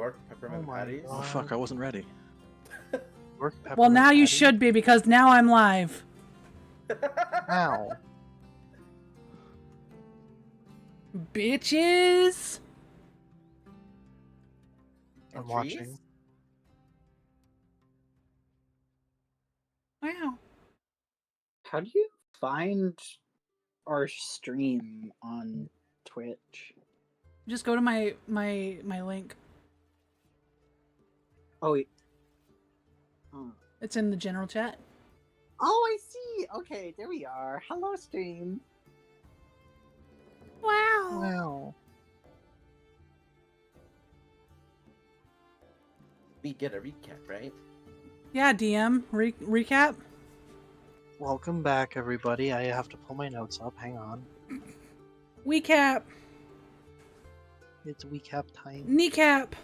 York Oh peppermint my patties. God. Oh fuck, I wasn't ready. York Well, peppermint now you patty? should be because now I'm live. Ow. Bitches! And I'm watching. trees? Wow. How do you find our stream on Twitch? Just go to my link. Oh, wait. Oh. It's in the general chat. Oh, I see. Okay, there we are. Hello, stream. Wow. Wow. We get a recap, right? Yeah, DM. Recap. Welcome back, everybody. I have to pull my notes up. Hang on. Recap. It's recap time. Kneecap.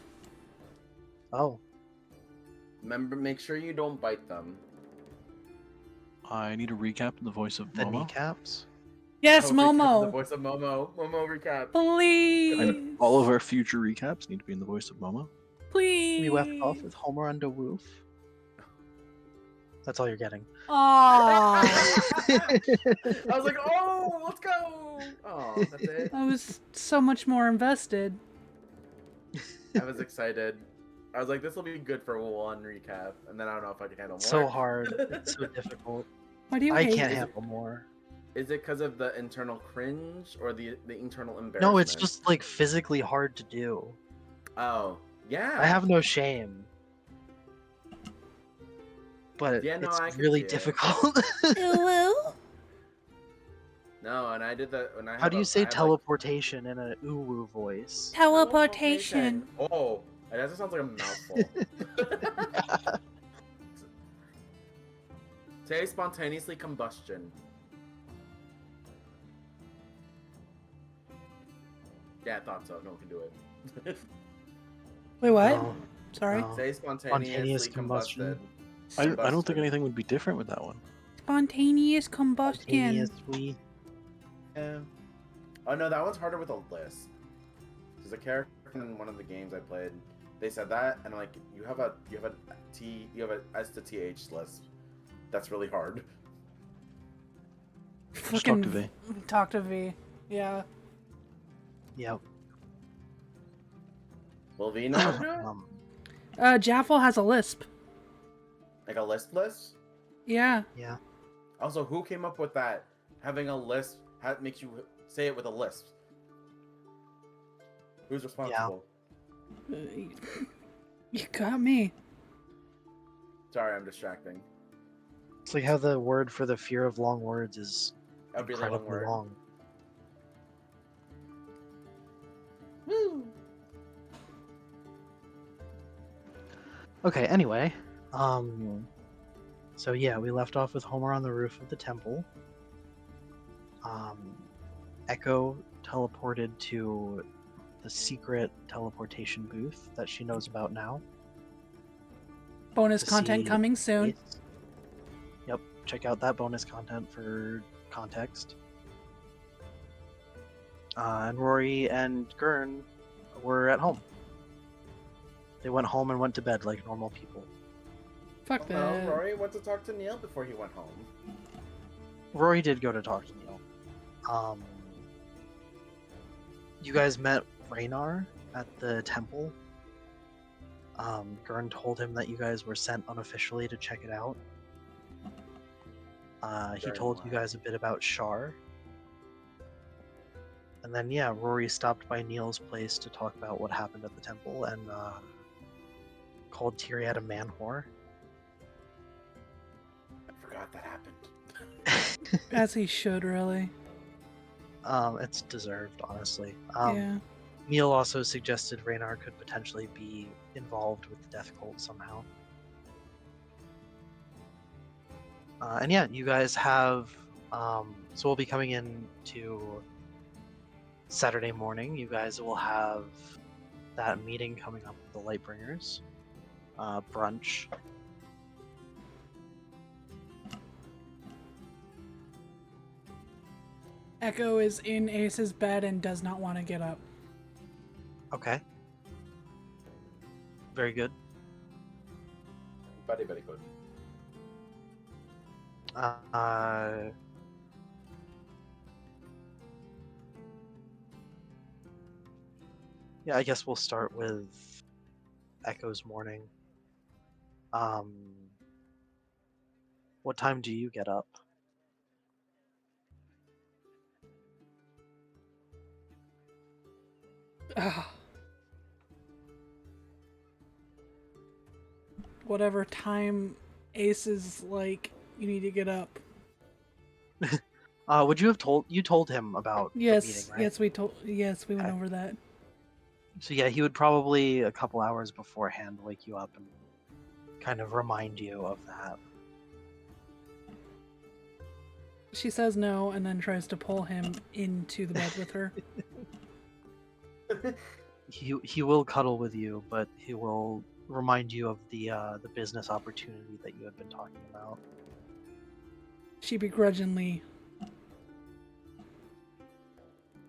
Oh. Remember, make sure you don't bite them. I need a recap in the voice of The Momo. kneecaps? Yes, Oh, recap in The Momo. voice of Momo. Momo recap. Please. And all of our future recaps need to be in the voice of Momo. Please. We left off with Homer on the roof. That's all you're getting. Aww. I was like, oh, let's go. Oh, that's it. I was so much more invested. I was excited. I was like, this will be good for one recap, and then I don't know if I can handle more. So hard. It's so difficult. Why do you I hate can't it? handle more. Is it because of the internal cringe or the internal embarrassment? No, it's just like physically hard to do. Oh, yeah. I have no shame. But Yeah, no, I it's can really see it. difficult. No, and I did that when I. How do you I say have, like, teleportation in an uwu voice? Teleportation. Oh, that just sounds like a mouthful. Say spontaneously combustion. Yeah, I thought so. No one can do it. Wait, what? No, Sorry. no. Say Spontaneous spontaneously combustion. combusted. I don't think anything would be different with that one. Spontaneous combustion. Spontaneously. Yeah. Oh no, that one's harder with a list. There's a character in one of the games I played. They said that, and I'm like, you have a S to TH list. That's really hard. Just talk to V. Talk to V. Yeah. Yep. Will V know how to do it? Jaffel has a lisp. Like a list? Yeah. Yeah. Also, who came up with that? Having a list makes you say it with a lisp. Who's responsible? You got me. Sorry, I'm distracting. It's like how the word for the fear of long words is A really long incredibly word. long. Woo! Okay, anyway. So yeah, we left off with Homer on the roof of the temple. Echo teleported to the secret teleportation booth that she knows about now. Bonus to content see coming soon. Ace. Yep, check out that bonus content for context. And Rory and Gurn were at home. They went home and went to bed like normal people. Fuck Well, that. Rory went to talk to Neil before he went home. Rory did go to talk to Neil. You guys met Raynar at the temple. Gurn told him that you guys were sent unofficially to check it out. He Very told you well. guys a bit about Shar. And then, yeah, Rory stopped by Neil's place to talk about what happened at the temple and called Tyriad a man whore. I forgot that happened. As he should, really. It's deserved, honestly. Yeah. Neil also suggested Raynar could potentially be involved with the Death Cult somehow. And yeah, you guys have... so we'll be coming in to Saturday morning. You guys will have that meeting coming up with the Lightbringers. Brunch. Echo is in Ace's bed and does not want to get up. Okay. Very good. Very, very good. Yeah, I guess we'll start with Echo's morning. What time do you get up? Ah. Whatever time Ace is like, you need to get up. Would you have told him about the meeting, Yes, right? yes, we went Okay. over that. So yeah, he would probably a couple hours beforehand wake you up and kind of remind you of that. She says no and then tries to pull him into the bed with her. He will cuddle with you, but he will remind you of the business opportunity that you had been talking about. She begrudgingly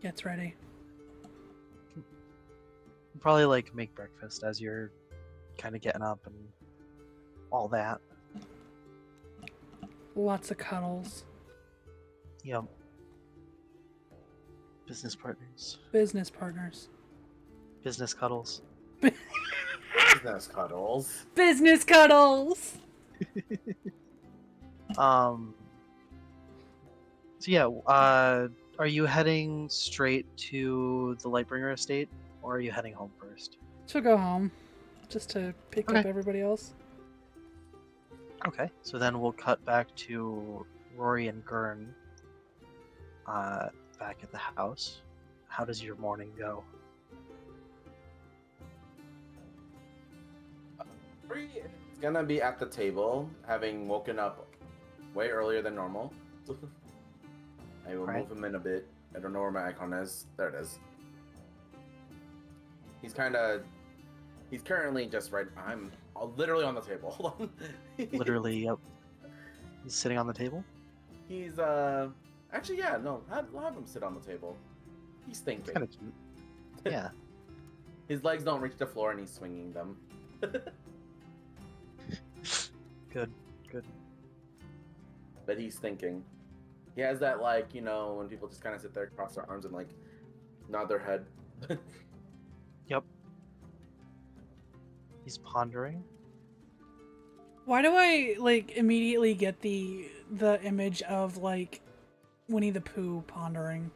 gets ready. Probably like make breakfast as you're kind of getting up and all that. Lots of cuddles. Yep. Business partners. Business partners. Business cuddles. Business cuddles. Business cuddles! So yeah, are you heading straight to the Lightbringer estate, or are you heading home first? She'll go home just to pick up Okay. everybody else. Okay, so then we'll cut back to Rory and Gurn back at the house. How does your morning go? It's gonna be at the table, having woken up way earlier than normal. I will Right. move him in a bit. I don't know where my icon is. There it is. He's currently just right. I'm literally on the table. Hold on. Literally, yep. He's sitting on the table? He's actually, yeah, no. I'll have him sit on the table. He's It's thinking. kind of cute. Yeah. His legs don't reach the floor, and he's swinging them. Good. But he's thinking. He has that, like, you know, when people just kind of sit there, cross their arms, and like nod their head. Yep. He's pondering. Why do I like immediately get the image of like Winnie the Pooh pondering?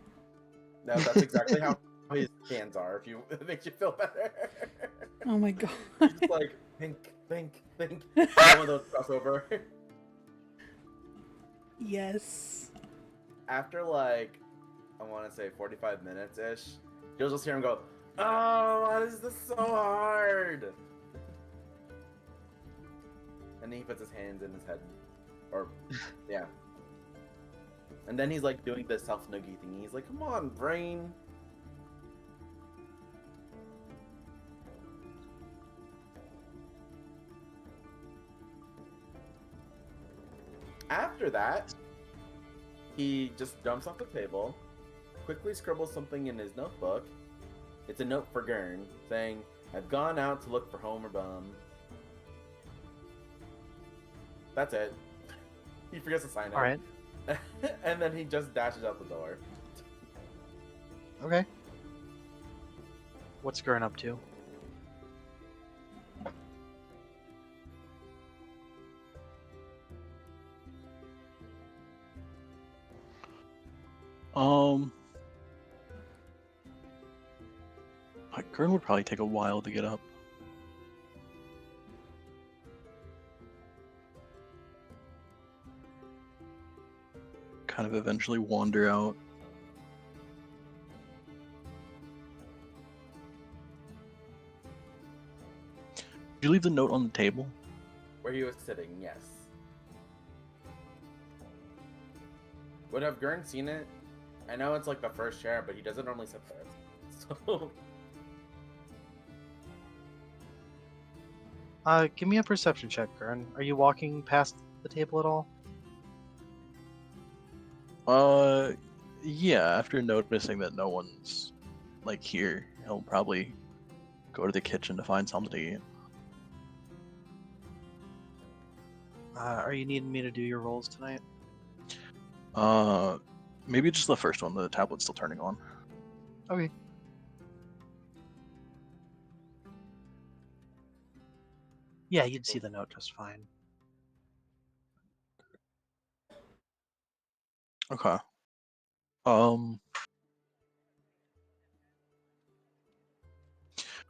No, that's exactly how his hands are. If it makes you feel better. Oh my god. Just like think. One of those crossover. Yes. After like, I want to say 45 minutes ish, you'll just hear him go, "Oh, why is this so hard?" And then he puts his hands in his head, or yeah. And then he's like doing the self-noogie thing. He's like, "Come on, brain." After that, he just jumps off the table, quickly scribbles something in his notebook. It's a note for Gurn, saying, "I've gone out to look for Homer Bum." That's it. He forgets to sign it. Alright. And then he just dashes out the door. Okay. What's Gurn up to? Gurn would probably take a while to get up. Kind of eventually wander out. Did you leave the note on the table? Where he was sitting, yes. Would have Gurn seen it? I know it's like the first chair, but he doesn't normally sit there. So Give me a perception check, Gurn. Are you walking past the table at all? Yeah, after noticing that no one's, like, here, he'll probably go to the kitchen to find something to eat. Are you needing me to do your rolls tonight? Maybe just the first one. The tablet's still turning on. Okay. Yeah, you'd see the note just fine. Okay.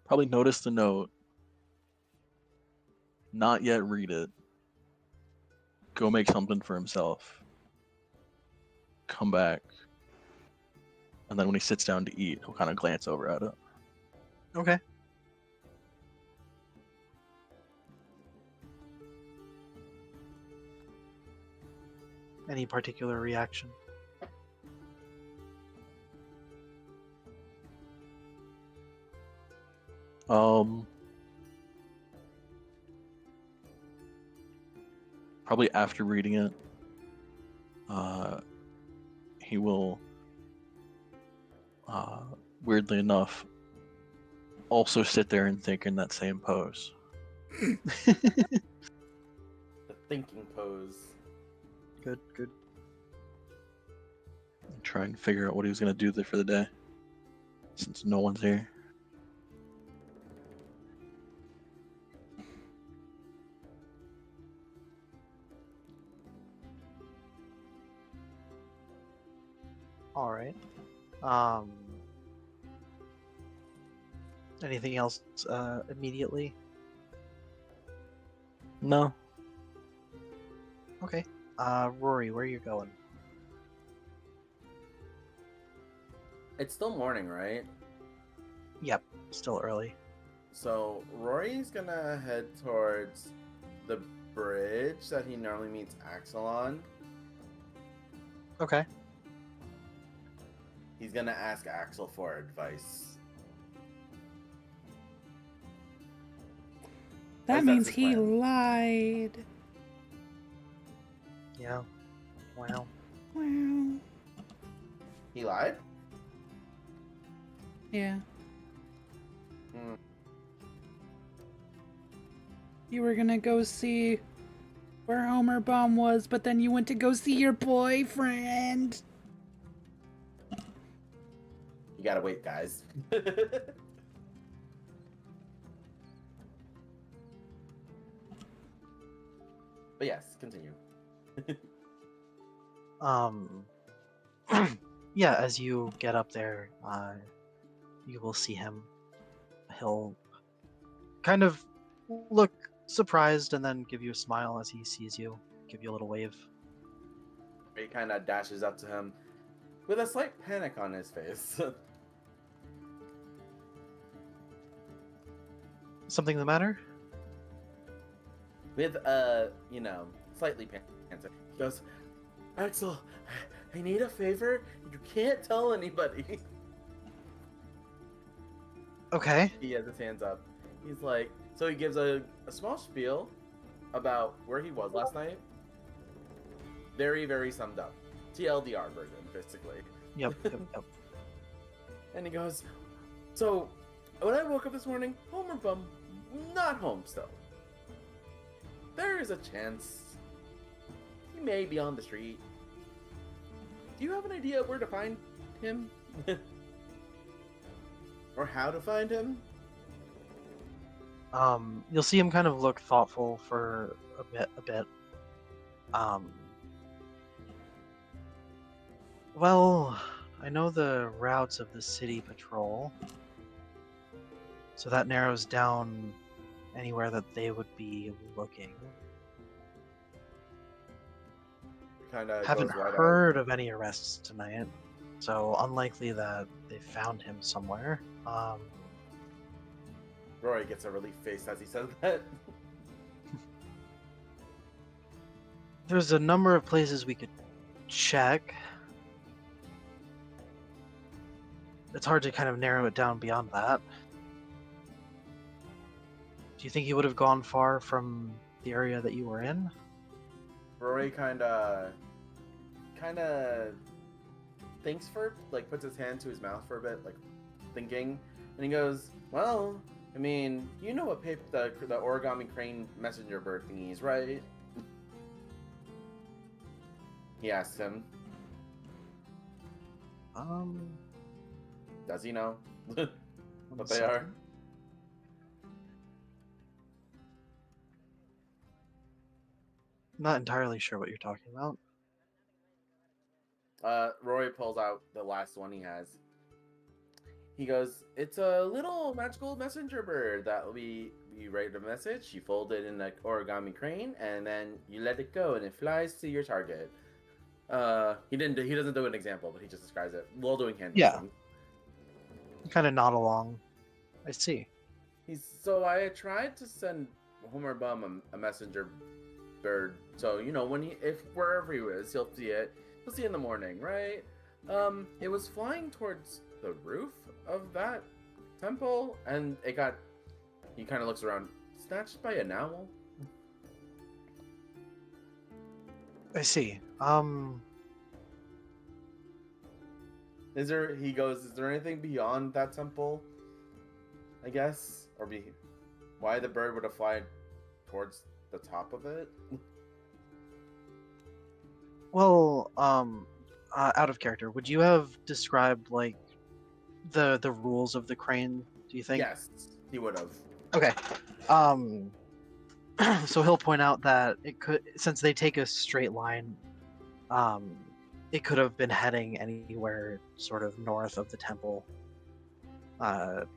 Probably notice the note. Not yet read it. Go make something for himself. Come back. And then when he sits down to eat, he'll kind of glance over at it. Okay. Any particular reaction? Probably after reading it, he will, weirdly enough, also sit there and think in that same pose. The thinking pose. Good, good. And try and figure out what he was going to do there for the day, since no one's here. All right. Anything else immediately? No. Okay. Rory, where are you going? It's still morning, right? Yep, still early. So Rory's gonna head towards the bridge that he normally meets Axel on. Okay. He's gonna ask Axel for advice. That That's means his he plan. lied. Yeah. Wow. Wow. He lied? Yeah. Hmm. You were gonna go see where Homer Baum was, but then you went to go see your boyfriend. You gotta wait, guys. But yes, continue. Yeah, as you get up there, you will see him. He'll kind of look surprised and then give you a smile as he sees you, give you a little wave. He kind of dashes up to him with a slight panic on his face. Something the matter? With slightly panic. He goes, Axel, I need a favor. You can't tell anybody. Okay. He has his hands up. He's like, so he gives a small spiel about where he was last night. Very, very summed up. TLDR version, basically. Yep. And he goes, so when I woke up this morning, Homer Bum not home still. There is a chance he may be on the street. Do you have an idea where to find him? Or how to find him? You'll see him kind of look thoughtful for a bit. Well, I know the routes of the city patrol, so that narrows down anywhere that they would be looking. Kind of Haven't goes wide-eyed. heard of any arrests tonight, so unlikely that they found him somewhere. Rory gets a relief face as he says that. There's a number of places we could check. It's hard to kind of narrow it down beyond that. Do you think he would have gone far from the area that you were in? Rory kind of thinks puts his hand to his mouth for a bit, like thinking, and he goes, well, I mean, you know what the origami crane messenger bird thingy is, right? He asks him. Um, Does he know one what they are? second. Not entirely sure what you're talking about. Rory pulls out the last one he has. He goes, "It's a little magical messenger bird that we write a message, you fold it in an origami crane, and then you let it go, and it flies to your target." He doesn't do an example, but he just describes it while doing hand Yeah. motion. Kind of nod along. I see. So I tried to send Homer Bum a messenger bird, so if wherever he is, he'll see it. He'll see it in the morning, right? It was flying towards the roof of that temple, and he kind of looks around, snatched by an owl. I see. Is there anything beyond that temple? I guess, why the bird would have flied towards the top of it? Well, out of character, would you have described like the rules of the crane? Do you think? Yes, he would have. Okay. So he'll point out that it could, since they take a straight line, it could have been heading anywhere sort of north of the temple,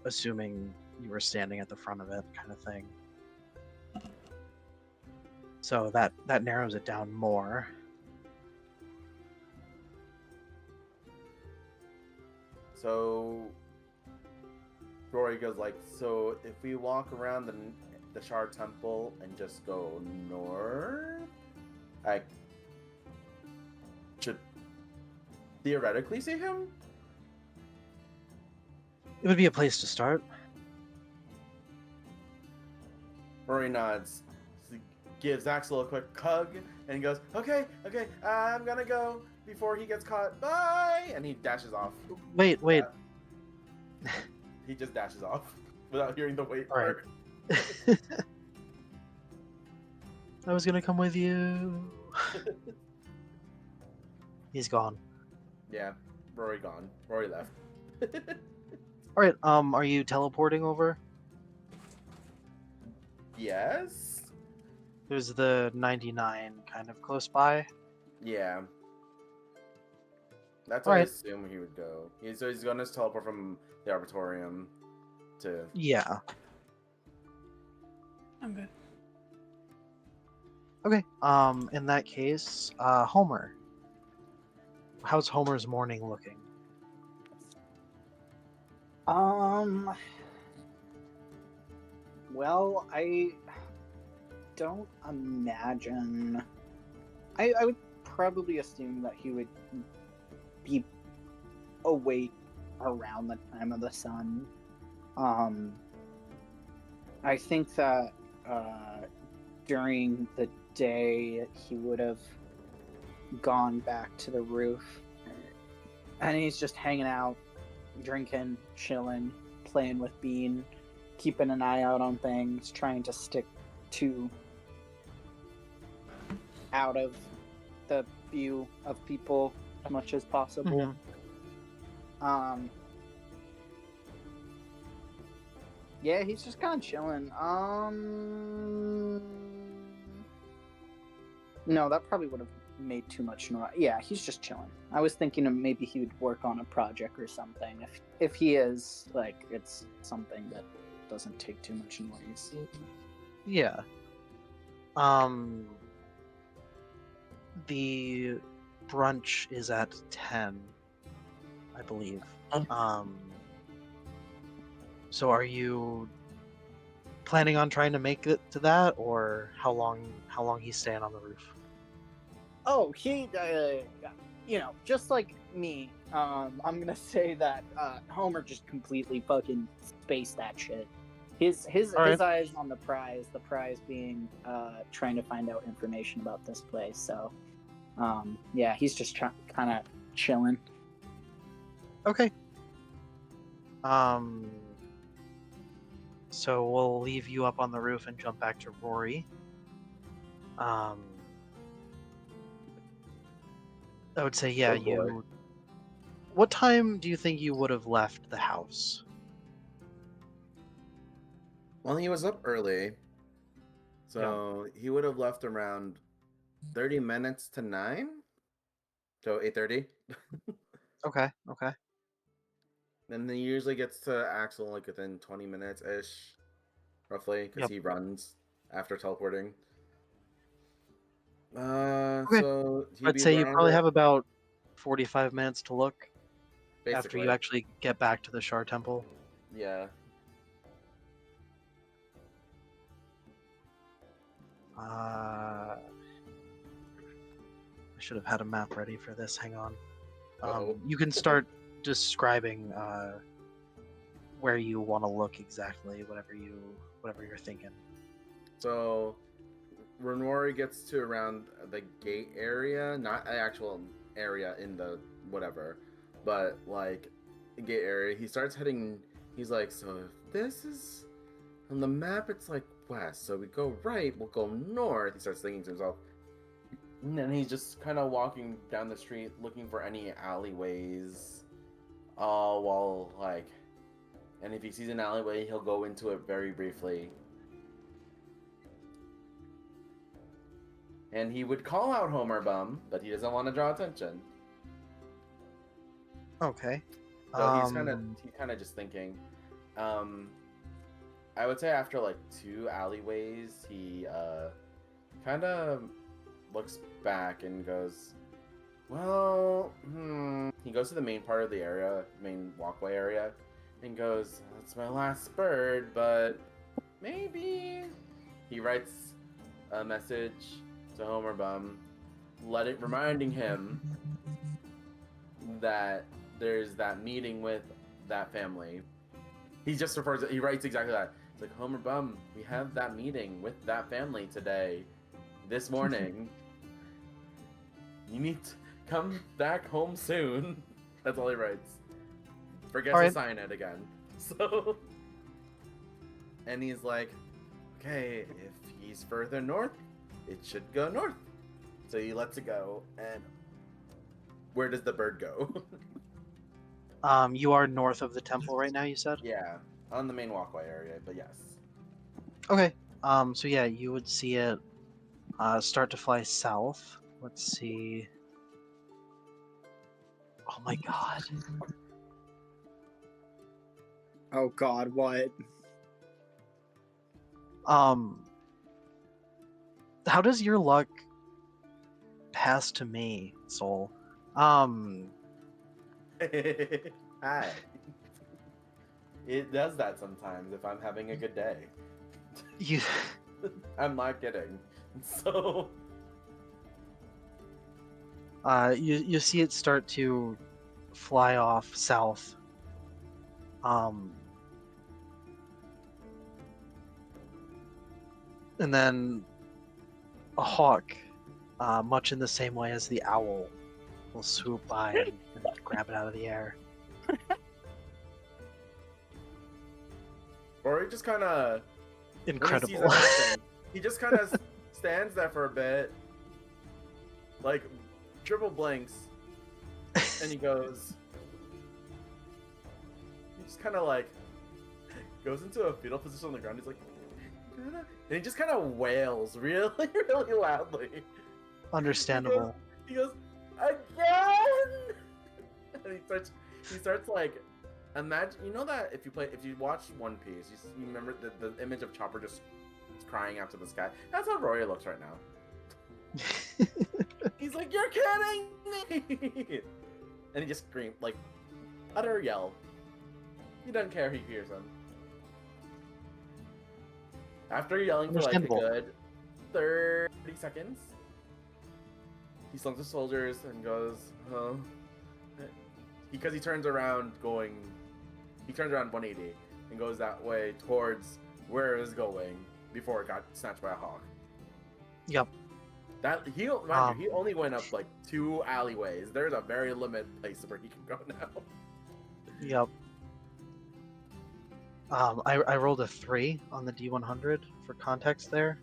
assuming you were standing at the front of it, kind of thing. So that narrows it down more. So Rory goes like, so if we walk around the Shard Temple and just go north, I should theoretically see him? It would be a place to start. Rory nods, gives Axel a quick hug, and he goes, okay, I'm gonna go before he gets caught. Bye! And he dashes off. Wait. He just dashes off without hearing the wait All right. part. I was gonna come with you. He's gone. Yeah, Rory gone. Rory left. All right. Are you teleporting over? Yes? There's the 99 kind of close by. Yeah. That's All where I right. assume he would go. So he's going to teleport from the Arbitorium to... Yeah. I'm good. Okay. In that case, Homer. How's Homer's morning looking? Well, I don't imagine. I would probably assume that he would be awake around the time of the sun. I think that during the day he would have gone back to the roof, and he's just hanging out, drinking, chilling, playing with Bean, keeping an eye out on things, trying to stick to out of the view of people as much as possible. Yeah, he's just kind of chilling. No, that probably would have made too much noise. Yeah, he's just chilling. I was thinking of maybe he would work on a project or something. If he is, like, it's something that doesn't take too much noise. Yeah. The brunch is at 10, I believe. So are you planning on trying to make it to that, or how long he's staying on the roof? Oh, he, just like me, I'm gonna say that Homer just completely fucking spaced that shit. His right. eyes on the prize being trying to find out information about this place. So, yeah, he's just kind of chilling. Okay. So we'll leave you up on the roof and jump back to Rory. I would say, yeah, Oh, boy. you. What time do you think you would have left the house? Well, he was up early, so he would have left around 30 minutes to 9, so 8:30. Okay, okay. Then he usually gets to Axel like within 20 minutes ish, roughly, because Yep. he runs after teleporting. Okay. So he'd I'd be say you around probably it, have about 45 minutes to look after you basically. actually get back to the Shar Temple. Yeah. I should have had a map ready for this. Hang on. Uh-oh. You can start describing where you want to look exactly, whatever you're thinking. So when Rory gets to around the gate area, not an actual area in the whatever, but like the gate area, he starts heading. He's like, so if this is on the map, it's like west. So we go right, we'll go north. He starts thinking to himself. And then he's just kind of walking down the street looking for any alleyways. While like, and if he sees an alleyway, he'll go into it very briefly. And he would call out Homer Bum, but he doesn't want to draw attention. Okay. So he's kind of just thinking. I would say after like 2 alleyways, he kind of looks back and goes, well, He goes to the main part of the area, main walkway area, and goes, that's my last bird, but maybe. He writes a message to Homer Bum, reminding him that there's that meeting with that family. He just he writes exactly that. It's like, Homer Bum, we have that meeting with that family today, this morning. You need to come back home soon. That's all he writes. Forgets to sign it again. So, and he's like, okay, if he's further north, it should go north. So he lets it go, and where does the bird go? You are north of the temple right now, you said? Yeah, on the main walkway area, but yes. Okay. So yeah, you would see it start to fly south. Let's see. Oh my god. Oh god, what? How does your luck pass to me, Soul? Hi. It does that sometimes if I'm having a good day. You I'm not kidding. So you see it start to fly off south. And then a hawk, much in the same way as the owl, will swoop by and grab it out of the air. or he just kind of Incredible. he just kind of stands there for a bit, like triple blinks, and he goes. He just kind of like goes into a fetal position on the ground. He's like, and he just kind of wails really, really loudly. Understandable. He goes again, and he starts like, imagine, you know that if you watch One Piece, you remember the image of Chopper just crying out to the sky. That's how Rory looks right now. He's like, you're kidding me, and he just screamed like utter yell. He doesn't care if he hears him. After yelling for like a good 30 seconds, he slumps the soldiers and goes, oh. Because he turns around 180 and goes that way towards where it was going before it got snatched by a hawk. Yep. That he only went up like 2 alleyways. There's a very limited place where he can go now. Yep. I rolled a 3 on the D100 for context there.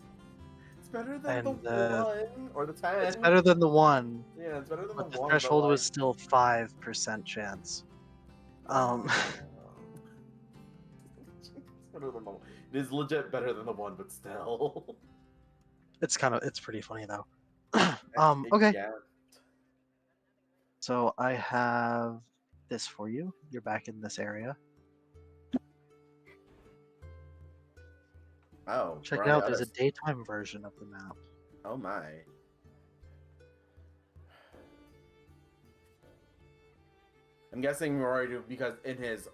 better than And, the 1 or the 10. It's better than the 1, Yeah, it's better than but the the 1. threshold but was like, still 5% chance. it's better than the 1. It is legit better than the 1, but still. It's pretty funny though. Okay. Yeah. So I have this for you. You're back in this area. Oh, Check we're it on out. the There's a other. daytime version of the map. Oh my. I'm guessing Rory, because in his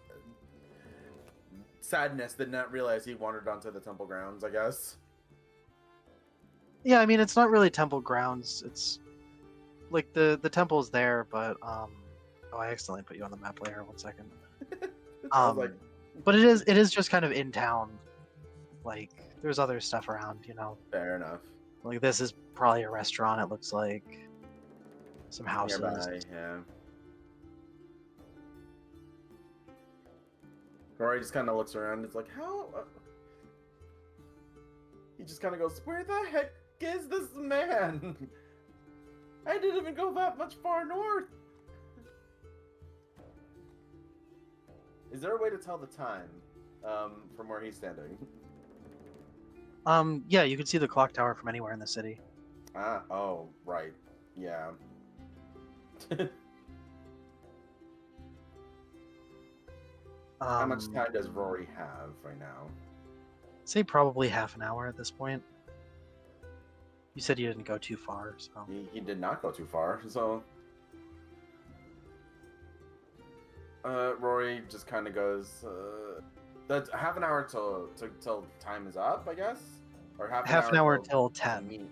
sadness, did not realize he wandered onto the temple grounds, I guess. Yeah, I mean it's not really temple grounds. It's like the temple's there, but oh, I accidentally put you on the map layer. 1 second. I was like, But it is just kind of in town. Like there's other stuff around, you know. fair enough. Like this is probably a restaurant. It looks like some houses. Nearby, yeah. Rory just kind of looks around. It's like, how? He just kind of goes, "Where the heck is this man? I didn't even go that much far north." Is there a way to tell the time from where he's standing? Yeah, you can see the clock tower from anywhere in the city. Ah, oh, right. Yeah. How much time does Rory have right now? Say probably half an hour at this point. You said you didn't go too far, so He did not go too far, so Rory just kind of goes. That's half an hour till time is up, I guess, or half an hour till to 10. meet.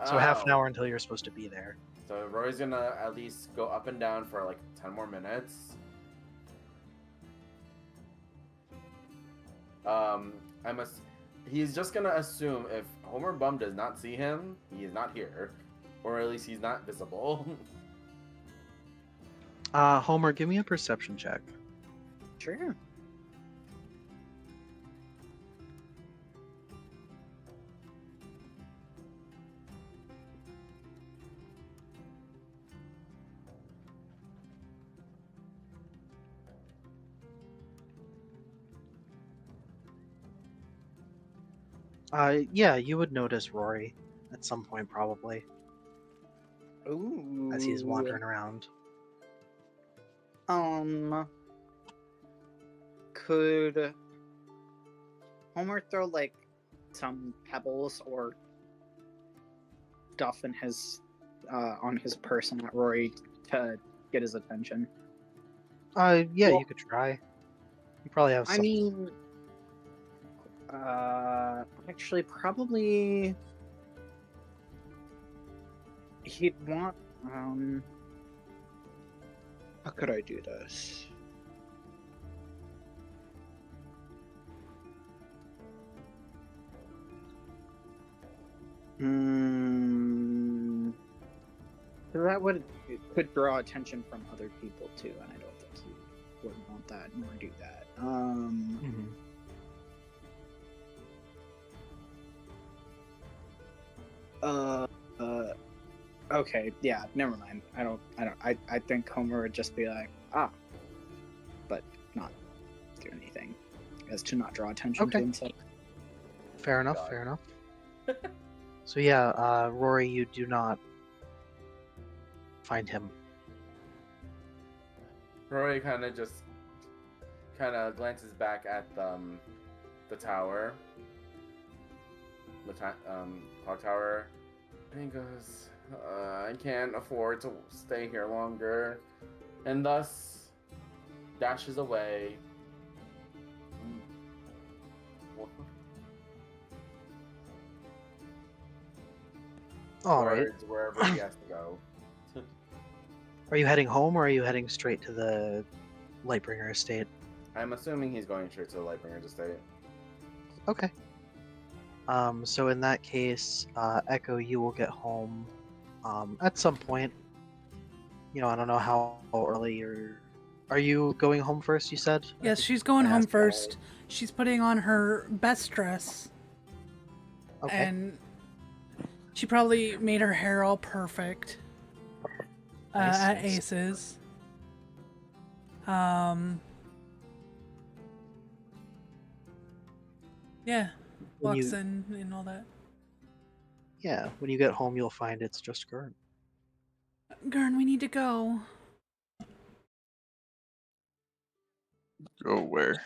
So half an Oh. hour until you're supposed to be there. So Rory's gonna at least go up and down for like 10 more minutes. He's just gonna assume if Homer Bum does not see him, he is not here, or at least he's not visible. Homer, give me a perception check. Sure. Yeah, you would notice Rory at some point probably Ooh. as he's wandering around. Could Homer throw like some pebbles or stuff in his on his person at Rory to get his attention? Yeah, Well- you could try. You probably have I some. mean, actually, probably he'd want. How could I do this? So that could draw attention from other people too, and I don't think he would want that nor do that. Mhm. Okay, yeah, never mind. I think Homer would just be like, but not do anything as to not draw attention to Okay. himself. Fair enough. God. Fair enough. So yeah, Rory, you do not find him. Rory kind of glances back at the tower, the clock tower, and he goes, "I can't afford to stay here longer," and thus dashes away. All right. Towards wherever he has to go. Are you heading home or are you heading straight to the Lightbringer estate? I'm assuming he's going straight to the Lightbringers estate. Okay. So in that case, Echo, you will get home at some point. You know, I don't know how early you're. Are you going home first? You said. I Yes, think she's going I home asked that. first. She's putting on her best dress Okay. and She probably made her hair all perfect at Nice. Ace's. Yeah, When walks you- in and all that. Yeah, when you get home, you'll find it's just Gurn. Gurn, we need to go. Go where?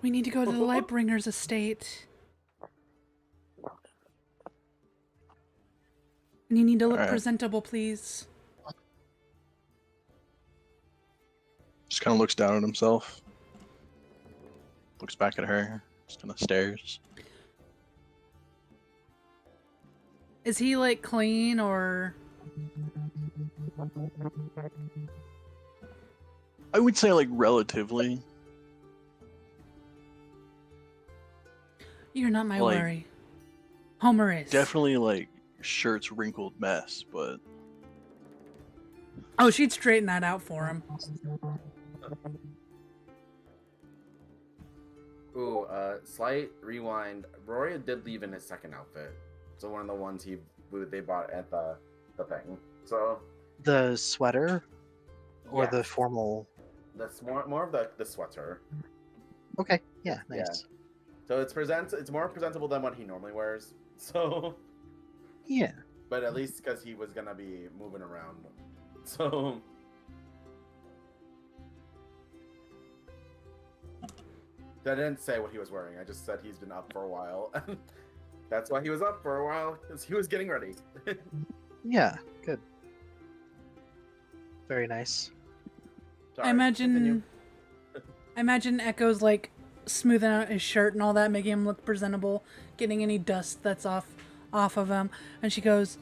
We need to go to the Lightbringers estate. And you need to look Alright. presentable, please. Just kind of looks down at himself. Looks back at her. Just kind of stares. Is he like clean or? I would say like relatively. You're not my Like, worry. Homer is. Definitely like shirt's wrinkled mess, but Oh, she'd straighten that out for him. Ooh, slight rewind. Roria did leave in his second outfit. So one of the ones they bought at the thing. So The sweater or the Yes. formal. that's more of the sweater. Okay, yeah, Yeah. nice. So it's more presentable than what he normally wears. So, Yeah. but at least because he was gonna be moving around. So I didn't say what he was wearing. I just said he's been up for a while. That's why he was up for a while, because he was getting ready. Yeah, good. Very nice. Sorry, I continue. imagine Echo's like smoothing out his shirt and all that, making him look presentable, getting any dust that's off of him, and she goes,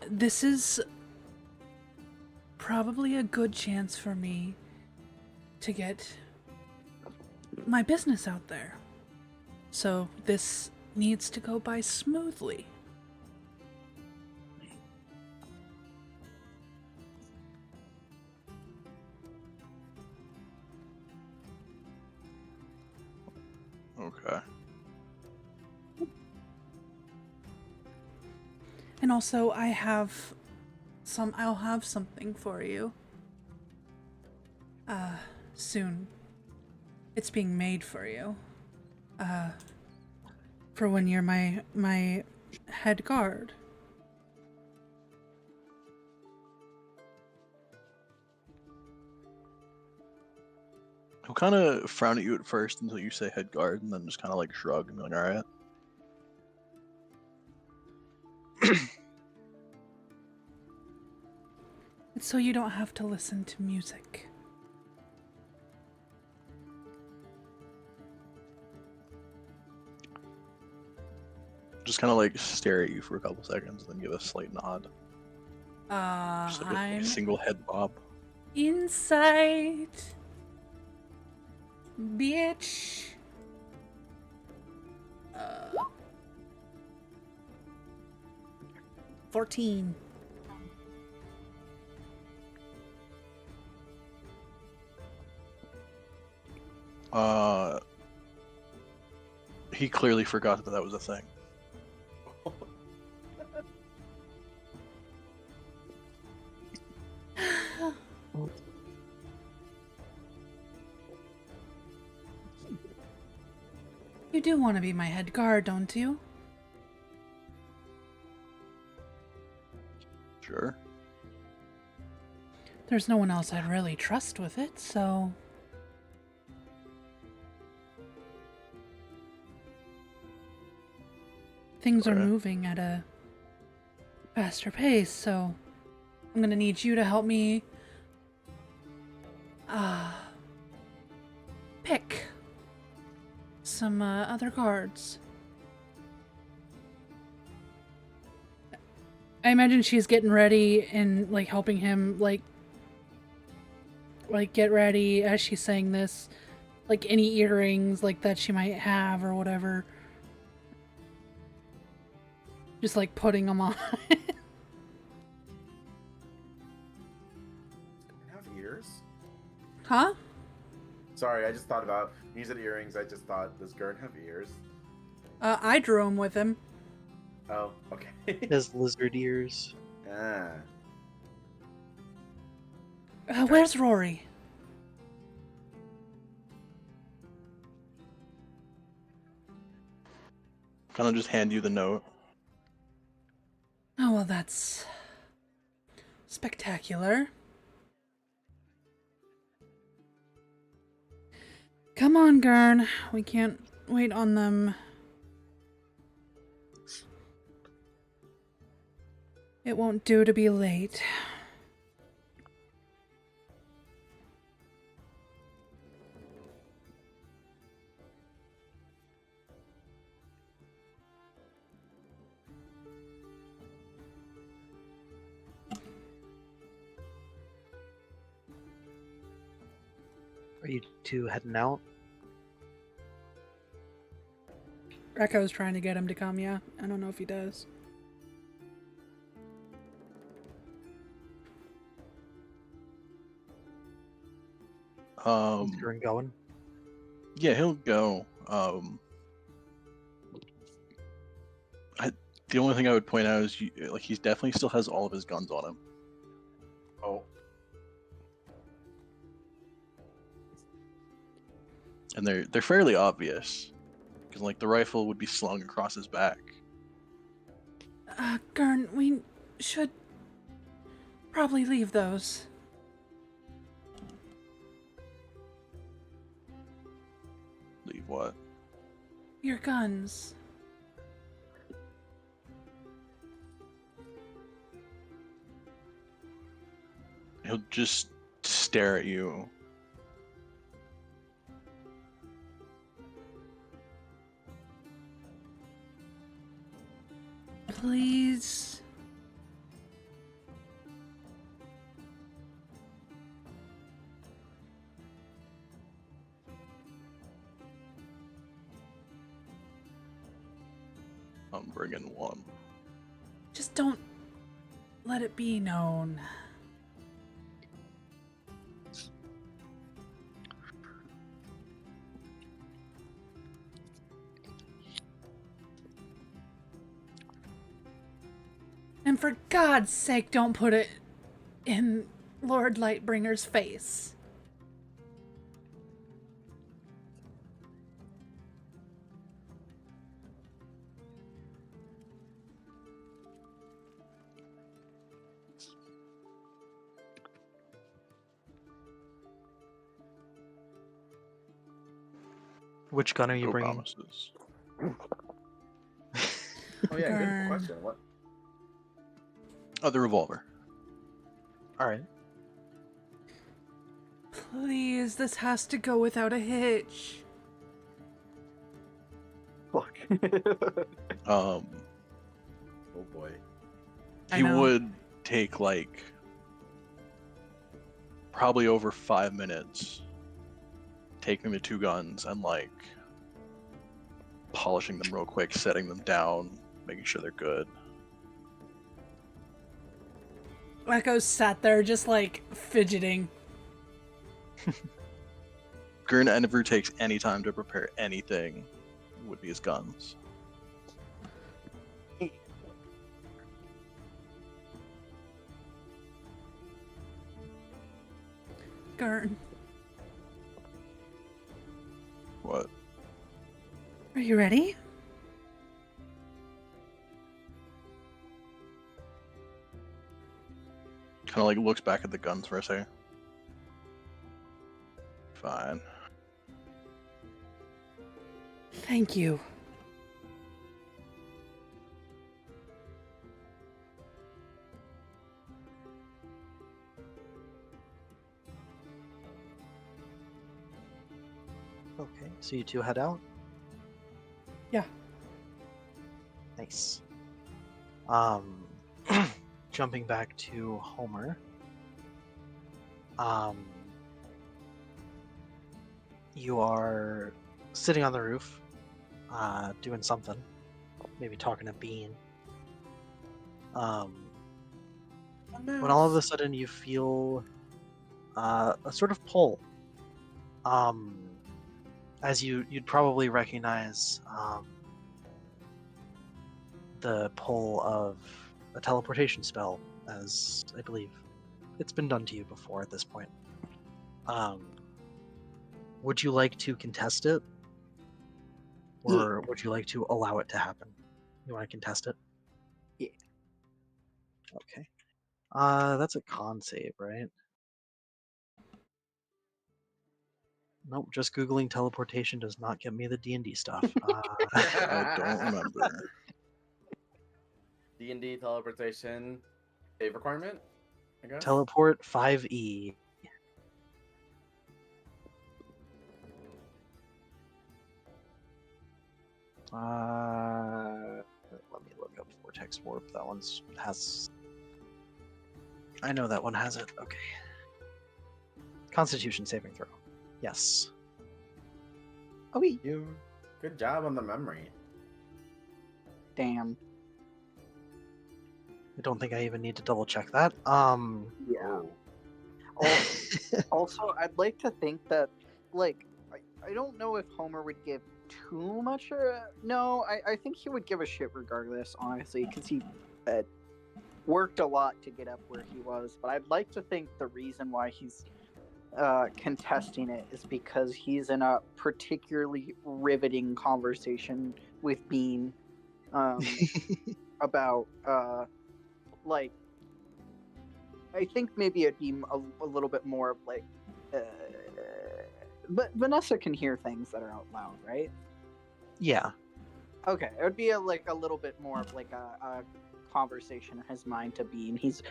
"This is probably a good chance for me to get my business out there. So this needs to go by smoothly." okay. And also, I'll have something for you. Soon. It's being made for you. For when you're my head guard. He'll kind of frown at you at first until you say head guard, and then just kind of like shrug and be like, all right. It's so you don't have to listen to music. Just kind of like stare at you for a couple seconds, then give a slight nod. Just like I'm a single head bob. inside. Bitch. 14. He clearly forgot that was a thing. You do want to be my head guard, don't you? Sure. There's no one else I'd really trust with it, so... Things are Okay. moving at a faster pace, so I'm gonna need you to help me pick some other cards. I imagine she's getting ready and like helping him like get ready as she's saying this, like any earrings like that she might have or whatever. Just like putting them on. Have ears? Huh? Sorry, I just thought about when you said earrings. I just thought, does Gurn have ears? I drew him with him. Oh, okay. His lizard ears. Ah. Where's Rory? Kind of just hand you the note. Oh, well, that's spectacular. Come on, Gurn. We can't wait on them. It won't do to be late. Are you two heading out? Echo's trying to get him to come, yeah. I don't know if he does. Is Gurn going? Yeah, he'll go. The only thing I would point out is, like, he definitely still has all of his guns on him. Oh. And they're fairly obvious, because like the rifle would be slung across his back. Gurn, we should probably leave those. Leave what? Your guns. He'll just stare at you. Please. I'm bringing one. Just don't let it be known. And for God's sake, don't put it in Lord Lightbringer's face. Which gun are you No bringing? promises. Oh yeah, Gurn. good question. What? Oh, the revolver. Alright. Please, this has to go without a hitch. Fuck. Oh boy. I He know. would take like probably over 5 minutes taking the two guns and like polishing them real quick, setting them down, making sure they're good. Echo sat there just like fidgeting. Gurn never takes any time to prepare anything with these guns. Gurn, What? are you ready? Kind of like looks back at the guns for a second. Fine. Thank you. Okay, so you two head out? Yeah. Nice. Jumping back to Homer. You are sitting on the roof, doing something, maybe talking to Bean. When all of a sudden you feel a sort of pull, as you'd probably recognize the pull of a teleportation spell, as I believe it's been done to you before at this point. Would you like to contest it? Or would you like to allow it to happen? You want to contest it? Yeah. Okay. That's a con save, right? Nope, just Googling teleportation does not get me the D&D stuff. I don't remember. D&D teleportation save requirement, I guess. Teleport 5e. Let me look up Vortex Warp. That one's has. I know that one has it. Okay. Constitution saving throw. Yes. Oh, wait. You. Good job on the memory. Damn. I don't think I even need to double check that. Yeah. Oh. Also, I'd like to think that, like, I don't know if Homer would give too much. No, I think he would give a shit regardless, honestly, because he worked a lot to get up where he was. But I'd like to think the reason why he's contesting it is because he's in a particularly riveting conversation with Bean about, like, I think maybe it'd be a little bit more of like, but Vanessa can hear things that are out loud, right? Yeah. Okay, it would be a little bit more of like a conversation in his mind to Bean. He's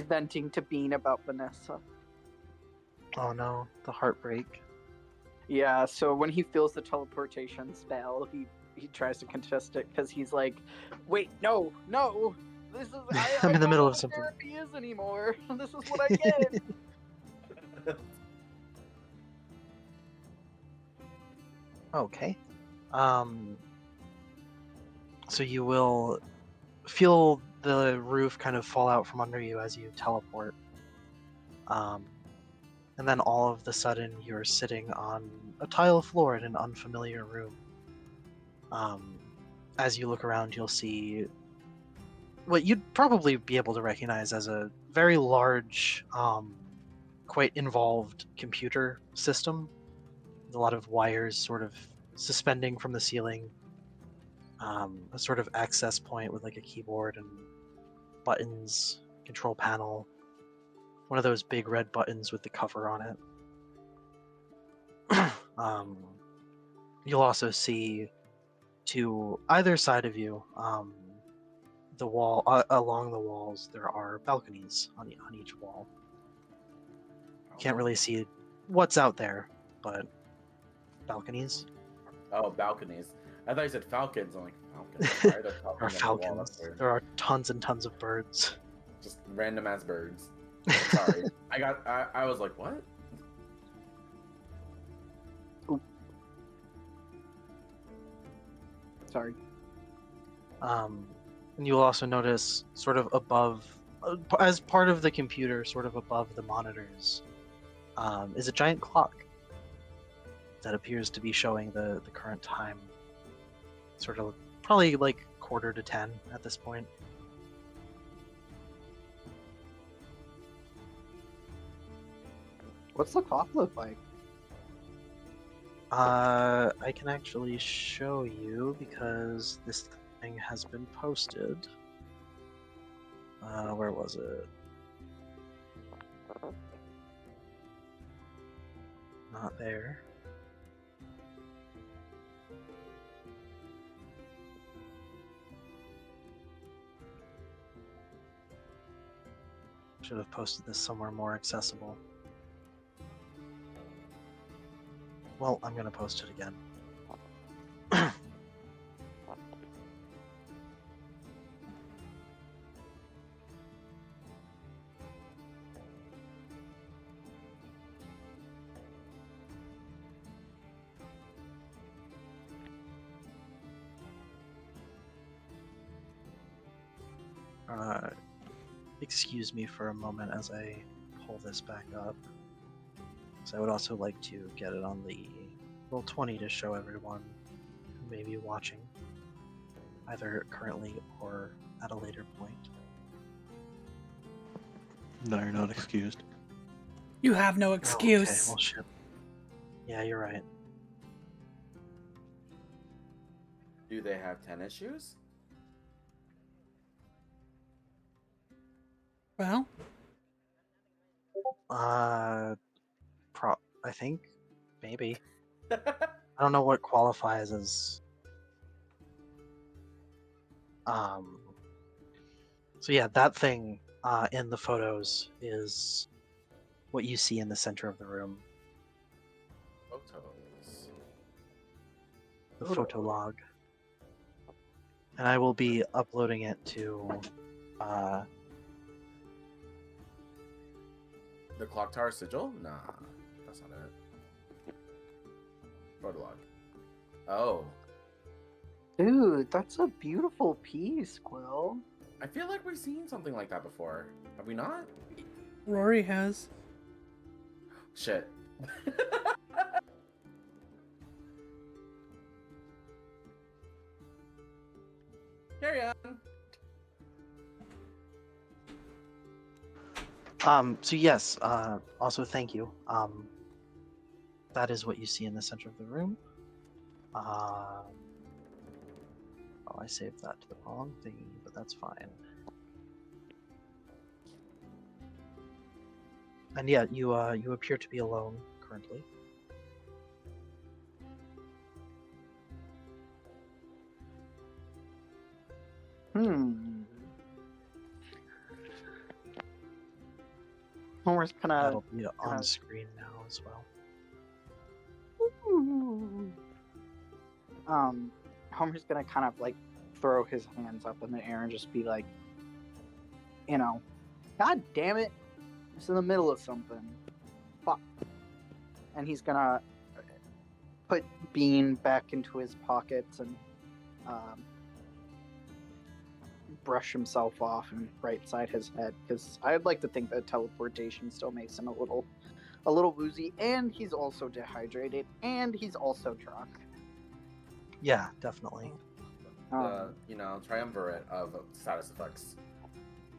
venting to Bean about Vanessa. Oh no, the heartbreak. Yeah, so when he feels the teleportation spell, he tries to contest it because he's like, wait, no, this is I'm in the don't middle know of what something. therapy is anymore. This is what I get. Okay. So you will feel the roof kind of fall out from under you as you teleport. And then all of the sudden you're sitting on a tile floor in an unfamiliar room. As you look around, you'll see what you'd probably be able to recognize as a very large, quite involved computer system. With a lot of wires sort of suspending from the ceiling. A sort of access point with like a keyboard and buttons, control panel. One of those big red buttons with the cover on it. You'll also see to either side of you, the wall along the walls, there are balconies on each wall. You can't really see what's out there, but balconies. Oh, balconies. I thought you said falcons. I'm like, falcons? Why are there There are falcons on the wall up falcons. there? There are tons and tons of birds. Just random ass birds. Sorry. I was like, what? Sorry. And you'll also notice sort of above, as part of the computer, sort of above the monitors, is a giant clock that appears to be showing the current time. Sort of probably like 9:45 at this point. What's the clock look like? I can actually show you because this thing has been posted. Where was it? Not there. Should have posted this somewhere more accessible. Well, I'm gonna post it again. Excuse me for a moment as I pull this back up. So I would also like to get it on the Roll20 to show everyone who may be watching. either currently or at a later point. No, you're not excused. You have no Oh, excuse. okay, well, shit. Yeah, you're right. Do they have tennis shoes? Well, I think maybe. I don't know what qualifies as. So yeah, that thing in the photos is what you see in the center of the room. Photos. The photo log. And I will be uploading it to The clock tower sigil? Nah, that's not it. Photo log. Oh, Dude, that's a beautiful piece, Quill. I feel like we've seen something like that before. Have we not? Rory has. Shit. Carry on. so yes, also thank you. That is what you see in the center of the room. Oh, I saved that to the wrong thingy, but that's fine. And yeah, you appear to be alone currently. Homer's kind of. That'll be on screen now as well. Homer's gonna kind of like throw his hands up in the air and just be like, God damn it, it's in the middle of something. Fuck. And he's gonna put Bean back into his pockets and brush himself off and right side his head, because I'd like to think that teleportation still makes him a little woozy, and he's also dehydrated, and he's also drunk. Yeah, definitely. Triumvirate of status effects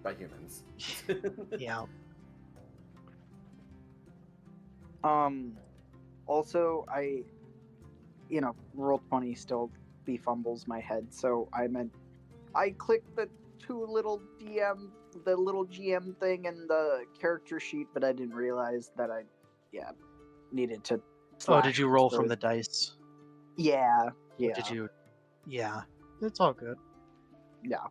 by humans. Yeah. Also, roll 20 still befumbles my head, so I clicked the little GM thing in the character sheet, but I didn't realize that I needed to. Oh, did you roll from the dice? Yeah. Or did you? Yeah, it's all good. Yeah.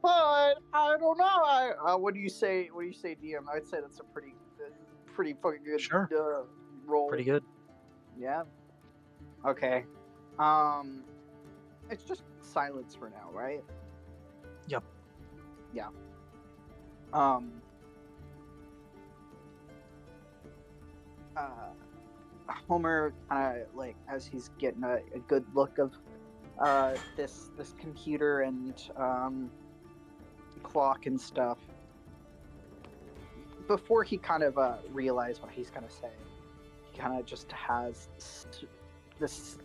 But I don't know. What do you say? What do you say, DM? I'd say that's a pretty fucking good roll. Pretty good. Yeah. Okay. It's just silence for now, right? Yep. Yeah. Homer kind of like, as he's getting a good look of this computer and clock and stuff, before he kind of realized what he's gonna say, he kind of just has this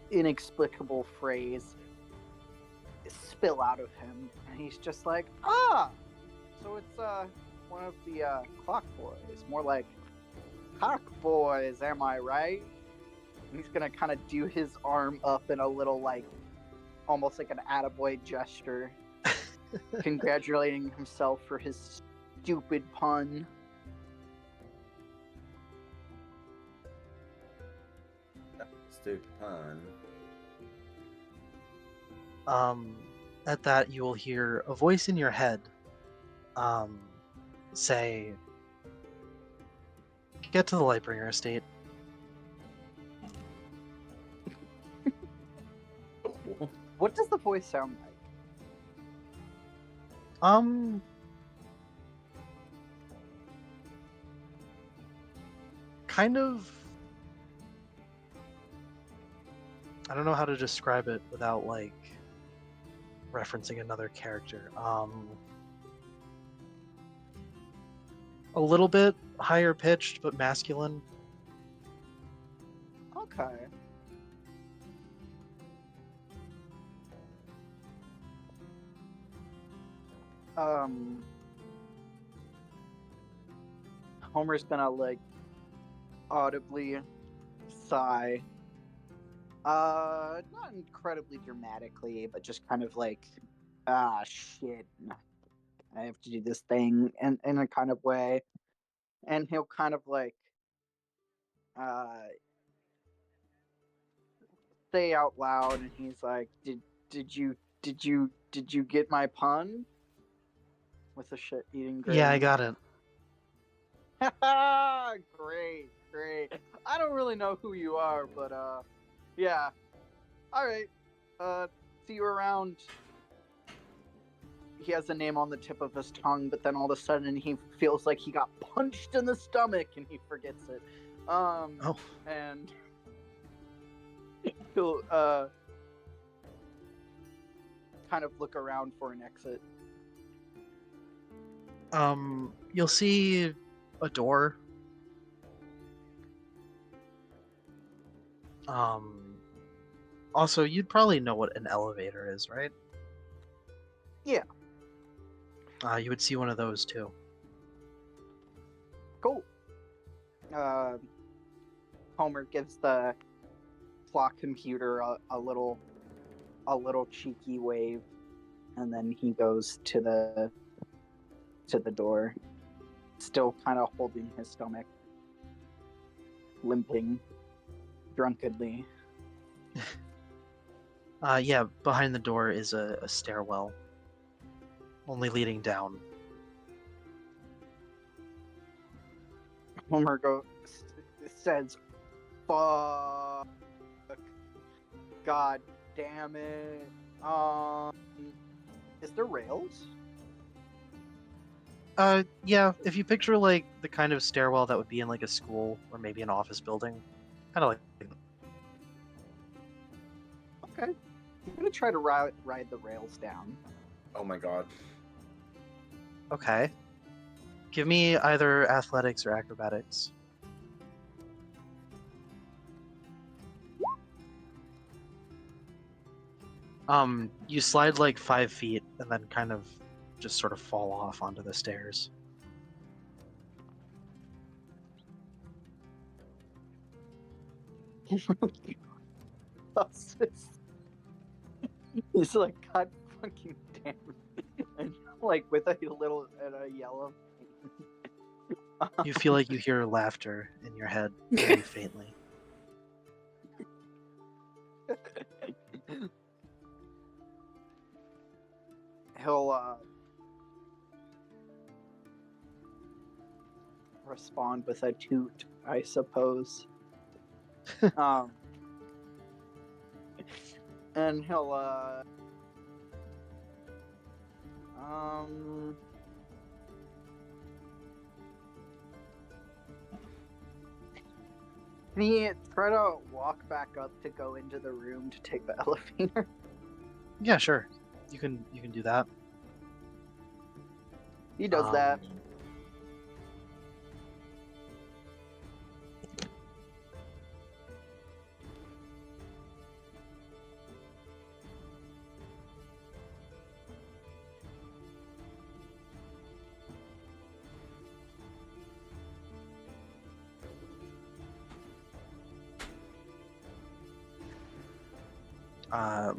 inexplicable phrase spill out of him, and he's just like, so it's one of the clock boys, more like cock boys, am I right? And he's gonna kind of do his arm up in a little, like, almost like an attaboy gesture, congratulating himself for his stupid pun. Stupid pun. At that, you will hear a voice in your head say, "Get to the Lightbringer estate." What does the voice sound like? Kind of. I don't know how to describe it without, like, referencing another character. A little bit higher pitched, but masculine. Okay. Homer's gonna like audibly sigh. Not incredibly dramatically, but just kind of like, ah, shit, I have to do this thing, in a kind of way, and he'll kind of like, uh, say out loud, and he's like, did you get my pun? With a shit-eating grin. Yeah, I got it. Great, great. I don't really know who you are, but yeah. All right. See you around. He has a name on the tip of his tongue, but then all of a sudden he feels like he got punched in the stomach and he forgets it. And he'll kind of look around for an exit. You'll see a door. Also, you'd probably know what an elevator is, right? Yeah. You would see one of those too. Cool. Homer gives the clock computer a little cheeky wave, and then he goes to the door, still kind of holding his stomach, limping drunkenly. Yeah, behind the door is a stairwell, only leading down. Homer says, "Fuck, God damn it." Is there rails? Yeah, if you picture like the kind of stairwell that would be in like a school or maybe an office building, kind of like. Okay, I'm gonna try to ride the rails down. Oh my god. Okay. Give me either athletics or acrobatics. You slide like 5 feet and then kind of just sort of fall off onto the stairs. He's like, God fucking damn it. And like with a little and a yell of You feel like you hear laughter in your head very faintly. He'll respond with a toot, I suppose. And he'll can he try to walk back up to go into the room to take the elevator? Yeah, sure. You can do that. He does that.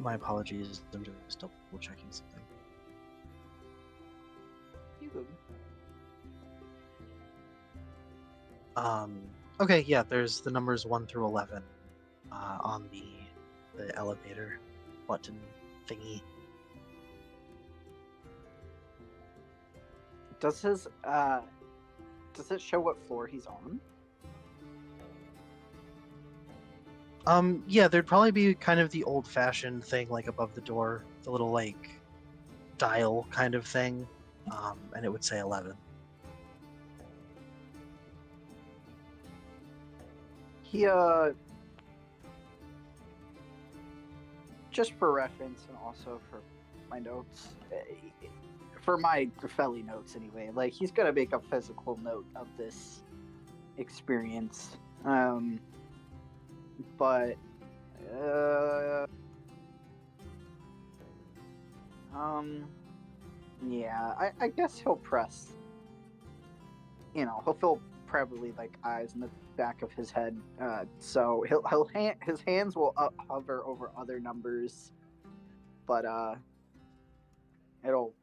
My apologies. I'm just double checking something. You good. Okay, yeah, there's the numbers 1 through 11 on the elevator button thingy. Does it show what floor he's on? Yeah, there'd probably be kind of the old-fashioned thing like above the door, the little like dial kind of thing, and it would say 11. He just for reference and also for my notes, for my Felly notes anyway, like he's gonna make a physical note of this experience. But Yeah, I guess he'll press. He'll feel probably like eyes in the back of his head. So his hands will hover over other numbers, but it'll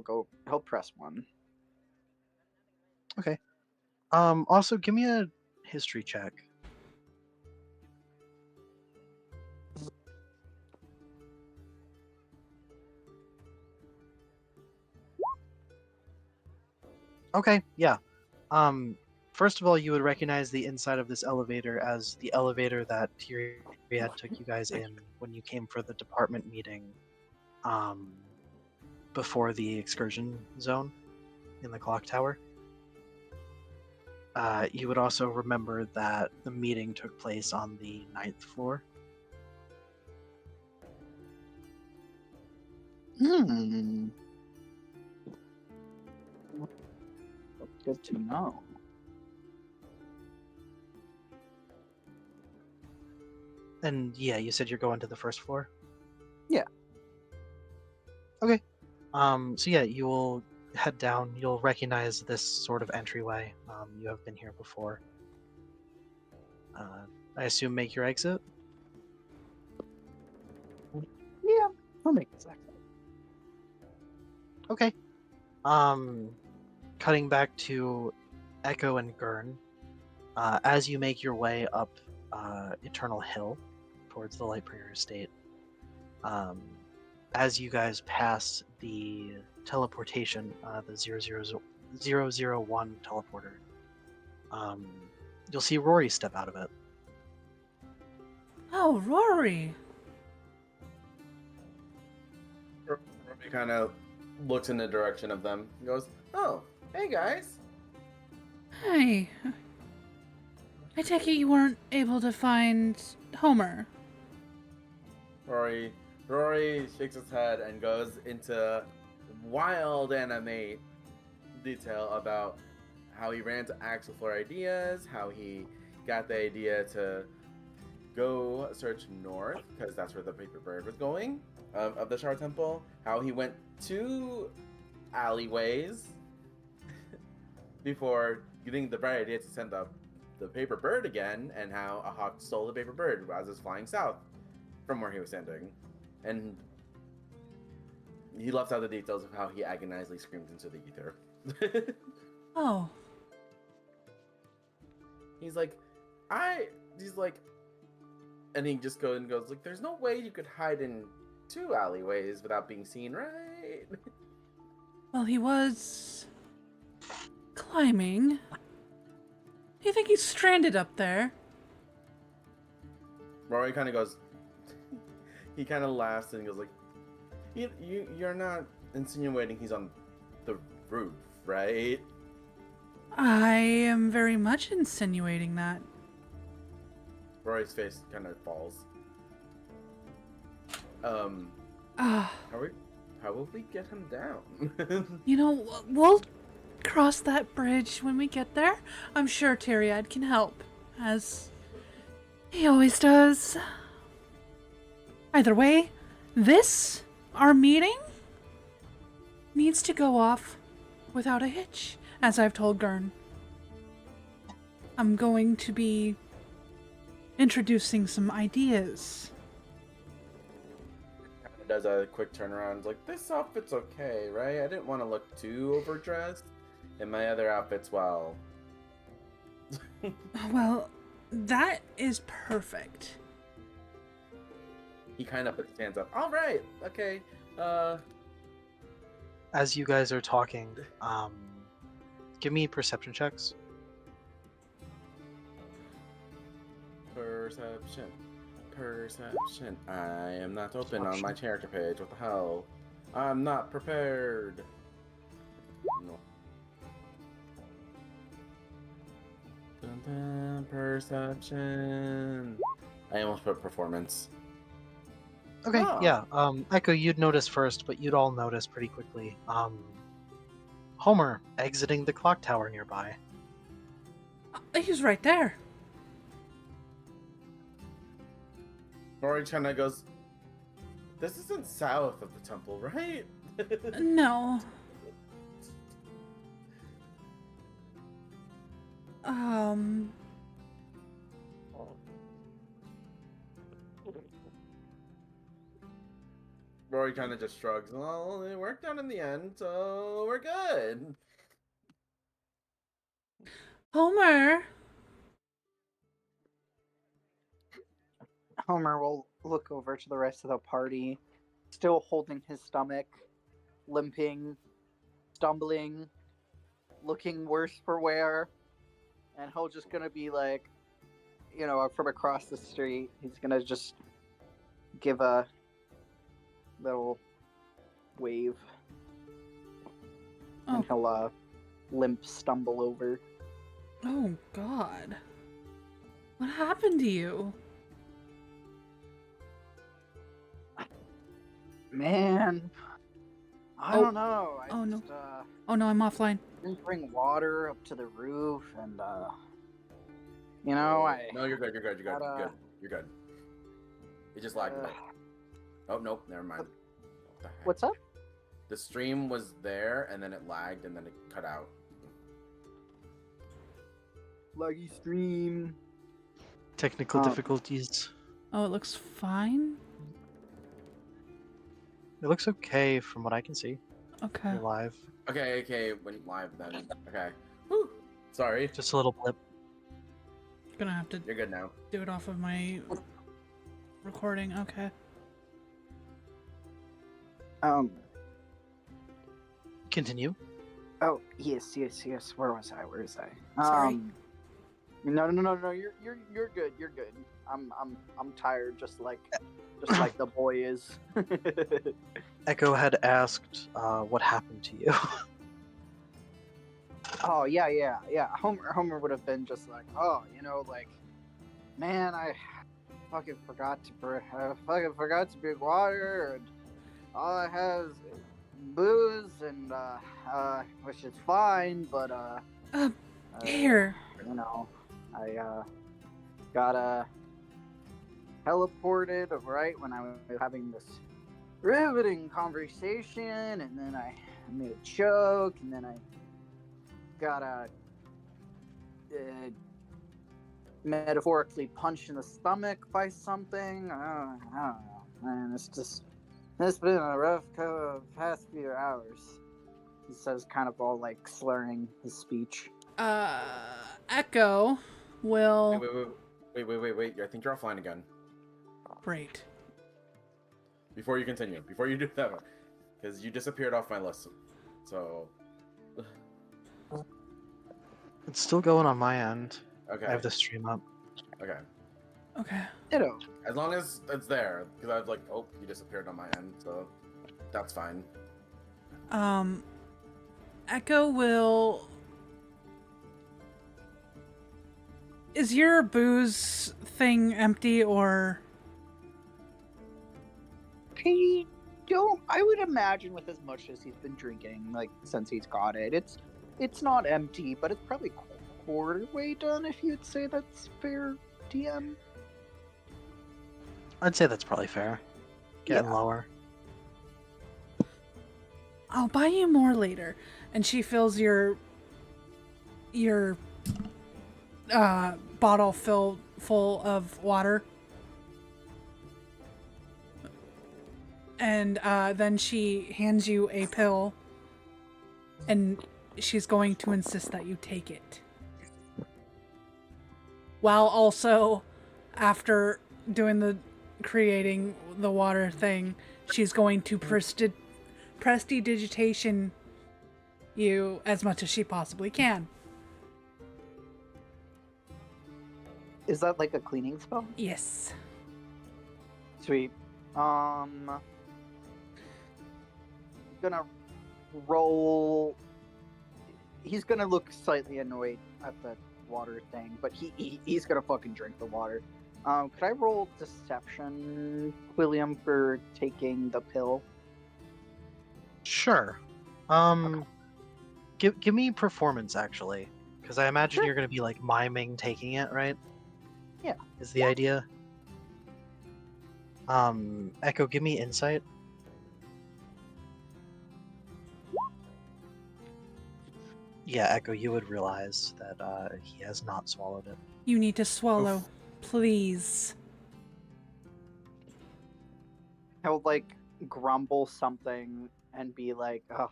go. He'll press 1. Okay. Also, give me a history check. Okay, yeah. First of all, you would recognize the inside of this elevator as the elevator that Tyriad took you guys in when you came for the department meeting, before the excursion zone in the clock tower. You would also remember that the meeting took place on the 9th floor. Hmm. Good to know. And yeah, you said you're going to the first floor? Yeah. Okay. So yeah, you will head down. You'll recognize this sort of entryway. You have been here before. I assume make your exit? Yeah, I'll make this exit. Okay. Cutting back to Echo and Gurn, as you make your way up Eternal Hill towards the Lightbringer estate, as you guys pass the teleportation, the 001 teleporter, you'll see Rory step out of it. Oh, Rory. Rory kind of looks in the direction of them and goes, "Oh, hey guys." Hey. I take it you weren't able to find Homer. Rory shakes his head and goes into wild anime detail about how he ran to Axel for ideas, how he got the idea to go search north because that's where the paper bird was going of the Shard Temple, how he went 2 alleyways before getting the bright idea to send the paper bird again, and how a hawk stole the paper bird as it's flying south from where he was standing. And he left out the details of how he agonizingly screamed into the ether. Oh. He's like, and he just goes, like, there's no way you could hide in 2 alleyways without being seen, right? Well, he was climbing. Do you think he's stranded up there? Rory kind of goes, he kind of laughs and goes like, you're not insinuating he's on the roof, right? I am very much insinuating that. Rory's face kind of falls. Ah, How will we get him down? we'll cross that bridge when we get there. I'm sure Tyriad can help, as he always does. Either way, our meeting, needs to go off without a hitch, as I've told Gurn. I'm going to be introducing some ideas. Kind of does a quick turnaround, like, this outfit's okay, right? I didn't want to look too overdressed, and my other outfits, well. Well, that is perfect. He kind of puts his hands up. All right, okay. As you guys are talking, give me perception checks. Perception. I am not open on my character page. What the hell? I'm not prepared. No. Dun, dun, perception. I almost put performance. Okay, Oh. yeah. Echo, you'd notice first, but you'd all notice pretty quickly. Homer exiting the clock tower nearby. He's right there. Rory kind of goes, this isn't south of the temple, right? No. Um. Rory kind of just shrugs. Well, it worked out in the end, so we're good. Homer. Homer will look over to the rest of the party, still holding his stomach, limping, stumbling, looking worse for wear, and he'll just gonna be like, from across the street, he's gonna just give a little wave, and Oh. he'll limp stumble over. Oh God. What happened to you? Man, I Oh. don't know. I Oh, no. just, Oh no, I'm offline. didn't bring water up to the roof, and I No, you're good. You're good. You're good. gotta- You're good. You're good. It just lagged a bit. Oh nope, never mind. What the heck? What's up? The stream was there, and then it lagged, and then it cut out. Laggy stream. Technical difficulties. Oh, it looks fine. It looks okay from what I can see. Okay. You're live. Okay, went live then. Okay. Whew. Sorry. Just a little blip. Gonna have to You're good now. do it off of my recording. Okay. Continue. Oh, yes. Where was I? Sorry. No. You're good. You're good. I'm tired, just like the boy is. Echo had asked what happened to you. Oh yeah. Homer would have been just like, man, I fucking forgot to bring water, and all I have is booze, and which is fine, but Here. I got teleported right when I was having this riveting conversation, and then I made a joke, and then I got metaphorically punched in the stomach by something. I don't know, man. It's been a rough past few hours. He says, kind of all like slurring his speech. Echo will. Wait. I think you're offline again. Great. Before you continue, before you do that, because you disappeared off my list. So. It's still going on my end. Okay. I have the stream up. Okay. Okay. Ditto. As long as it's there, because I was like, oh, you disappeared on my end, so that's fine. Echo will. Is your booze thing empty or? I would imagine with as much as he's been drinking, like since he's got it, it's not empty, but it's probably quarter way done. If you'd say that's fair, DM. I'd say that's probably fair. Getting Yeah. lower. I'll buy you more later. And she fills your bottle filled full of water. And then she hands you a pill, and she's going to insist that you take it. While also, after doing the creating the water thing, she's going to prestidigitation you as much as she possibly can. Is that like a cleaning spell? Yes. Sweet. Gonna roll. He's gonna look slightly annoyed at the water thing, but he's gonna fucking drink the water. Could I roll deception, William, for taking the pill? Sure. Give me performance actually, because I imagine you're gonna be like miming taking it, right? Yeah. Is the idea? Echo, give me insight. Yeah, Echo, you would realize that he has not swallowed it. You need to swallow, Oof. please. He'll like grumble something and be like, "Oh,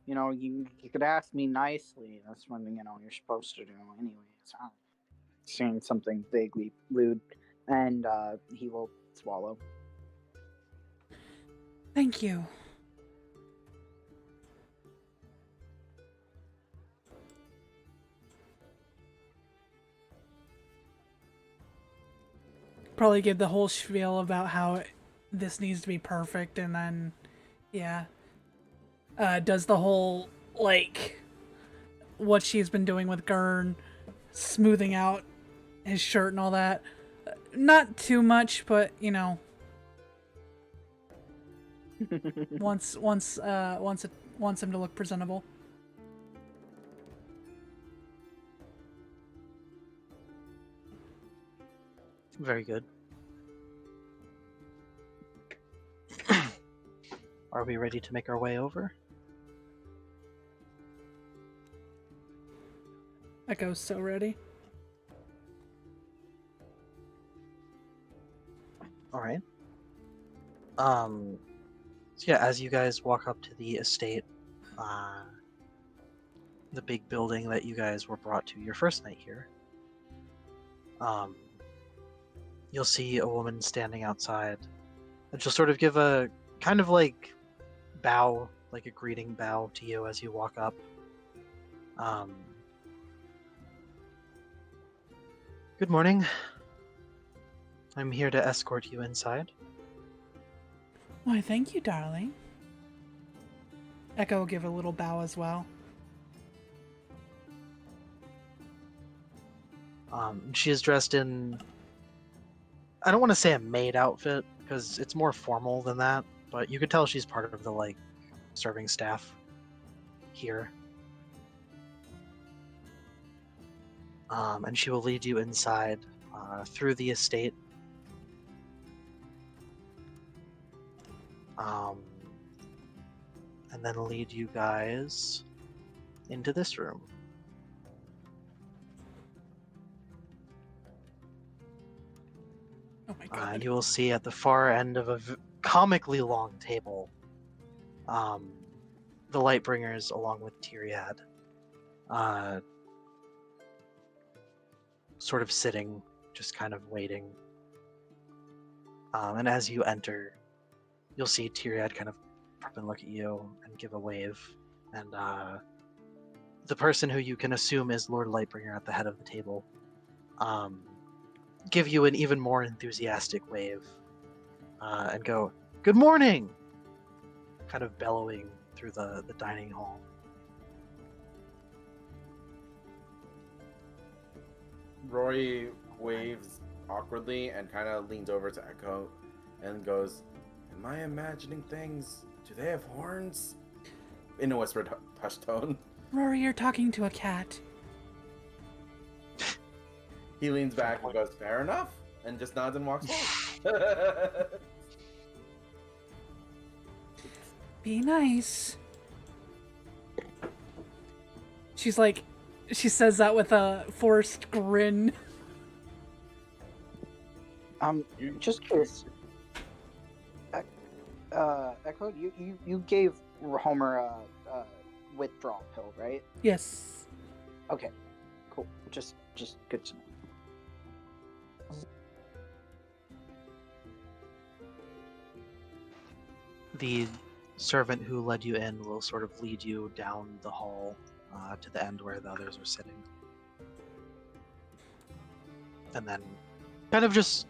you could ask me nicely. That's what you're supposed to do, anyways." Saying something vaguely lewd, and he will swallow. Thank you. Probably give the whole spiel about how this needs to be perfect, and then, yeah. Does the whole, like, what she's been doing with Gurn, smoothing out his shirt and all that. Not too much, but, wants him to look presentable. Very good. Are we ready to make our way over? Echo's so ready. All right. So yeah, as you guys walk up to the estate, the big building that you guys were brought to your first night here, you'll see a woman standing outside, and she'll sort of give a kind of like bow, like a greeting bow to you as you walk up. Good morning. I'm here to escort you inside. Why, thank you, darling. Echo will give a little bow as well. She is dressed in, I don't want to say a maid outfit, because it's more formal than that, but you could tell she's part of the, like, serving staff here. And she will lead you inside through the estate. And then lead you guys into this room. Oh my god. You will see at the far end of a comically long table, the Lightbringers along with Tyriad, sort of sitting, just kind of waiting. And as you enter, you'll see Tyriad kind of up and look at you and give a wave, and the person who you can assume is Lord Lightbringer at the head of the table, give you an even more enthusiastic wave, and go, "Good morning!" kind of bellowing through the dining hall. Rory waves awkwardly and kind of leans over to Echo and goes, "Am I imagining things? Do they have horns?" In a whispered hushed tone. Rory, you're talking to a cat. He leans back and goes, "Fair enough," and just nods and walks home. Be nice. She's like, she says that with a forced grin. Just curious. Echo, you gave Homer a withdrawal pill, right? Yes. Okay, cool. Just good to know. The servant who led you in will sort of lead you down the hall to the end where the others are sitting. And then kind of just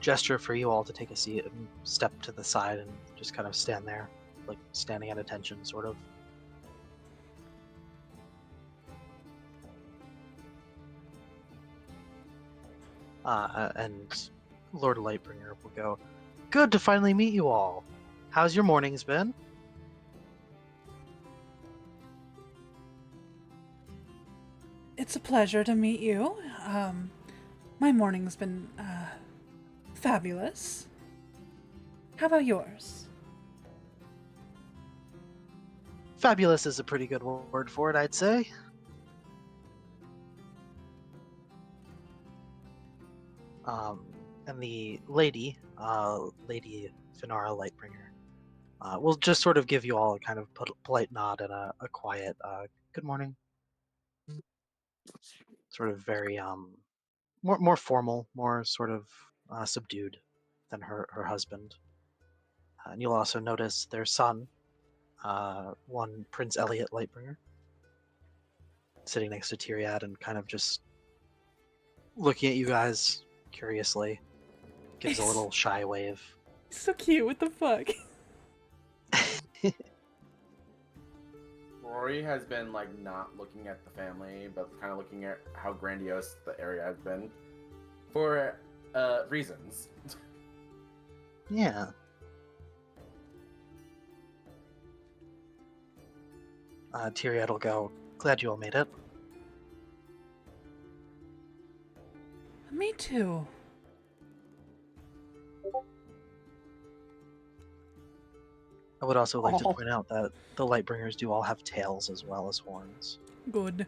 gesture for you all to take a seat and step to the side and just kind of stand there, like standing at attention, sort of. And Lord Lightbringer will go, "Good to finally meet you all. How's your mornings been?" It's a pleasure to meet you. My morning's been, fabulous. How about yours? Fabulous is a pretty good word for it, I'd say. And the lady, Lady Finara Lightbringer, will just sort of give you all a kind of polite nod and a quiet good morning. Sort of very more formal, more sort of subdued than her husband. And you'll also notice their son, one Prince Elliot Lightbringer, sitting next to Tyriad and kind of just looking at you guys curiously. Gives a little shy wave. So cute. What the fuck? Rory has been like not looking at the family, but kind of looking at how grandiose the area has been for reasons. Yeah. Tyriad will go, glad you all made it. Me too. I would also like to point out that the Lightbringers do all have tails as well as horns. Good.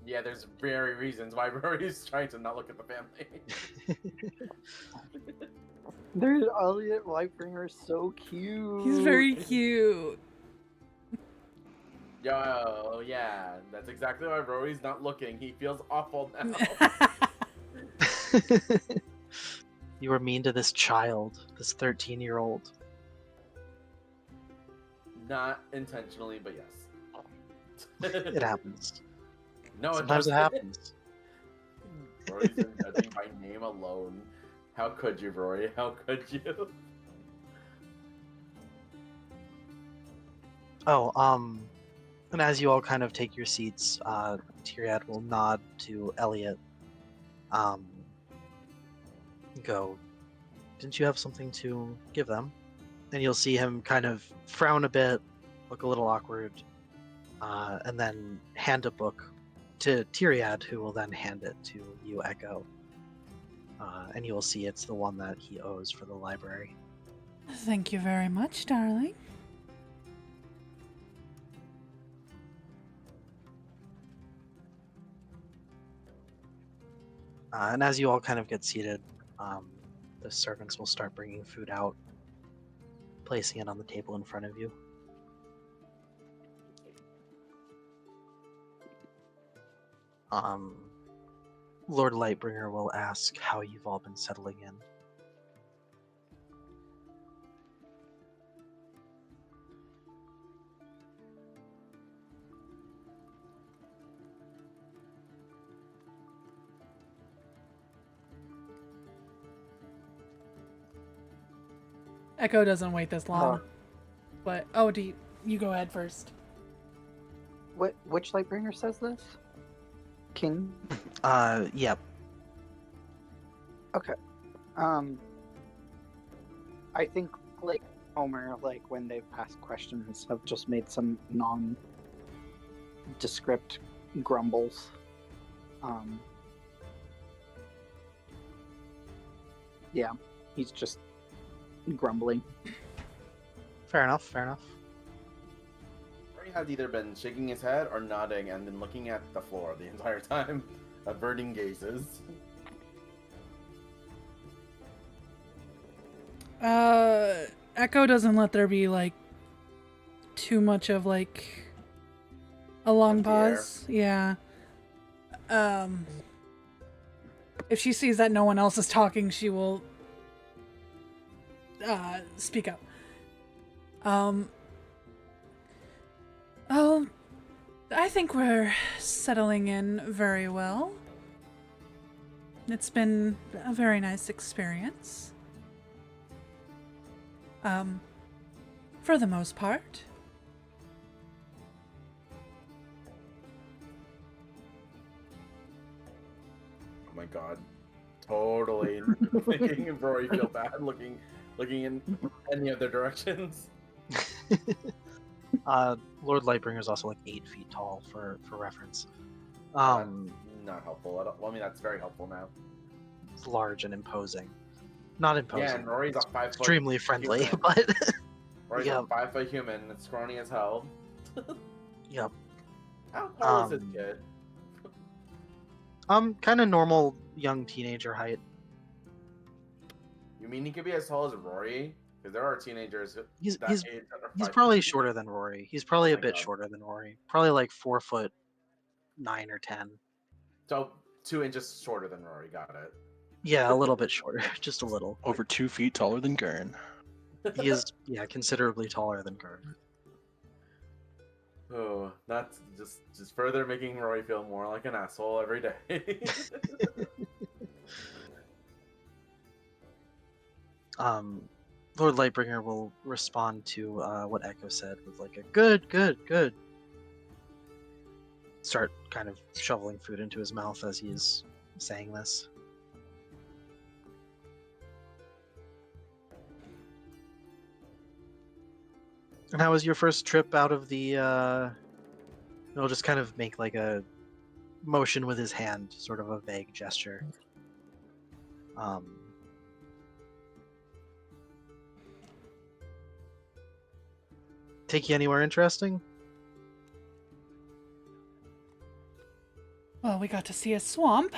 Yeah, there's very reasons why Rory's trying to not look at the family. There's Elliot Lightbringer, so cute. He's very cute. Yo, yeah, that's exactly why Rory's not looking. He feels awful now. You were mean to this child, this 13-year-old. Not intentionally, but yes. It happens. No, Sometimes it happens. Rory's been judging by name alone. How could you, Rory? How could you? Oh, and as you all kind of take your seats, Tyriad will nod to Elliot. Go, didn't you have something to give them? And you'll see him kind of frown a bit, look a little awkward, and then hand a book to Tyriad, who will then hand it to you, Echo. And you will see it's the one that he owes for the library. Thank you very much, darling. And as you all kind of get seated, the servants will start bringing food out, placing it on the table in front of you. Lord Lightbringer will ask how you've all been settling in. Echo doesn't wait this long. But you go ahead first. Which Lightbringer says this? King? Yep. Okay. I think like Homer, like when they've asked questions, have just made some non-descript grumbles. Yeah, he's just grumbling. Fair enough, fair enough. Rory has either been shaking his head or nodding and then looking at the floor the entire time, averting gazes. Echo doesn't let there be like too much of like a long Empty air. pause. Yeah. If she sees that no one else is talking, she will speak up. Oh, I think we're settling in very well. It's been a very nice experience. For the most part. Oh my god. Totally making Rory feel bad looking in any other directions. Lord Lightbringer is also like 8 feet tall for reference. Not helpful at all. Well, I mean, that's very helpful now. It's large and imposing. Not imposing. Yeah, and Rory's a 5 foot extremely friendly, human. but Rory's Yep. a 5-foot human. It's scrawny as hell. Yep. How tall is this Um, kid? Kind of normal young teenager height. You mean he could be as tall as Rory? Because there are teenagers He's that he's age that are he's 5 probably feet. shorter than Rory. He's probably Oh a my bit God. shorter than Rory. Probably like 4'9" or 10. So 2 inches shorter than Rory. Got it. Yeah, a little bit shorter, just a little. Over 2 feet taller than Gurn. He is, yeah, considerably taller than Gurn. Oh, that's just further making Rory feel more like an asshole every day. Lord Lightbringer will respond to what Echo said with like a good, good, good. Start kind of shoveling food into his mouth as he's saying this. And how was your first trip out of the, he'll just kind of make like a motion with his hand, sort of a vague gesture. Take you anywhere interesting? Well, we got to see a swamp.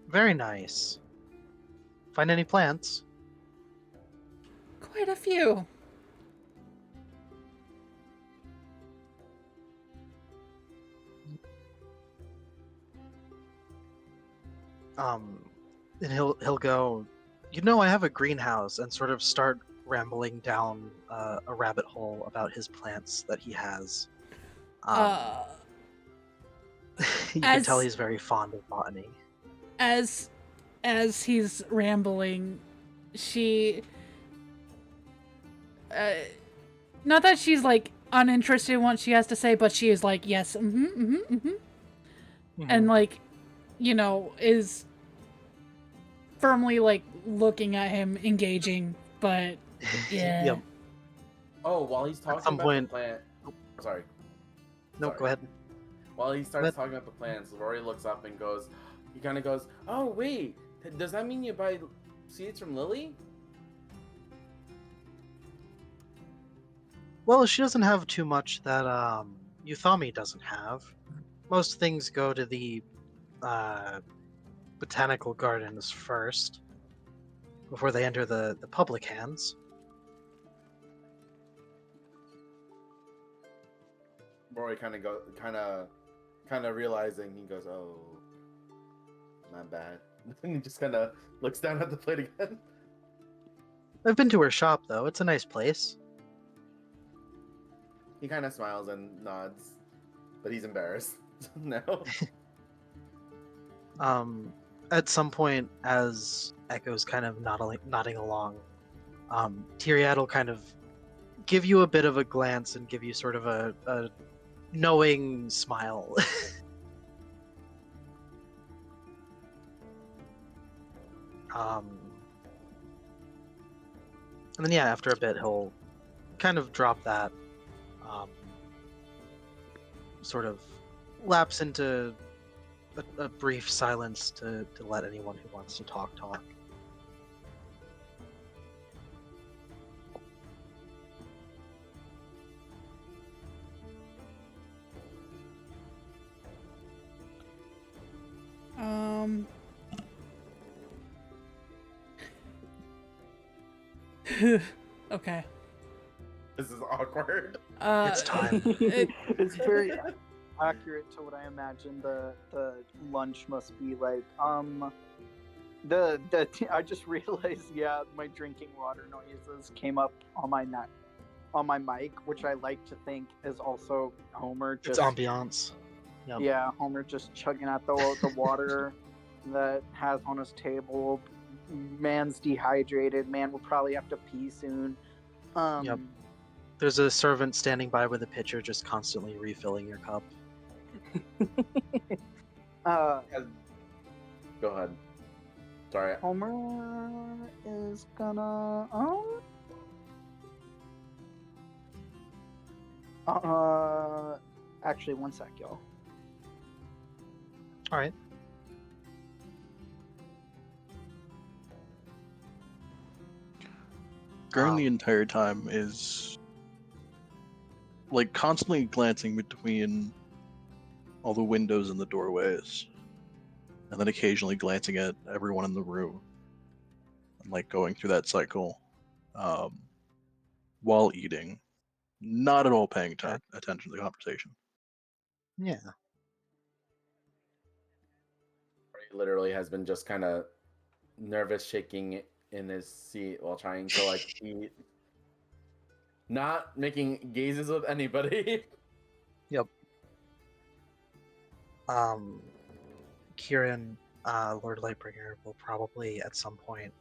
Very nice. Find any plants? Quite a few. And he'll go, you know, I have a greenhouse, and sort of start rambling down a rabbit hole about his plants that he has. You can tell as- he's very fond of botany. As he's rambling, she not that she's like uninterested in what she has to say, but she is like, yes, and like, you know, is firmly like looking at him, engaging, but yeah. Yep. Oh, while he's talking some about point- the plant. Sorry. No, Sorry. go ahead. While he starts But- talking about the plants, Rory looks up and goes, he kind of goes, "Oh wait, does that mean you buy seeds from Lily?" Well, she doesn't have too much that Euthami doesn't have. Most things go to the botanical gardens first, before they enter the public hands. Rory kind of realizing, he goes, "Oh, my bad," and he just kind of looks down at the plate again. I've been to her shop though. It's a nice place. He kind of smiles and nods, but he's embarrassed. No. At some point, as Echo's kind of nodding along, Tyriad will kind of give you a bit of a glance and give you sort of a knowing smile. And then yeah, after a bit, he'll kind of drop that, sort of lapse into a brief silence to let anyone who wants to talk. Okay. This is awkward. It's time. It's very accurate to what I imagine the lunch must be like. I just realized, yeah, my drinking water noises came up on my mic, which I like to think is also Homer. It's ambiance. Yep. Yeah, Homer just chugging at the water that has on his table. Man's dehydrated. Man will probably have to pee soon. Yep. There's a servant standing by with a pitcher, just constantly refilling your cup. Go ahead. Sorry. Homer is gonna actually, one sec, y'all. All right. Gurn the Um, entire time is like constantly glancing between all the windows and the doorways, and then occasionally glancing at everyone in the room, and like going through that cycle while eating, not at all paying Okay. attention to the conversation. Yeah. He literally has been just kind of nervous, shaking in his seat while trying to like eat, not making gazes with anybody. Yep. Kieran, Lord Lightbringer, will probably at some point,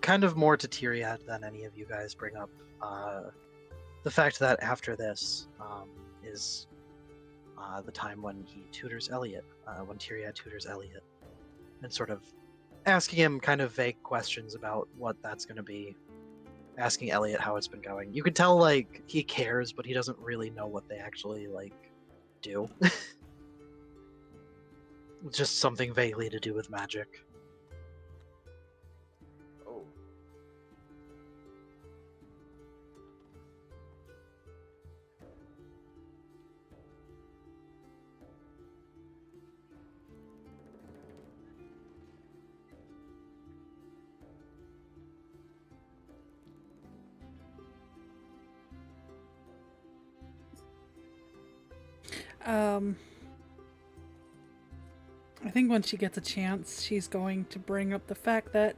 kind of more to Tyriad than any of you guys bring up, the fact that after this is the time when he tutors Elliot, when Tyriad tutors Elliot, and sort of asking him kind of vague questions about what that's going to be, asking Elliot how it's been going. You can tell like he cares, but he doesn't really know what they actually like do. It's just something vaguely to do with magic. Oh. I think when she gets a chance, she's going to bring up the fact that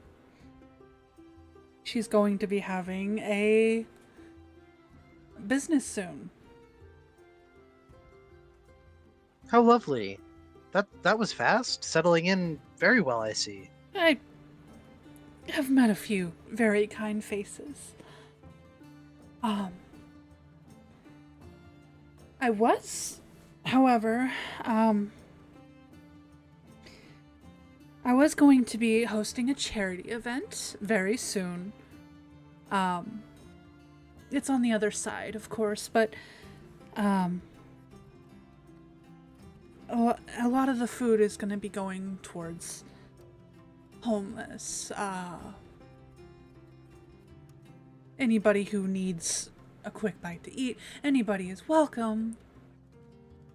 she's going to be having a business soon. How lovely. That was fast. Settling in very well, I see. I have met a few very kind faces. I was, however, I was going to be hosting a charity event very soon. It's on the other side, of course, but a lot of the food is going to be going towards homeless. Anybody who needs a quick bite to eat, anybody is welcome.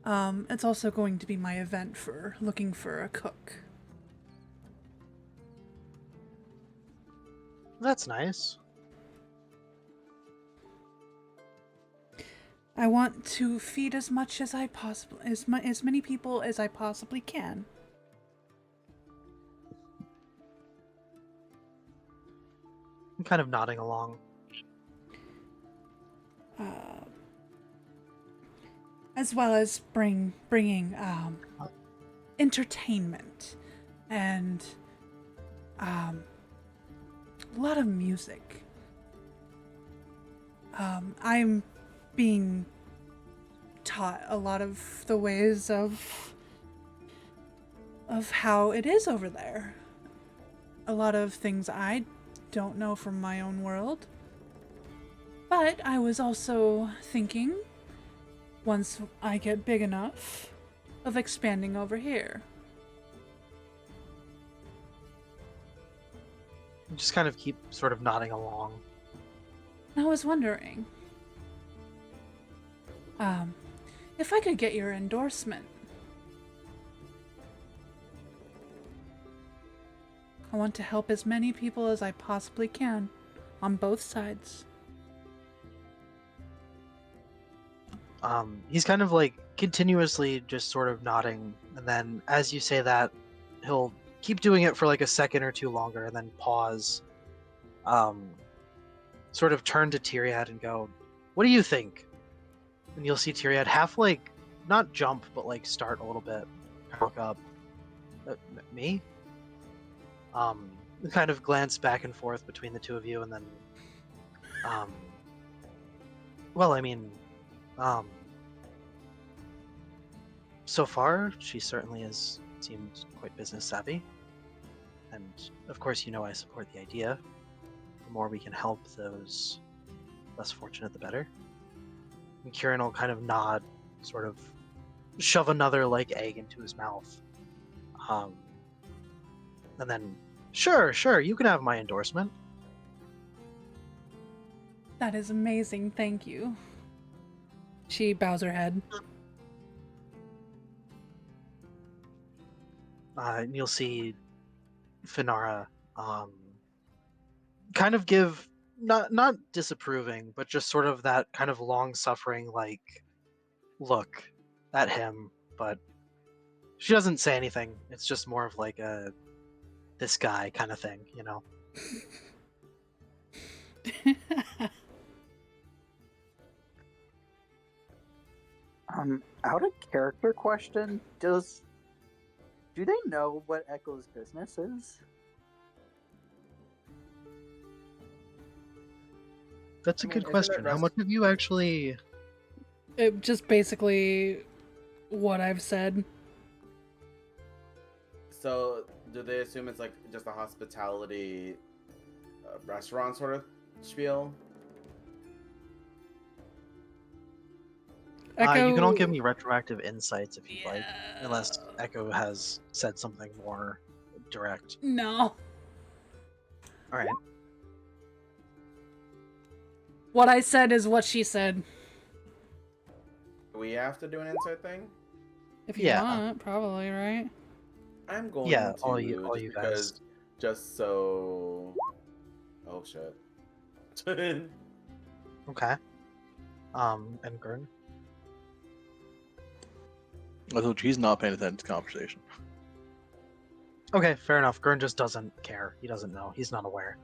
It's also going to be my event for looking for a cook. That's nice. I want to feed as much as I possibly, as many people as I possibly can. I'm kind of nodding along. As well as bringing entertainment and a lot of music. I'm being taught a lot of the ways of how it is over there. A lot of things I don't know from my own world. But I was also thinking, once I get big enough, of expanding over here. I just kind of keep sort of nodding along. I was wondering, if I could get your endorsement. I want to help as many people as I possibly can, on both sides. He's kind of like continuously just sort of nodding, and then as you say that, he'll keep doing it for like a second or two longer, and then pause. Sort of turn to Tyriad and go, "What do you think?" And you'll see Tyriad half like not jump, but like start a little bit, look up. Me? Kind of glance back and forth between the two of you, and then, well, I mean, so far she certainly has seemed quite business savvy, and of course, you know, I support the idea. The more we can help those less fortunate, the better. And Kieran will kind of nod, sort of shove another like egg into his mouth, and then Sure, sure. You can have my endorsement. That is amazing. Thank you. She bows her head. And you'll see Finara kind of give not disapproving, but just sort of that kind of long-suffering like look at him, but she doesn't say anything. It's just more of like a this guy kind of thing, you know. Out of character question, do they know what Echo's business is? That's a I mean, good isn't it question. How rest- much have you actually? It just basically what I've said. So, do they assume it's like just a hospitality restaurant sort of spiel? Echo. You can all give me retroactive insights if you'd like, unless Echo has said something more direct. No. All right. What I said is what she said. Do we have to do an insight thing? If you Yeah. want, probably, right? I'm going Yeah, to all you just guys. because, just so. Oh shit. Okay. And Gurn. I told you he's not paying attention to the conversation. Okay, fair enough. Gurn just doesn't care. He doesn't know. He's not aware.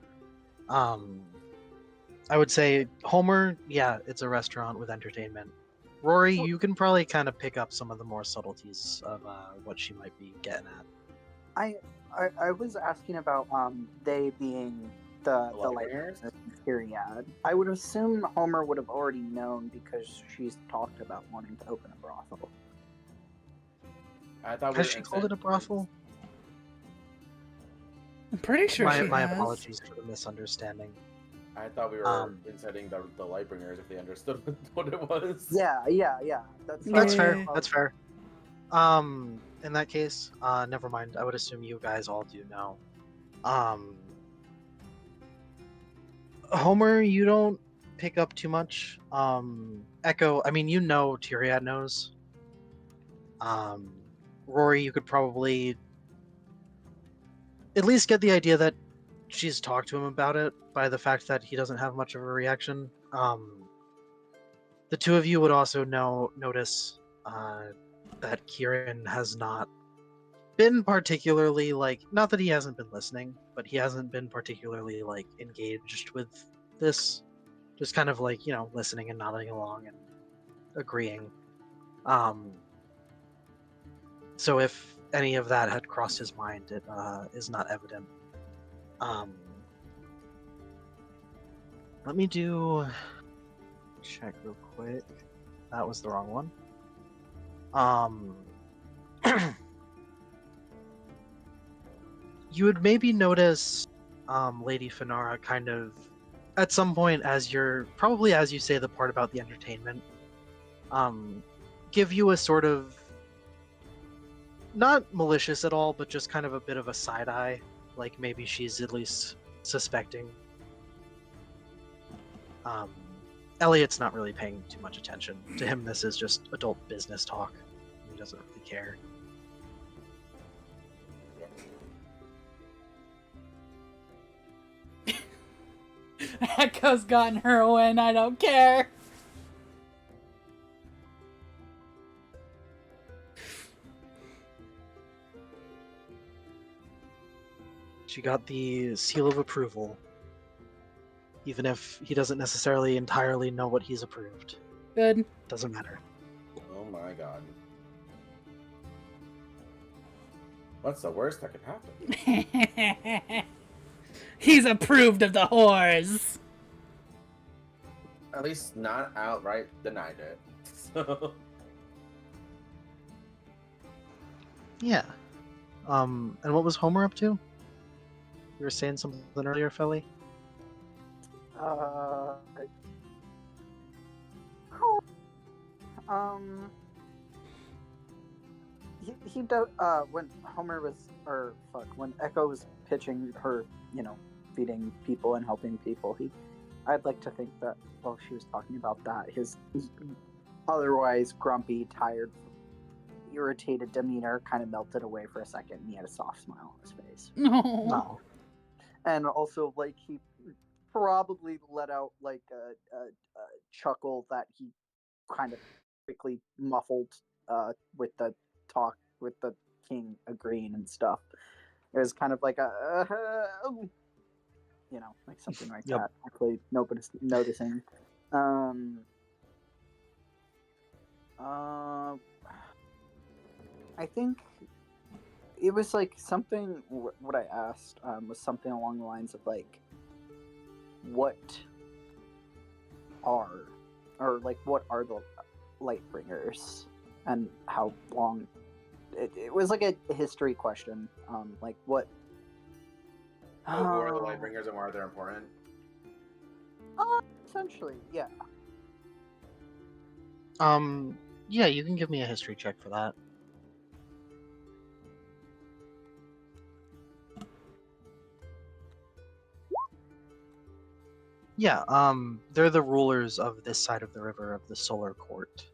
I would say Homer, yeah, it's a restaurant with entertainment. Rory, you can probably kind of pick up some of the more subtleties of what she might be getting at. I was asking about they being the Lightbringers? Period. I would assume Homer would have already known because she's talked about wanting to open a brothel. I thought Has she called it a brothel? I'm pretty sure she My has. apologies for the misunderstanding. I thought we were inciting the Lightbringers if they understood what it was. Yeah. That's fair. Yeah. That's fair. In that case, never mind. I would assume you guys all do know. Homer, you don't pick up too much. Echo, I mean, you know Tyriad knows. Rory, you could probably at least get the idea that she's talked to him about it by the fact that he doesn't have much of a reaction. The two of you would also notice that Kieran has not been particularly not that he hasn't been listening, but he hasn't been particularly engaged with this. Just kind of listening and nodding along and agreeing. So if any of that had crossed his mind, it is not evident. Let me check real quick. That was the wrong one. You would maybe notice Lady Finara kind of at some point as you say the part about the entertainment, give you a sort of not malicious at all, but just kind of a bit of a side eye, like maybe she's at least suspecting. Elliot's not really paying too much attention. To him, this is just adult business talk. He doesn't really care. Echo's gotten her a win. I don't care. She got the seal of approval, even if he doesn't necessarily entirely know what he's approved. Good. Doesn't matter. Oh my god. What's the worst that could happen? He's approved of the whores. At least not outright denied it. So. Yeah. And what was Homer up to? You were saying something earlier, Felly? he does. When Homer was, when Echo was pitching her, feeding people and helping people, I'd like to think that while she was talking about that, his otherwise grumpy, tired, irritated demeanor kind of melted away for a second, and he had a soft smile on his face. No. No. And also, like, he probably let out like a chuckle that he kind of quickly muffled with the talk with the king agreeing and stuff. It was kind of like like something like Yep. that. Hopefully nobody's noticing. I think it was like something. What I asked was something along the lines of like, what are the Lightbringers, and how long? It was like a history question. Like what? Who are the Lightbringers and why are they important? Essentially, yeah. Yeah, you can give me a history check for that. Yeah, they're the rulers of this side of the river of the Solar Court.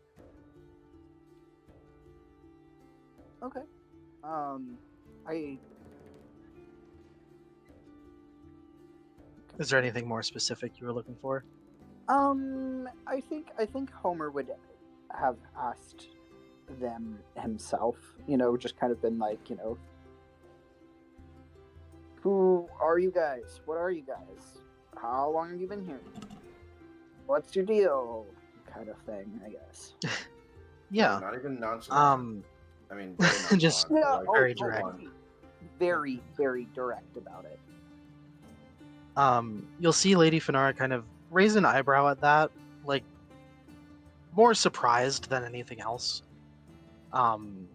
Okay. Is there anything more specific you were looking for? I think Homer would have asked them himself. Just kind of been like, who are you guys? What are you guys? How long have you been here? What's your deal? Kind of thing, I guess. Yeah. Not even nonchalant. I mean, very nonchalant, Just but, like, very direct. Very, very direct about it. You'll see Lady Finara kind of raise an eyebrow at that, like more surprised than anything else. And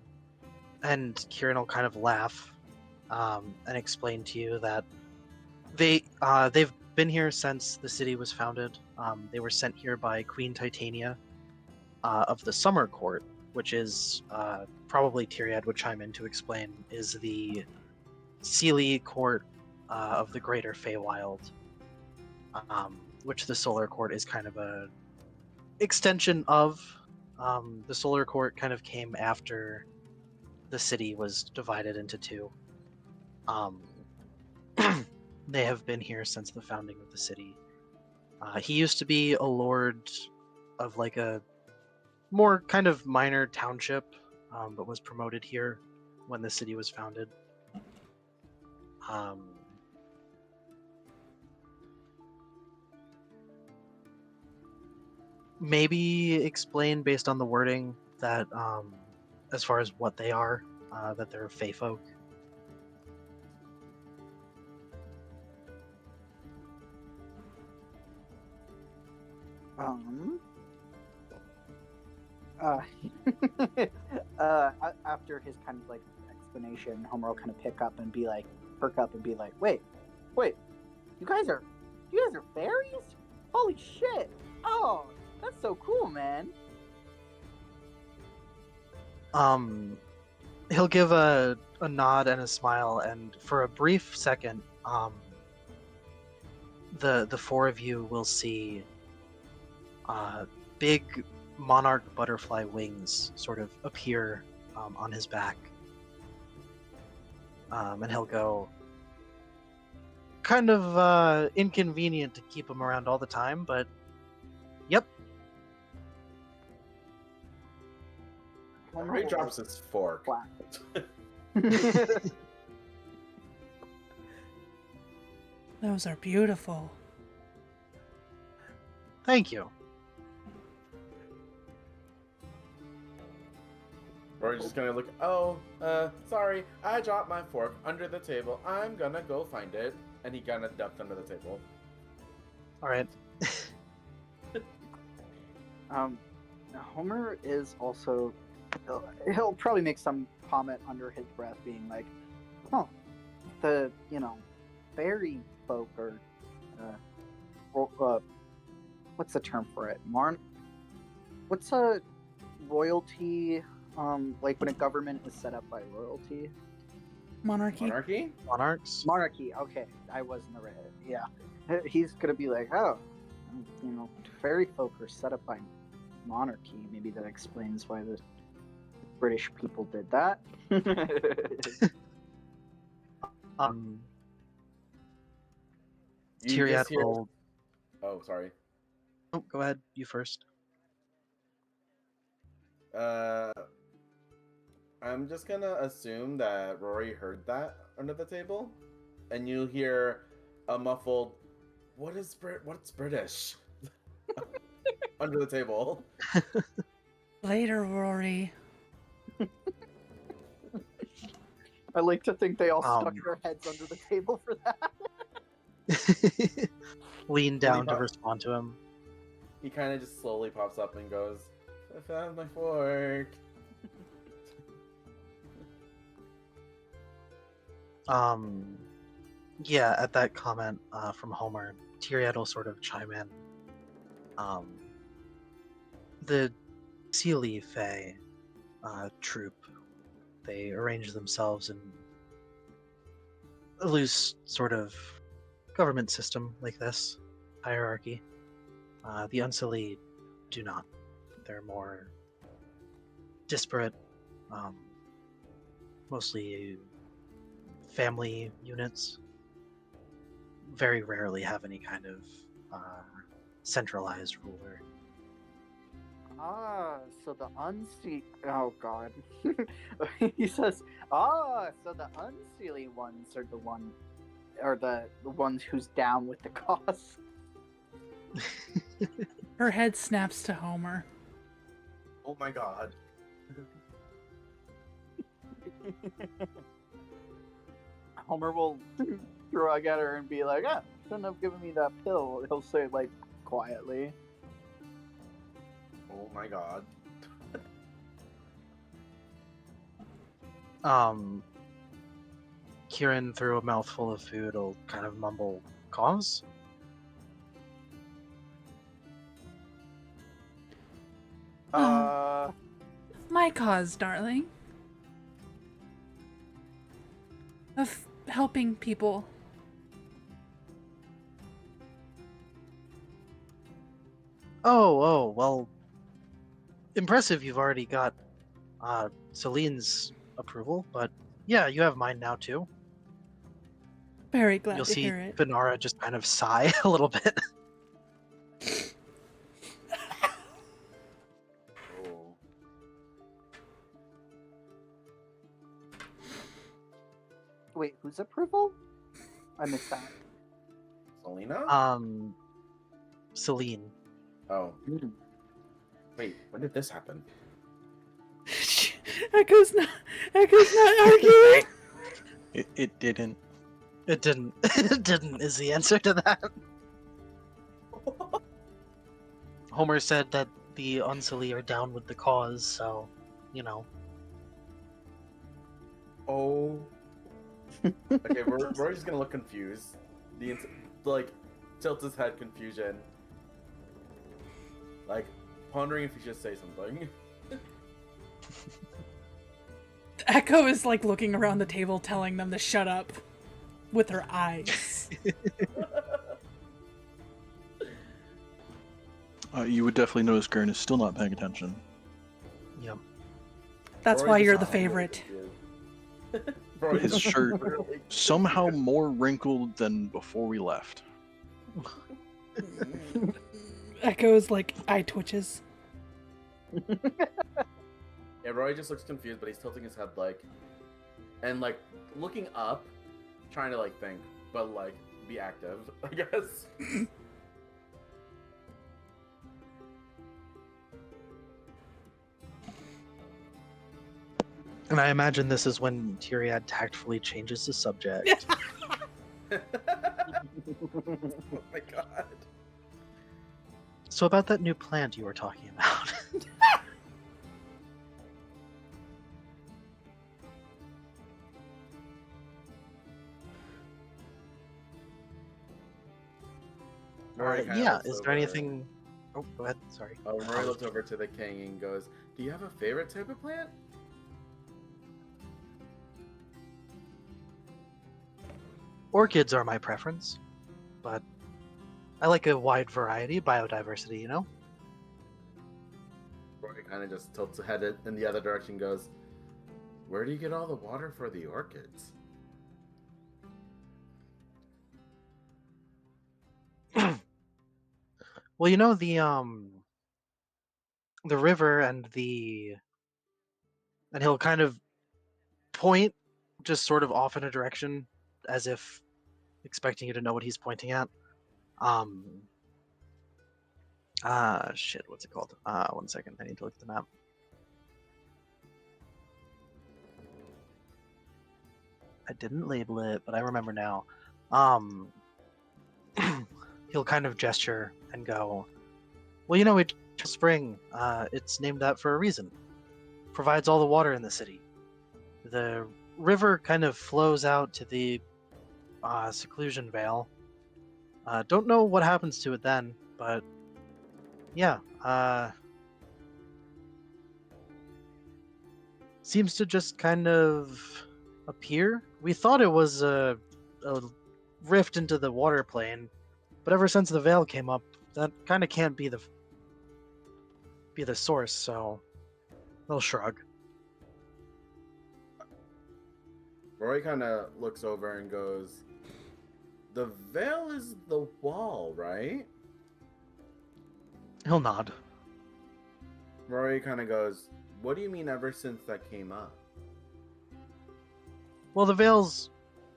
Kieran will kind of laugh, and explain to you that they've been here since the city was founded. They were sent here by Queen Titania of the Summer Court, which is probably Tyriad would chime in to explain, is the Seelie Court of the Greater Feywild, which the Solar Court is kind of a extension of. The Solar Court kind of came after the city was divided into two. They have been here since the founding of the city. He used to be a lord of like a more kind of minor township, but was promoted here when the city was founded. Maybe explain based on the wording that, as far as what they are, that they're Fey folk. After his kind of like explanation, Homer will kind of perk up and be like, wait, you guys are fairies? Holy shit! Oh, that's so cool, man. He'll give a nod and a smile, and for a brief second, the four of you will see big monarch butterfly wings sort of appear on his back. And he'll go, kind of inconvenient to keep him around all the time, but yep. Homer drops his fork. Those are beautiful. Thank you. Rory's just gonna look, sorry, I dropped my fork under the table. I'm gonna go find it. And he kind of ducked under the table. Alright. Homer is also, he'll probably make some comment under his breath being like, the, fairy folk or, what's the term for it? What's a royalty Like when a government is set up by royalty. Monarchy. Monarchy? Monarchs. Monarchy. Okay, I wasn't right. Yeah, he's gonna be like, oh, fairy folk are set up by monarchy. Maybe that explains why the British people did that. Um, You just Tyrion hear... will. Oh, sorry. Oh, go ahead. You first. I'm just gonna assume that Rory heard that under the table, and you hear a muffled, what's British?" under the table. Later, Rory. I like to think they all stuck Um. their heads under the table for that. Lean down to pop- respond to him. He kind of just slowly pops up and goes, "I found my fork." Yeah, at that comment from Homer, Tyrion will sort of chime in. The Sealy Fae troop, they arrange themselves in a loose sort of government system like this, hierarchy. The Unsullied do not. They're more disparate, mostly family units. Very rarely have any kind of centralized ruler. So the oh god. He says, so the unseelie ones are the ones who's down with the cause. Her head snaps to Homer. Oh my god. Homer will shrug at her and be like, shouldn't have given me that pill. He'll say, like, quietly. Oh my god. Kieran, through a mouthful of food, will kind of mumble, "Cause?" My cause, darling. Of helping people. Oh, well, impressive you've already got Celine's approval, but yeah, you have mine now too. Very glad You'll to see hear it. Benara just kind of sigh a little bit. Oh. Wait, whose approval? I missed that. Selena? Celine. Oh. Wait, when did this happen? Echo's not arguing. It didn't. It didn't. It didn't is the answer to that. Homer said that the Unsully are down with the cause, so, you know. Oh. Okay, we're just gonna look confused. Tilt his head, confusion. Like, pondering if he should say something. Echo is like looking around the table, telling them to shut up with her eyes. You would definitely notice Gurn is still not paying attention. Yep. That's Rory why just you're the sounds really favorite. confused. Rory His just shirt really somehow more wrinkled than before we left. confused. Echo's like eye twitches. Yeah, Rory just looks confused, but he's tilting his head and looking up, trying to think, but be active, I guess. And I imagine this is when Tyriad tactfully changes the subject. Oh my god. So about that new plant you were talking about. Rory kinda Yeah, looks is there over- anything... Oh, go ahead, sorry. Rory looks over to the king and goes, "Do you have a favorite type of plant?" orchids are my preference, but I like a wide variety, biodiversity, you know? Rory kind of just tilts his head in the other direction and goes, where do you get all the water for the orchids? Well, you know, the river and he'll kind of point just sort of off in a direction as if expecting you to know what he's pointing at. Shit, what's it called? 1 second, I need to look at the map. I didn't label it, but I remember now. He'll kind of gesture and go, well, you know, it's spring. It's named that for a reason. Provides all the water in the city. The river kind of flows out to the seclusion veil. Don't know what happens to it then, but yeah, seems to just kind of appear. We thought it was a rift into the water plane, but ever since the veil came up, that kind of can't be the source. So they'll shrug. Rory kind of looks over and goes, the veil is the wall, right? He'll nod. Rory kind of goes, what do you mean ever since that came up? Well, the veil's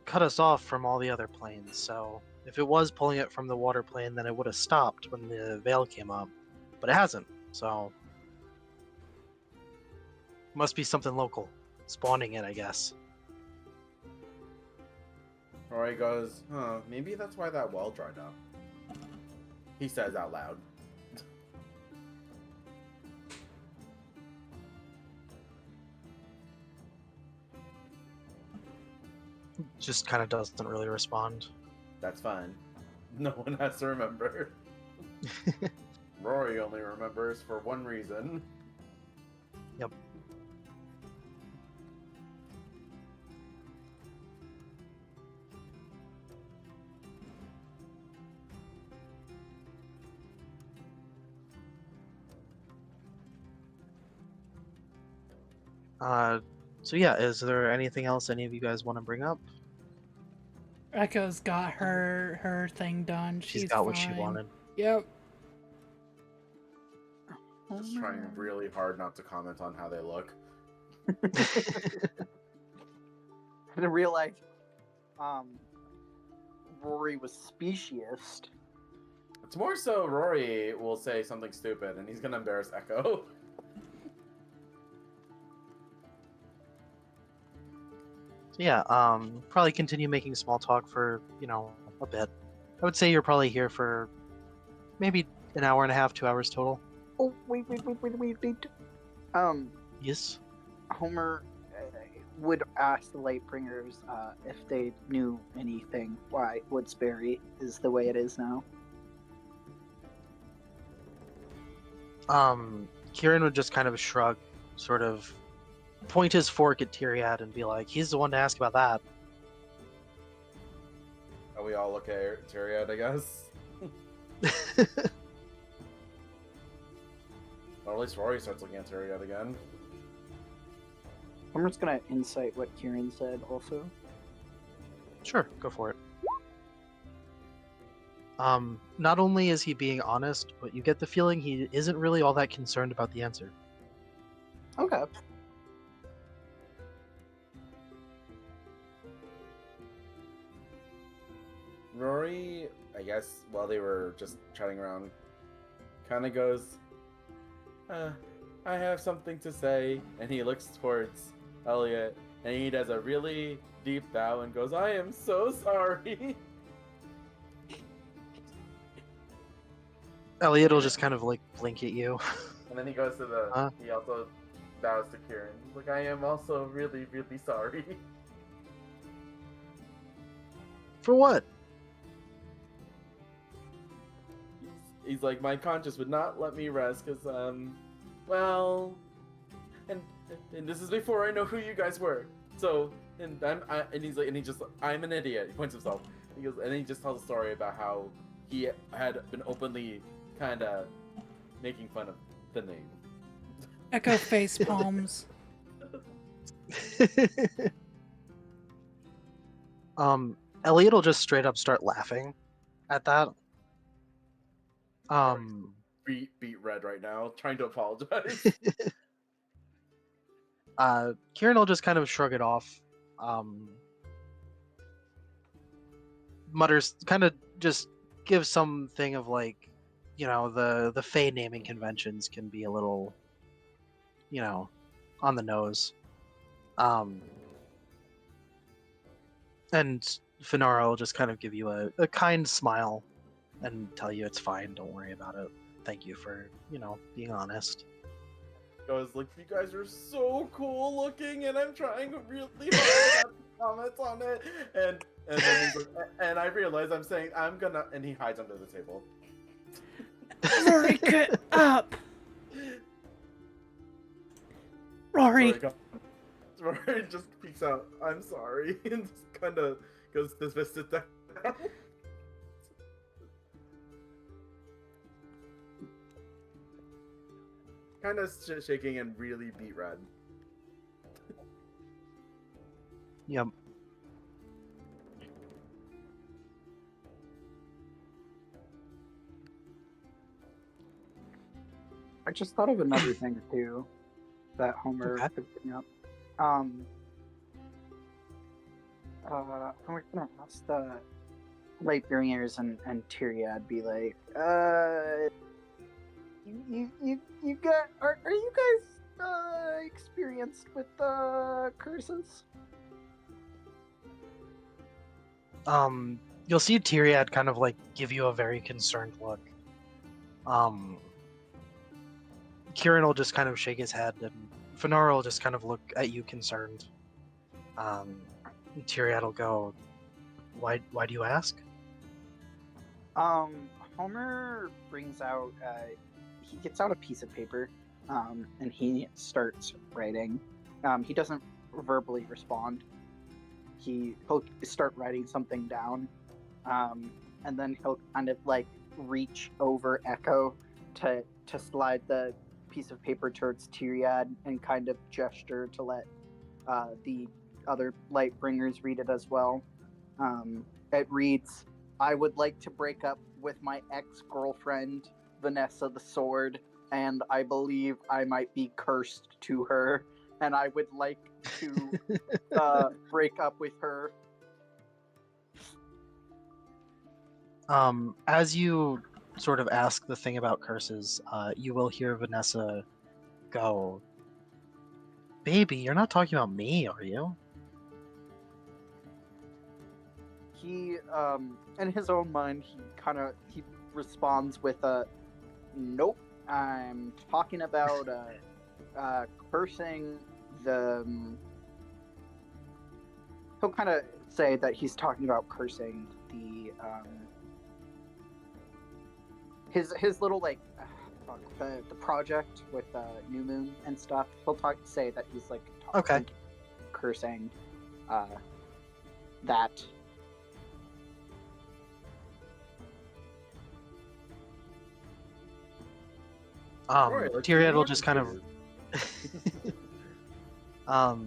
cut us off from all the other planes, so if it was pulling it from the water plane, then it would have stopped when the veil came up. But it hasn't, so must be something local spawning it, I guess. Rory goes, maybe that's why that wall dried up. He says out loud. Just kind of doesn't really respond. That's fine. No one has to remember. Rory only remembers for one reason. Yep. So yeah, is there anything else any of you guys want to bring up? Echo's got her thing done. She's She's got what she fine. wanted. Yep. Just trying really hard not to comment on how they look. I didn't realize Rory was speciest. It's more so Rory will say something stupid and he's gonna embarrass Echo. So yeah, probably continue making small talk for, a bit. I would say you're probably here for maybe an hour and a half, 2 hours total. Oh, wait. Yes? Homer would ask the Lightbringers if they knew anything why Woodsbury is the way it is now. Kieran would just kind of shrug, sort of point his fork at Tyriad and be like, he's the one to ask about that. We all look at Tyriad, I guess. Or at least Rory starts looking at Tyriad again. I'm just gonna insight what Kieran said also. Sure, go for it. Not only is he being honest, but you get the feeling he isn't really all that concerned about the answer. Okay. Rory, I guess, while they were just chatting around, kind of goes, I have something to say. And he looks towards Elliot, and he does a really deep bow and goes, I am so sorry. Elliot will just kind of like blink at you. And then he goes to he also bows to Kieran. He's like, I am also really, really sorry. For what? He's like, my conscience would not let me rest because, well, and this is before I know who you guys were. So and he's like, and he just, I'm an idiot. He points himself. He goes, and then he just tells a story about how he had been openly kind of making fun of the name. Echo face palms. Elliot will just straight up start laughing at that. Beat red right now, trying to apologize. Kieran will just kind of shrug it off. Mutters, kind of just gives something of like, the Fey naming conventions can be a little, on the nose. And Finara will just kind of give you a kind smile and tell you it's fine, don't worry about it. Thank you for, being honest. I was like, you guys are so cool looking, and I'm trying really hard not to comment on it. And then he's like, and I realize I'm saying I'm gonna, and he hides under the table. Rory, get up! Rory! Rory just peeks out. I'm sorry, and just kind of goes to sit down. Kind of shaking and really beat red. Yep. I just thought of another thing too that Homer Okay. could bring up. We're gonna ask the Lightbringers and Tyriad, be like, you got, are you guys experienced with curses? You'll see Tyriad kind of like give you a very concerned look. Kieran will just kind of shake his head, and Finara will just kind of look at you concerned. Tyriad will go, why do you ask? Homer brings out, he gets out a piece of paper, and he starts writing. He doesn't verbally respond. He'll start writing something down, and then he'll kind of like reach over Echo to slide the piece of paper towards Tyriad and kind of gesture to let the other Lightbringers read it as well. It reads, "I would like to break up with my ex-girlfriend, Vanessa the Sword, and I believe I might be cursed to her, and I would like to break up with her." As you sort of ask the thing about curses, you will hear Vanessa go, "Baby, you're not talking about me, are you?" He, in his own mind, he responds with a, "Nope, I'm talking about cursing the." He'll kind of say that he's talking about cursing the his little like the project with New Moon and stuff. He'll say that he's like Okay. cursing that. Rory, let's Tyriad see will what just you kind do. of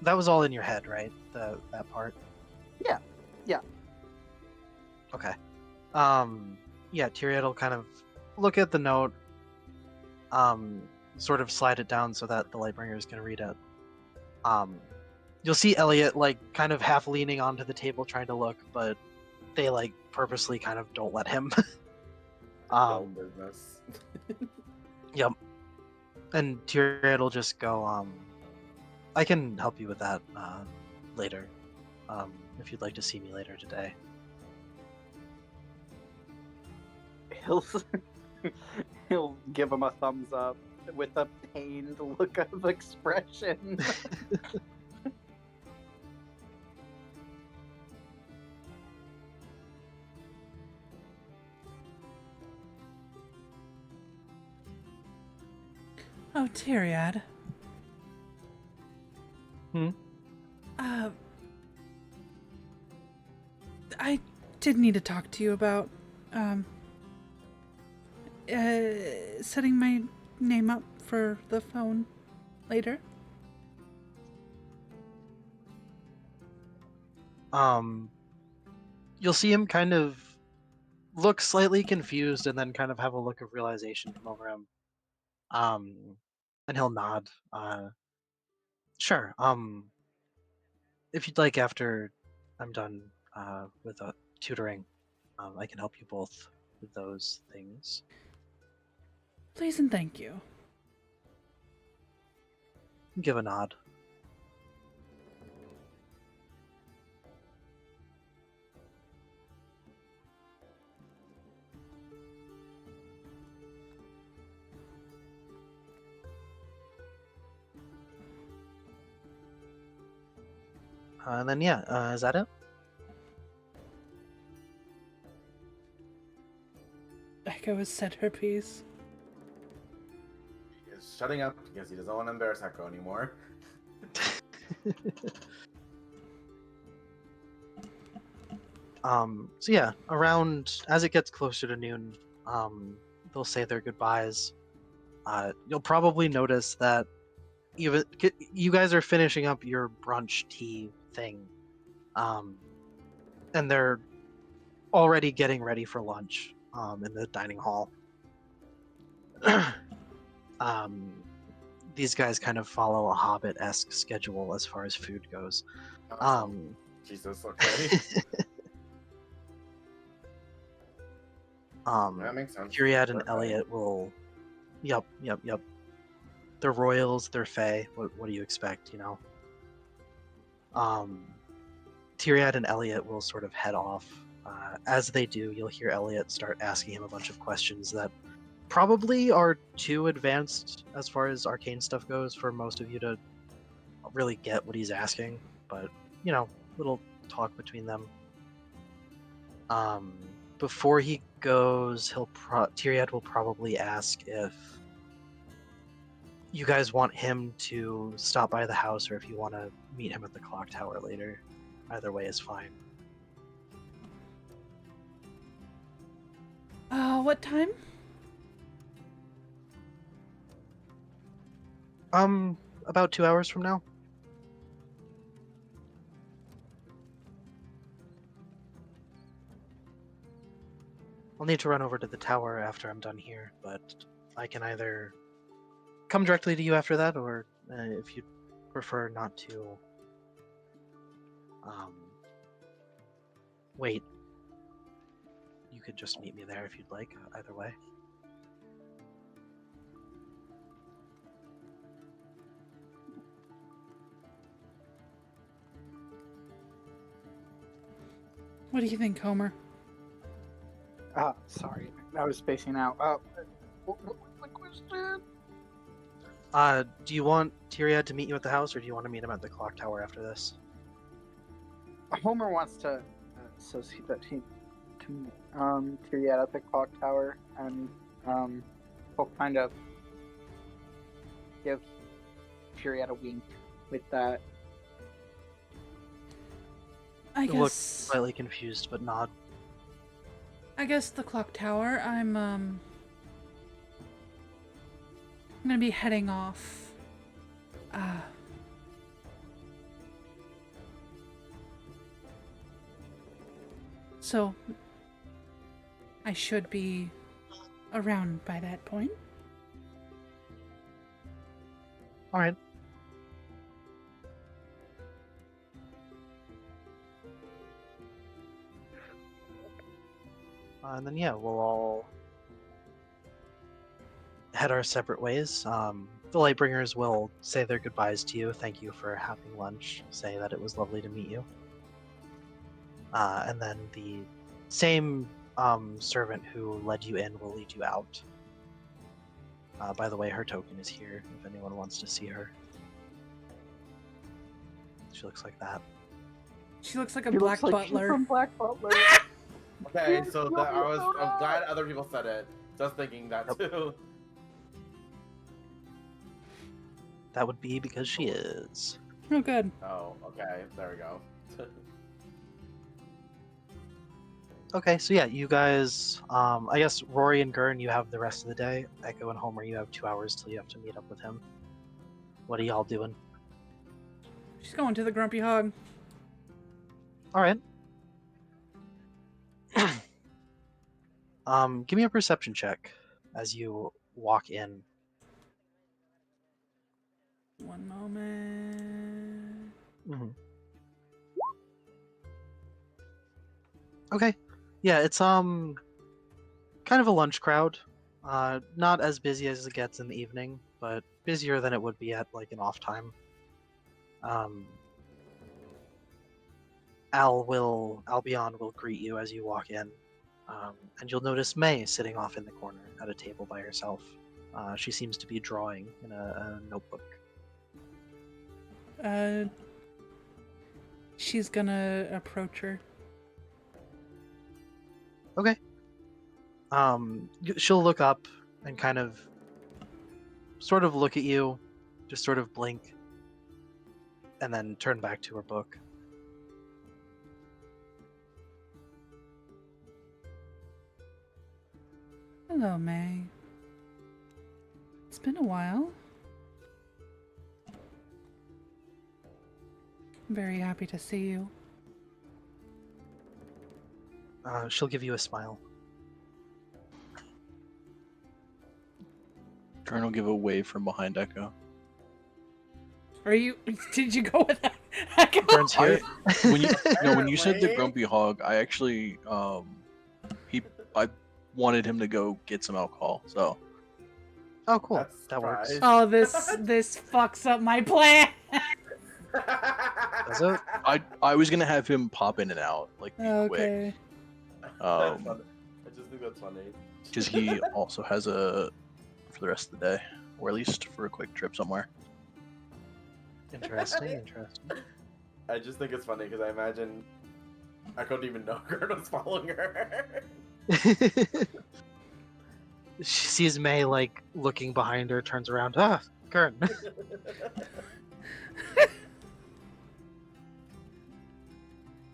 that was all in your head, right? That part? Yeah. Okay. Yeah, Tyriad will kind of look at the note, sort of slide it down so that the Lightbringers can read it. You'll see Elliot like kind of half leaning onto the table trying to look, but they like purposely kind of don't let him. Dull business. Yep. And Tyriad will just go, I can help you with that later, if you'd like to see me later today. He'll give him a thumbs up with a pained look of expression. Oh, Tyriad. Hmm? I did need to talk to you about setting my name up for the phone later. You'll see him kind of look slightly confused and then kind of have a look of realization come over him. And he'll nod. Sure. If you'd like, after I'm done with tutoring, I can help you both with those things. Please and thank you. Give a nod. And then yeah, is that it? Echo has said her piece. He is shutting up because he doesn't want to embarrass Echo anymore. So yeah, around as it gets closer to noon, they'll say their goodbyes. You'll probably notice that even you guys are finishing up your brunch tea thing, and they're already getting ready for lunch in the dining hall. These guys kind of follow a Hobbit-esque schedule as far as food goes. Jesus, okay. That makes sense. Tyriad and Perfect. Elliot will. Yep. They're royals, they're fae. What do you expect, you know? Tyriad and Elliot will sort of head off. As they do, you'll hear Elliot start asking him a bunch of questions that probably are too advanced as far as arcane stuff goes for most of you to really get what he's asking. But, you know, little talk between them. Before he goes, Tyriad will probably ask if you guys want him to stop by the house or if you want to meet him at the clock tower later. Either way is fine. What time? About 2 hours from now. I'll need to run over to the tower after I'm done here, but I can either come directly to you after that, or if you prefer not to, wait. You could just meet me there if you'd like, either way. What do you think, Homer? Sorry, I was spacing out. What was the question? Do you want Tyriad to meet you at the house, or do you want to meet him at the clock tower after this? Homer wants to associate that to Tyriad at the clock tower, and he'll kind of give Tyriad a wink with that. I You look guess. slightly confused, but nod. I guess the clock tower. I'm gonna be heading off. So I should be around by that point. All right. And then yeah, we'll all head our separate ways. The Lightbringers will say their goodbyes to you. Thank you for having lunch. Say that it was lovely to meet you. And then the same servant who led you in will lead you out. By the way, her token is here if anyone wants to see her. She looks like that. She looks like a He black looks like she's butler. from Black Butler. Okay, so that I'm glad other people said it. Just thinking that too. That would be because she is. Oh, good. Oh, okay. There we go. Okay, so yeah, you guys, I guess Rory and Gurn, you have the rest of the day. Echo and Homer, you have 2 hours till you have to meet up with him. What are y'all doing? She's going to the Grumpy Hog. All right. Give me a perception check as you walk in. One moment. Mm-hmm. Okay. Yeah, it's kind of a lunch crowd. Not as busy as it gets in the evening, but busier than it would be at like an off time. Albion will greet you as you walk in, and you'll notice May sitting off in the corner at a table by herself. She seems to be drawing in a notebook. She's gonna approach her. Okay. She'll look up and kind of, sort of look at you, just sort of blink, and then turn back to her book. Hello, May. It's been a while. I'm very happy to see you. She'll give you a smile. Gurn will give a wave from behind Echo. Are you? Did you go with that? Echo? Gurn's here. When you said the Apparently. grumpy hog, I actually I wanted him to go get some alcohol. So Oh, cool. That's That works. surprise. Oh, this fucks up my plan. Does it? I was gonna have him pop in and out like be quick Okay. That's funny. I just think that's funny. because he also has a for the rest of the day, or at least for a quick trip somewhere. Interesting. I just think it's funny because I imagine I couldn't even know Gerd was following her. She sees May like looking behind her, turns around. Ah, Gurn.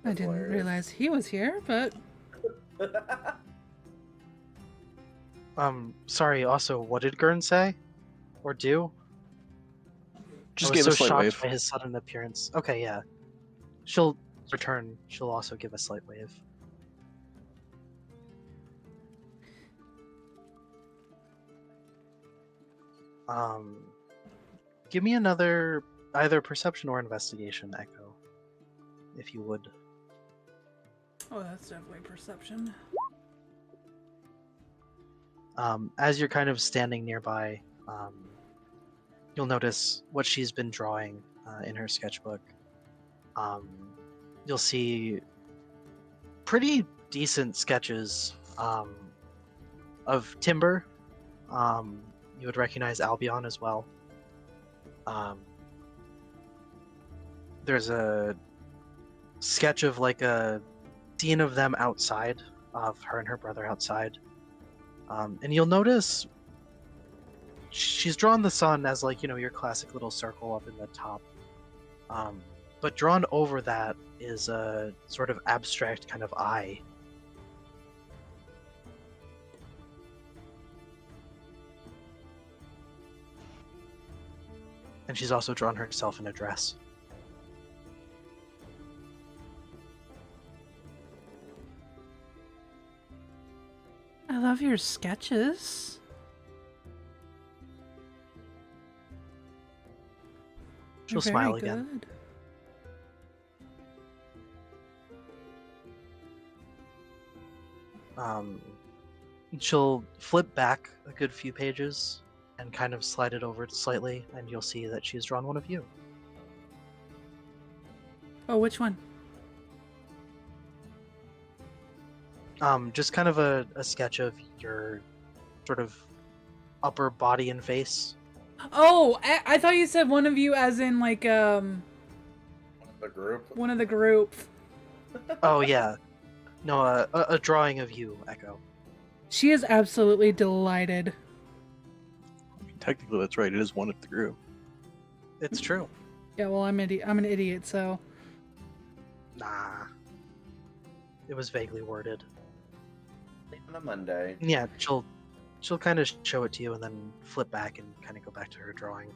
I didn't hilarious. realize he was here, but Sorry. Also, what did Gurn say, or do? Just I gave was a so slight shocked wave. by his sudden appearance. Okay, yeah. She'll return. She'll also give a slight wave. Give me another either perception or investigation, Echo, if you would. oh, that's definitely perception. As you're kind of standing nearby, you'll notice what she's been drawing in her sketchbook. You'll see pretty decent sketches of timber. You would recognize Albion as well. There's a sketch of like a scene of them outside, of her and her brother outside. And you'll notice she's drawn the sun as like, your classic little circle up in the top. But drawn over that is a sort of abstract kind of eye. And she's also drawn herself in a dress. I love your sketches. She'll They're smile very again. good. She'll flip back a good few pages and kind of slide it over slightly, and you'll see that she's drawn one of you. Oh, which one? Just kind of a sketch of your sort of upper body and face. Oh, I thought you said one of you as in like The group. one of the group. Oh yeah, no, a drawing of you, Echo. She is absolutely delighted. I mean, technically, that's right. It is one of the group. It's true. Yeah, well, I'm an idiot, so Nah, it was vaguely worded. On a Monday. Yeah, she'll kind of show it to you and then flip back and kind of go back to her drawing.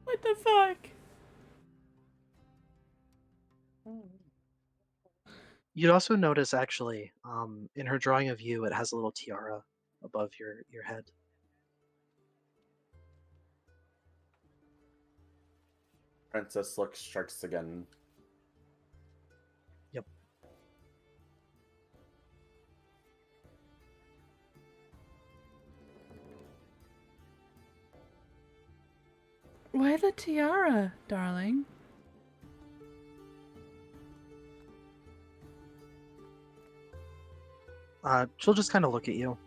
What the fuck? You'd also notice, actually, in her drawing of you, it has a little tiara above your head. Princess look strikes again. Yep. Why the tiara, darling? She'll just kind of look at you.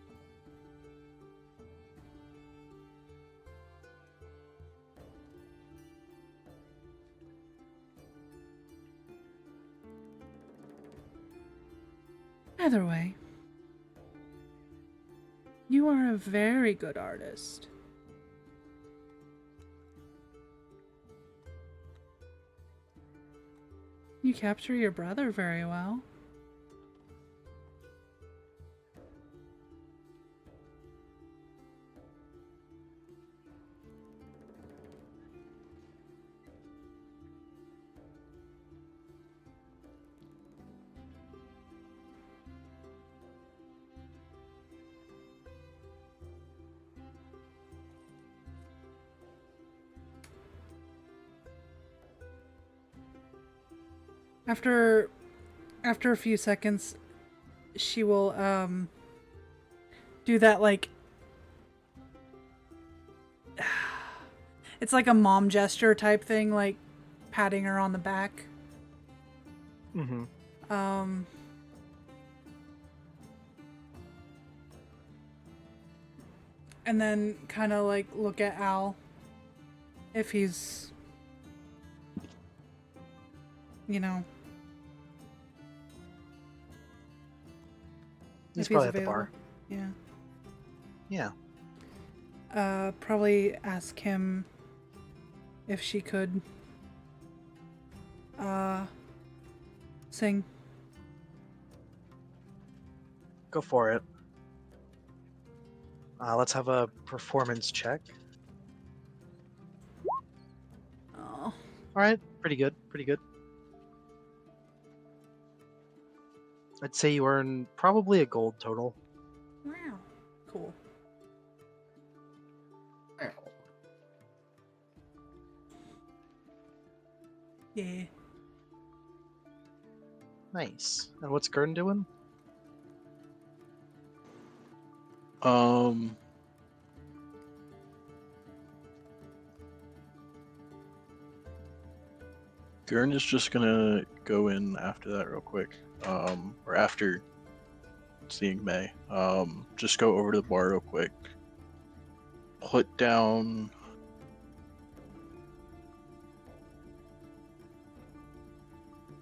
Either way, you are a very good artist. You capture your brother very well. After a few seconds, she will do that, like, it's like a mom gesture type thing, like patting her on the back. Mm-hmm. And then kind of like look at Al if he's, you know, He's if probably at the bar. Yeah. Yeah. Probably ask him if she could sing. Go for it. Let's have a performance check. Oh. All right, pretty good, pretty good. I'd say you earn probably a gold total. Wow. Cool. Yeah. Nice. And what's Gurn doing? Gurn is just gonna go in after that real quick. Or after seeing May. Just go over to the bar real quick. Put down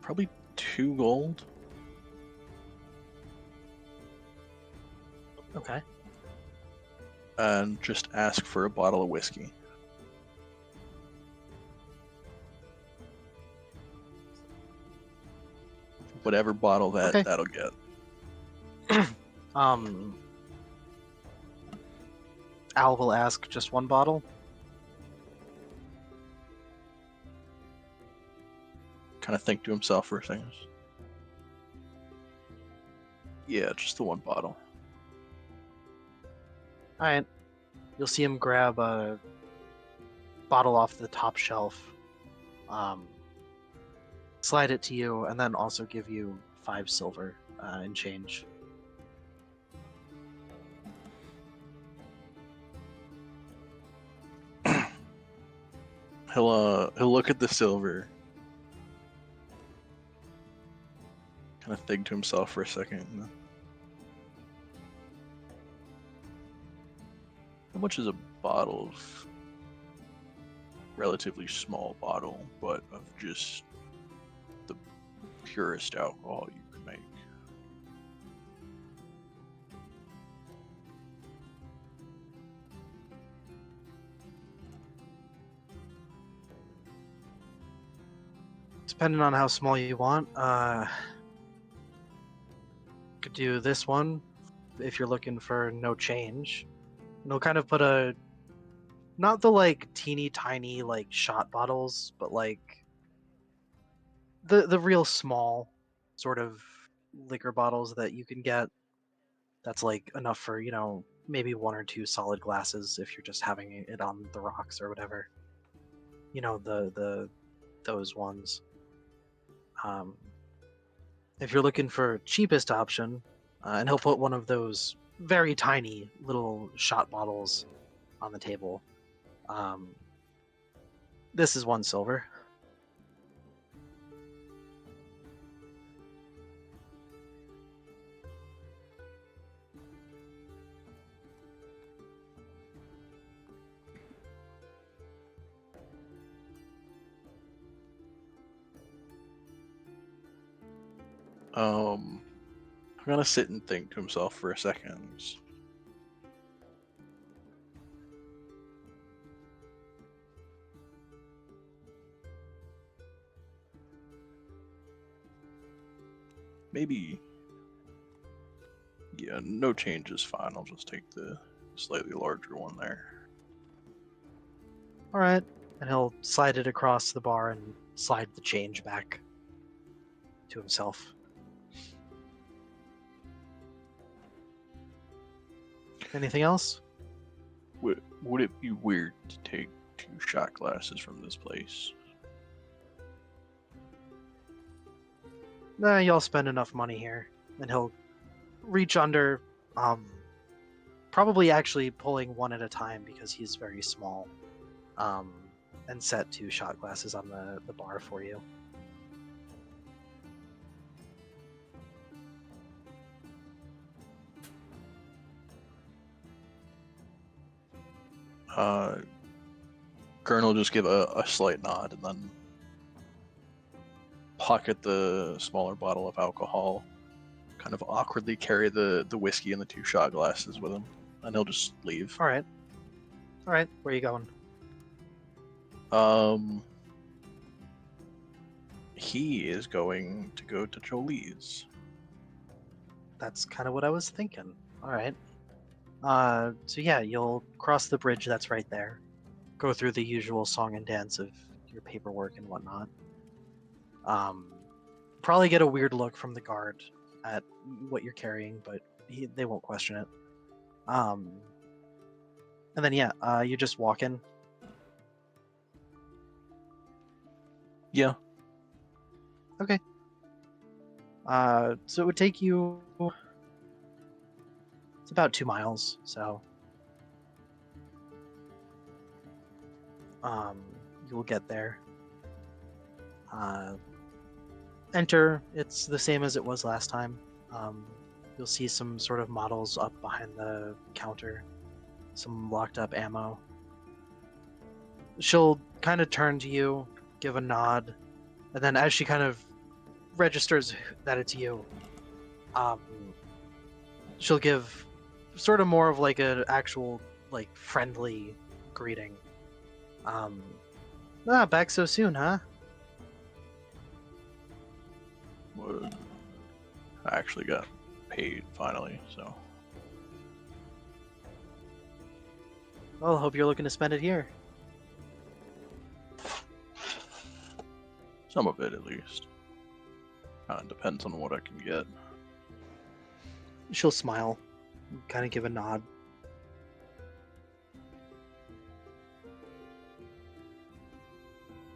probably 2 gold. Okay. And just ask for a bottle of whiskey. Whatever bottle that'll get. Al will ask just one bottle. Kind of think to himself for a second. Yeah, just the one bottle. Alright. You'll see him grab a bottle off the top shelf, slide it to you, and then also give you 5 silver in change. He'll look at the silver, kind of think to himself for a second. How much is a bottle of relatively small bottle, but of just the purest alcohol you can make? depending on how small you want, could do this one if you're looking for no change. And it'll kind of put a, not the like teeny tiny like shot bottles, but like the real small sort of liquor bottles that you can get. That's like enough for, you know, maybe one or two solid glasses if you're just having it on the rocks or whatever. You know, those ones. Um, if you're looking for cheapest option, and he'll put one of those very tiny little shot bottles on the table. This is 1 silver. I'm gonna sit and think to himself for a second. Maybe. Yeah, no change is fine. I'll just take the slightly larger one there. All right, and he'll slide it across the bar and slide the change back to himself. Anything else? Would it be weird to take 2 shot glasses from this place? Nah, y'all spend enough money here, and he'll reach under, probably actually pulling one at a time because he's very small, and set 2 shot glasses on the bar for you. Gurn will just give a slight nod and then pocket the smaller bottle of alcohol, kind of awkwardly carry the whiskey and the 2 shot glasses with him, and he'll just leave. All right, where are you going? He is going to go to Jolie's. That's kind of what I was thinking. All right. So yeah, you'll cross the bridge that's right there. Go through the usual song and dance of your paperwork and whatnot. Probably get a weird look from the guard at what you're carrying, but they won't question it. And then yeah, you just walk in. Yeah. Okay. So it would take you. It's about 2 miles, so you will get there. Enter. It's the same as it was last time. You'll see some sort of models up behind the counter, some locked up ammo. She'll kind of turn to you, give a nod, and then as she kind of registers that it's you, she'll give sort of more of like an actual like friendly greeting. Back so soon, huh? Well, I actually got paid finally, so. Well, hope you're looking to spend it here. Some of it, at least. Depends on what I can get. She'll smile, kind of give a nod.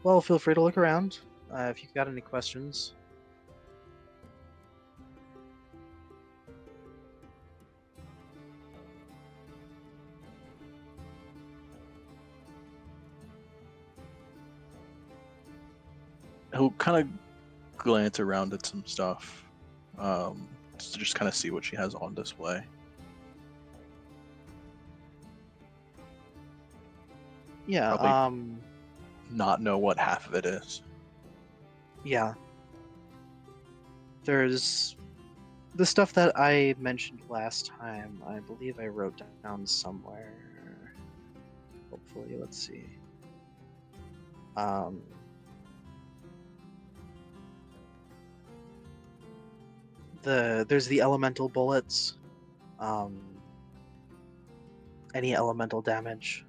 Well, feel free to look around if you've got any questions. He'll kind of glance around at some stuff, to just kind of see what she has on display. Yeah, Probably not know what half of it is. yeah. There's the stuff that I mentioned last time. I believe I wrote down somewhere. Hopefully, let's see. there's the elemental bullets. Any elemental damage.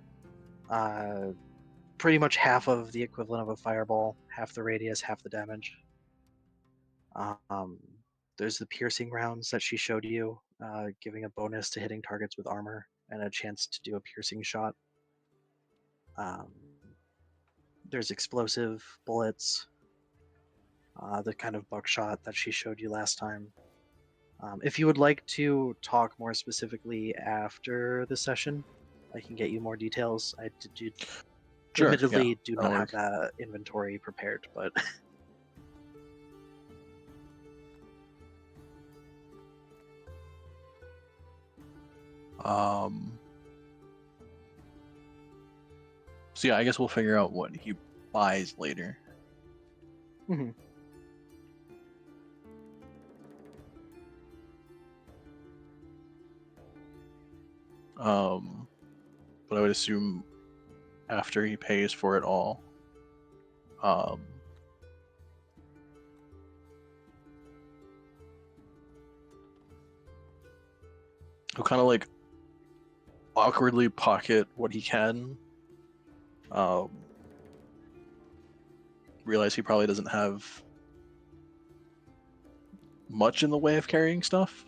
Pretty much half of the equivalent of a fireball, half the radius, half the damage. There's the piercing rounds that she showed you, giving a bonus to hitting targets with armor and a chance to do a piercing shot. There's explosive bullets, the kind of buckshot that she showed you last time. If you would like to talk more specifically after the session, I can get you more details. I Sure, admittedly yeah, do that'll not work. have that inventory prepared, but So yeah, I guess we'll figure out what he buys later. Mhm. But I would assume after he pays for it all, he'll kind of like awkwardly pocket what he can. Realize he probably doesn't have much in the way of carrying stuff.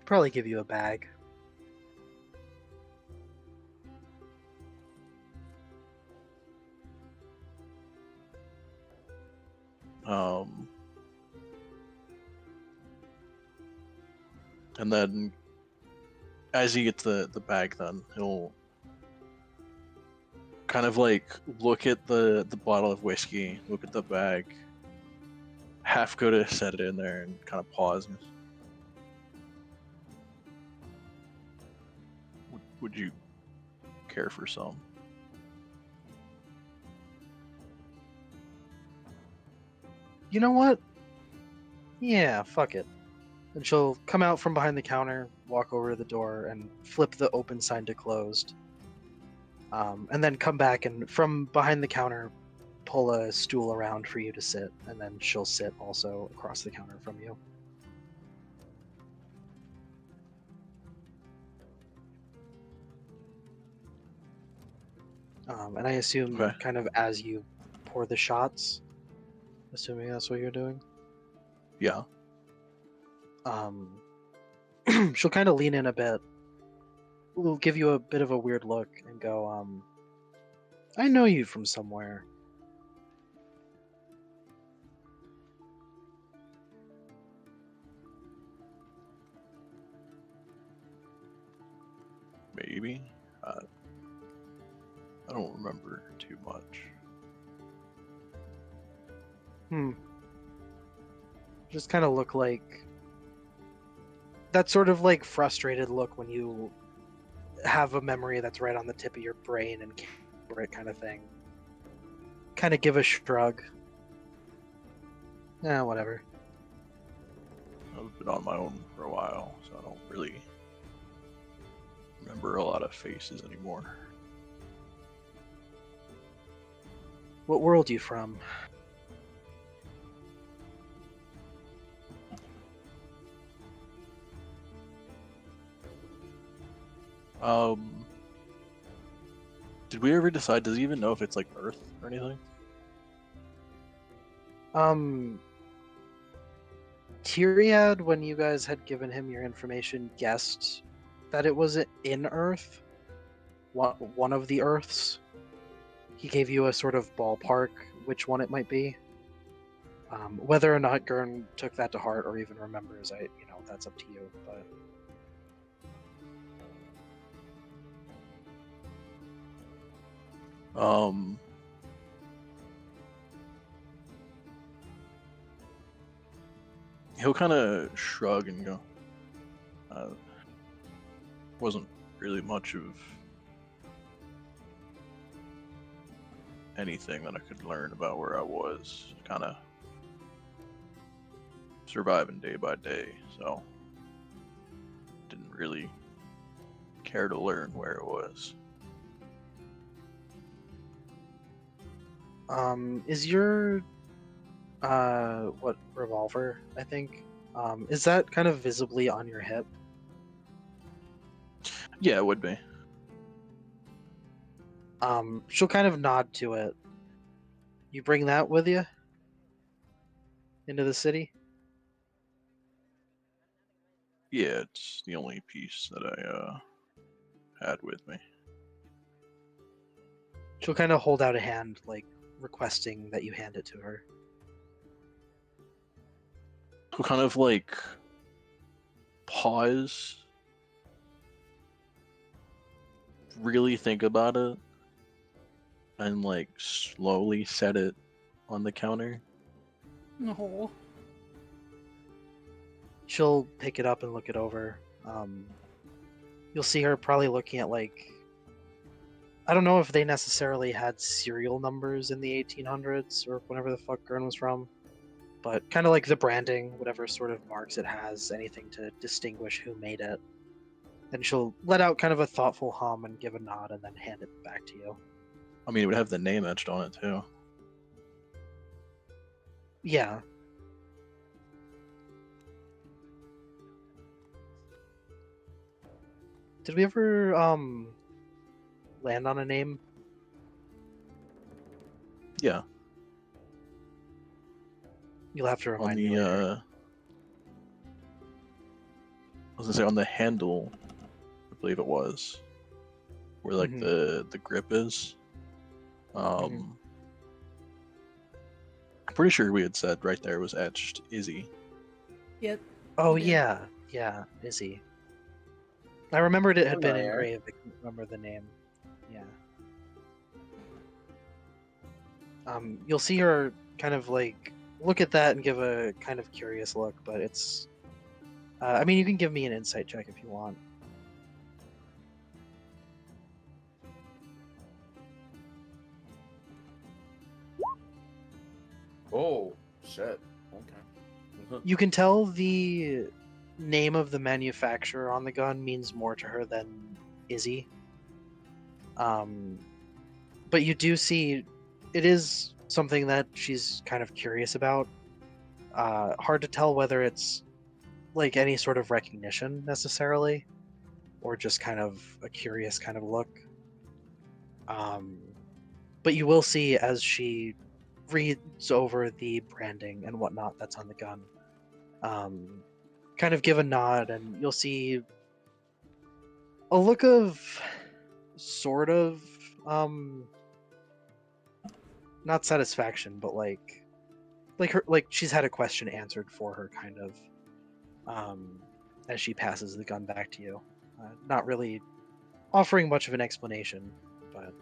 probably give you a bag. And then as he gets the bag, then he'll kind of like look at the bottle of whiskey, look at the bag, half go to set it in there, and kind of pause. Would you care for some? You know what? Yeah, fuck it. And she'll come out from behind the counter, walk over to the door, and flip the open sign to closed. And then come back and from behind the counter, pull a stool around for you to sit, and then she'll sit also across the counter from you. And I assume Okay. kind of as you pour the shots, assuming that's what you're doing. Yeah. She'll kind of lean in a bit. Will give you a bit of a weird look and go, I know you from somewhere. Maybe. I don't remember too much. Just kind of look like that sort of like frustrated look when you have a memory that's right on the tip of your brain and can't remember it kind of thing. Kind of give a shrug. Whatever. I've been on my own for a while, so I don't really remember a lot of faces anymore. What world you from? Did we ever decide, does he even know if it's like Earth or anything? Tyriad, when you guys had given him your information, guessed that it was in Earth. One of the Earths. He gave you a sort of ballpark which one it might be. Whether or not Gurn took that to heart or even remembers, that's up to you. But he'll kind of shrug and go, wasn't really much of anything that I could learn about where I was. Kind of surviving day by day, so didn't really care to learn where it was. is your what revolver? I think Is that kind of visibly on your hip? Yeah, it would be. She'll kind of nod to it. You bring that with you into the city? Yeah, it's the only piece that I had with me. She'll kind of hold out a hand, like requesting that you hand it to her. We'll kind of like pause, really think about it, and like slowly set it on the counter. No. She'll pick it up and look it over. You'll see her probably looking at like, I don't know if they necessarily had serial numbers in the 1800s or whenever the fuck Gurn was from, but kind of like the branding, whatever sort of marks it has, anything to distinguish who made it. And she'll let out kind of a thoughtful hum and give a nod and then hand it back to you. I mean, it would have the name etched on it too. Yeah. Did we ever land on a name? Yeah, You'll have to on remind me the later. I was gonna say on the handle, I believe it was, where like Mhm. the grip is. Mhm. I'm pretty sure we had said right there was etched Izzy. Yep. Oh you did. yeah, Izzy. I remembered it had been Familiar. engraved. I couldn't remember the name. Yeah. You'll see her kind of like look at that and give a kind of curious look, but it's. I mean, you can give me an insight check if you want. Oh shit. Okay. You can tell the name of the manufacturer on the gun means more to her than Izzy. But you do see it is something that she's kind of curious about. Hard to tell whether it's like any sort of recognition necessarily, or just kind of a curious kind of look. But you will see as she reads over the branding and whatnot that's on the gun, kind of give a nod, and you'll see a look of sort of not satisfaction, but like she's had a question answered for her, kind of, as she passes the gun back to you. Not really offering much of an explanation, but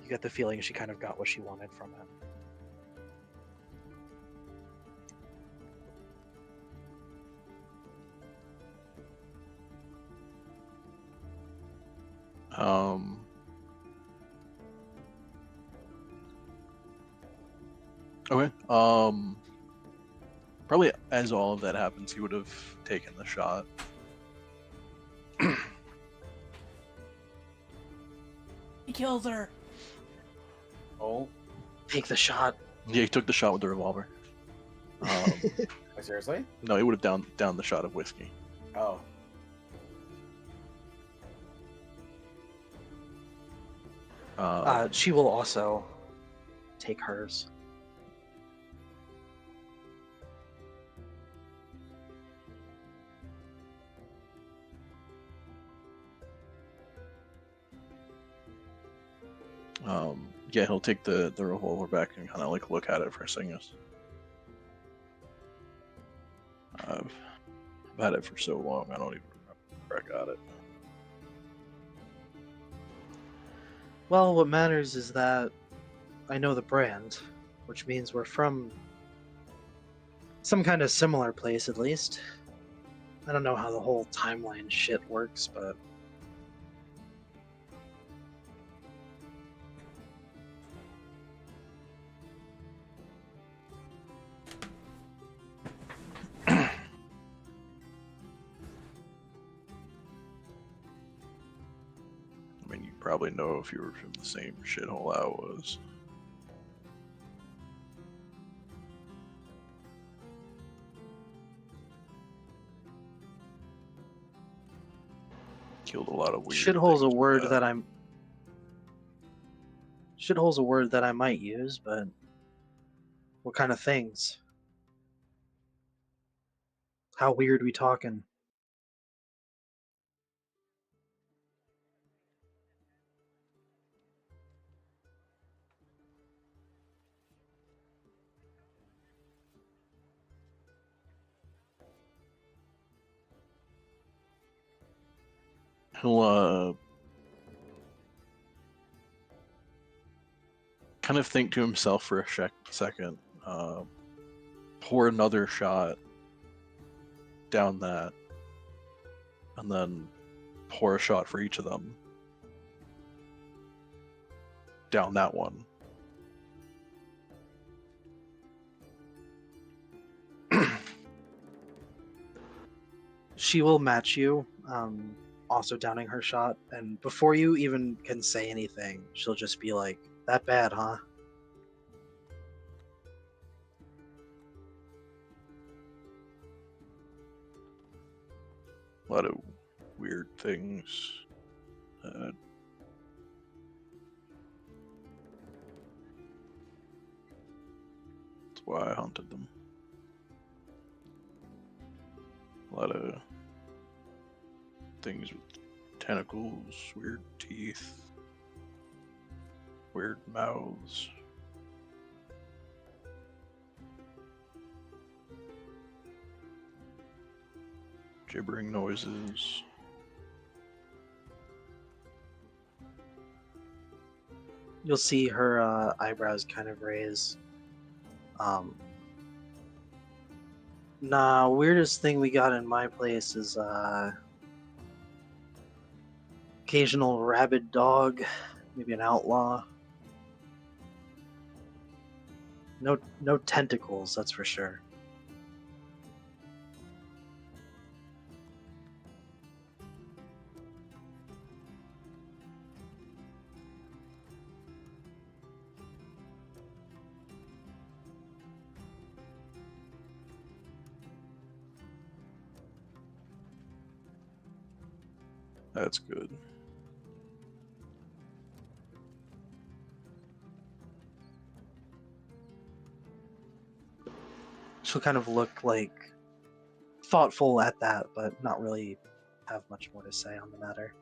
you get the feeling she kind of got what she wanted from it. Okay. Probably as all of that happens, he would have taken the shot. He kills her. Oh, Take the shot. Yeah, he took the shot with the revolver. wait, seriously? No, he would have down the shot of whiskey. Oh. She will also take hers. Yeah, he'll take the revolver back and kind of like look at it for a second. I've had it for so long, I don't even remember where I got it. Well, what matters is that I know the brand, which means we're from some kind of similar place, at least. I don't know how the whole timeline shit works, but I mean, you probably know if you were from the same shithole I was. killed a lot of weird Shithole's a things with word that. that I'm. Shithole's a word that I might use, but what kind of things? How weird we talking? He'll kind of think to himself for a second, pour another shot down that, and then pour a shot for each of them down that one. She will match you, also downing her shot, and before you even can say anything, she'll just be like, "That bad, huh?" A lot of weird things. That's why I hunted them. A lot of things with tentacles, weird teeth, weird mouths. Gibbering noises. You'll see her eyebrows kind of raise. Nah, weirdest thing we got in my place is occasional rabid dog, maybe an outlaw. No tentacles, that's for sure. That's good. She'll kind of look like thoughtful at that, but not really have much more to say on the matter.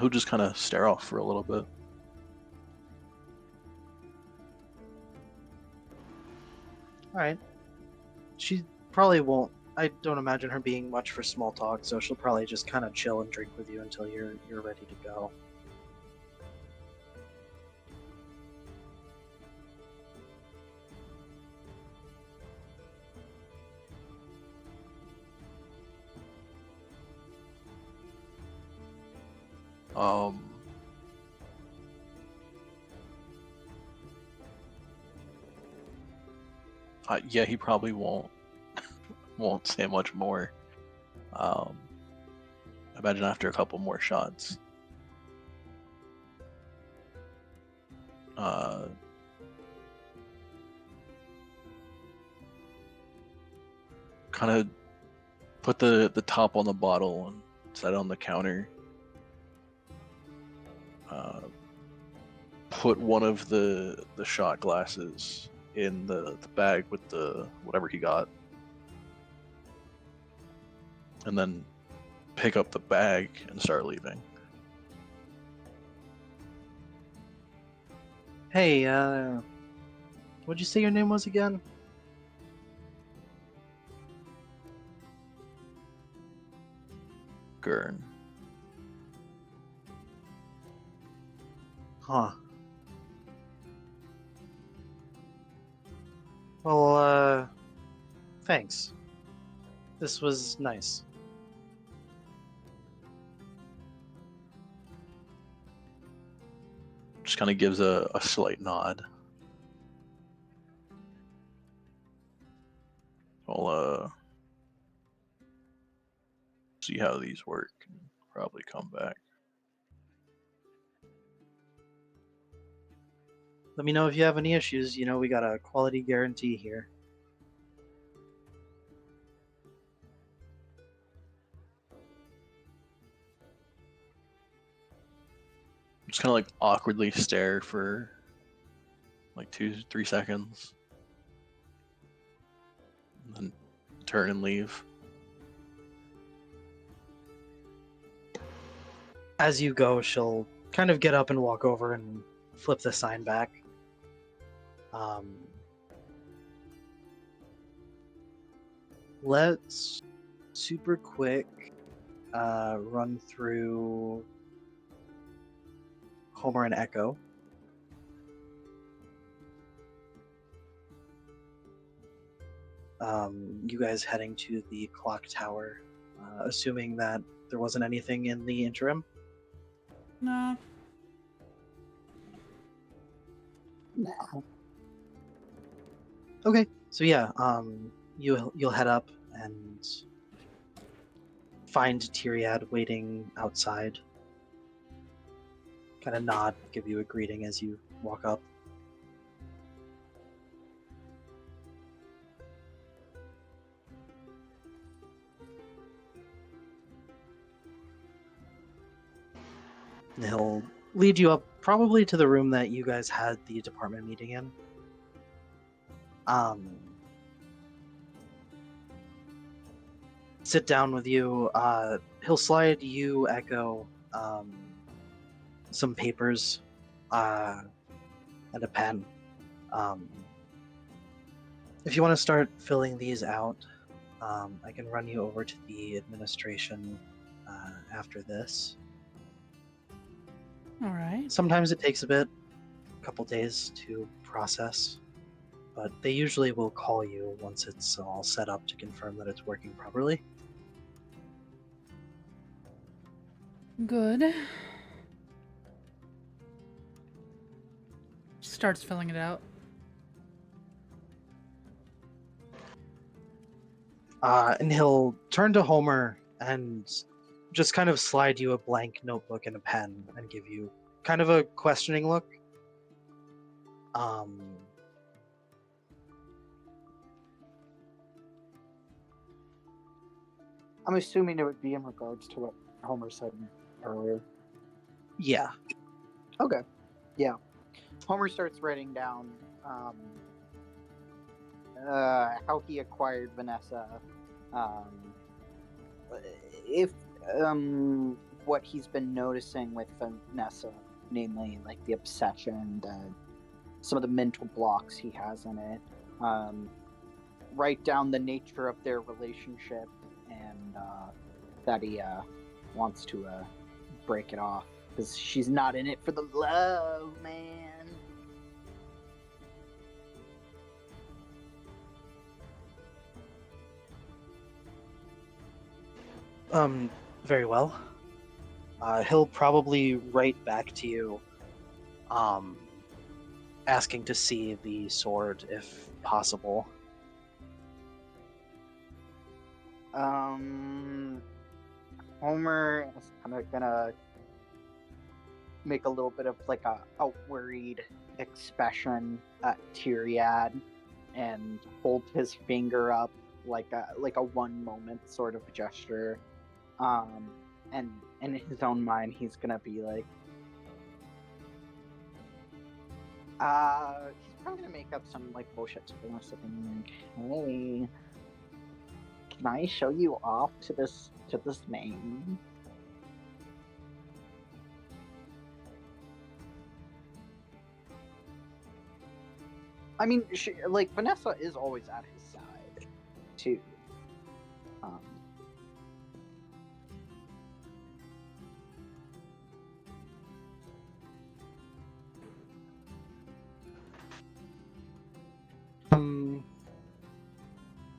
He'll just kind of stare off for a little bit. Alright. She probably won't. I don't imagine her being much for small talk, so she'll probably just kind of chill and drink with you until you're ready to go. Yeah, he probably won't say much more. I imagine after a couple more shots. Kind of put the top on the bottle and set it on the counter. Put one of the shot glasses in the bag with the whatever he got, and then pick up the bag and start leaving. Hey, what'd you say your name was again? Gurn. Huh. Well, thanks. This was nice. kind of gives a slight nod. I'll see how these work and probably come back. Let me know if you have any issues. You know, we got a quality guarantee here. Just kind of like awkwardly stare for like 2-3 seconds. And then turn and leave. As you go, she'll kind of get up and walk over and flip the sign back. Let's super quick run through Homer and Echo. You guys heading to the clock tower, assuming that there wasn't anything in the interim. No. No. Okay, so yeah, you'll head up and find Tyriad waiting outside. Kind of nod, give you a greeting as you walk up. And he'll lead you up probably to the room that you guys had the department meeting in. Sit down with you. He'll slide you, Echo, some papers and a pen. If you want to start filling these out, I can run you over to the administration after this. All right. Sometimes it takes a couple days to process, but they usually will call you once it's all set up to confirm that it's working properly. Good. Starts filling it out. And he'll turn to Homer and just kind of slide you a blank notebook and a pen and give you kind of a questioning look. I'm assuming it would be in regards to what Homer said earlier. Yeah. Okay. Yeah. Homer starts writing down how he acquired Vanessa, if what he's been noticing with Vanessa, namely like the obsession, some of the mental blocks he has in it. Write down the nature of their relationship and that he wants to break it off because she's not in it for the love, man. Very well. He'll probably write back to you, asking to see the sword if possible. Homer is kind of gonna make a little bit of like a worried expression at Tyriad and hold his finger up like a one moment sort of gesture. And in his own mind, he's gonna be like, he's probably gonna make up some like bullshit to Vanessa being like, hey, can I show you off to this man? I mean, Vanessa is always at his side, too.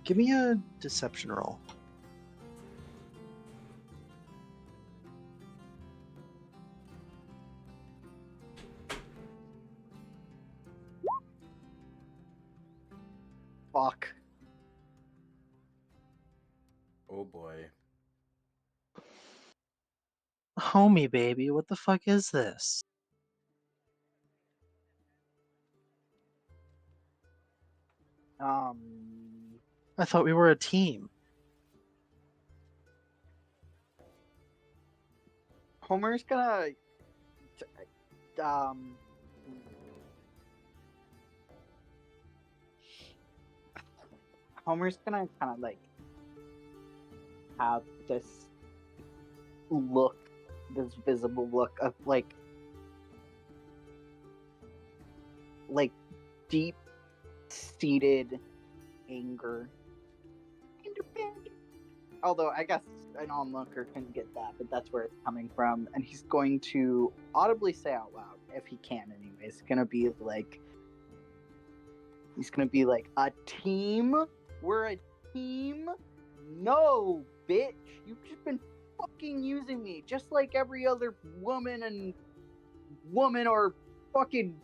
Give me a deception roll. Fuck. Oh boy. Homie, baby, what the fuck is this? I thought we were a team. Homer's gonna um Homer's gonna kind of like have this look, this visible look of like deep seated anger. Although I guess an onlooker can get that, but that's where it's coming from. And he's going to audibly say out loud, if he can anyways, he's gonna be like, a team? We're a team? No, bitch! You've just been fucking using me, just like every other woman or fucking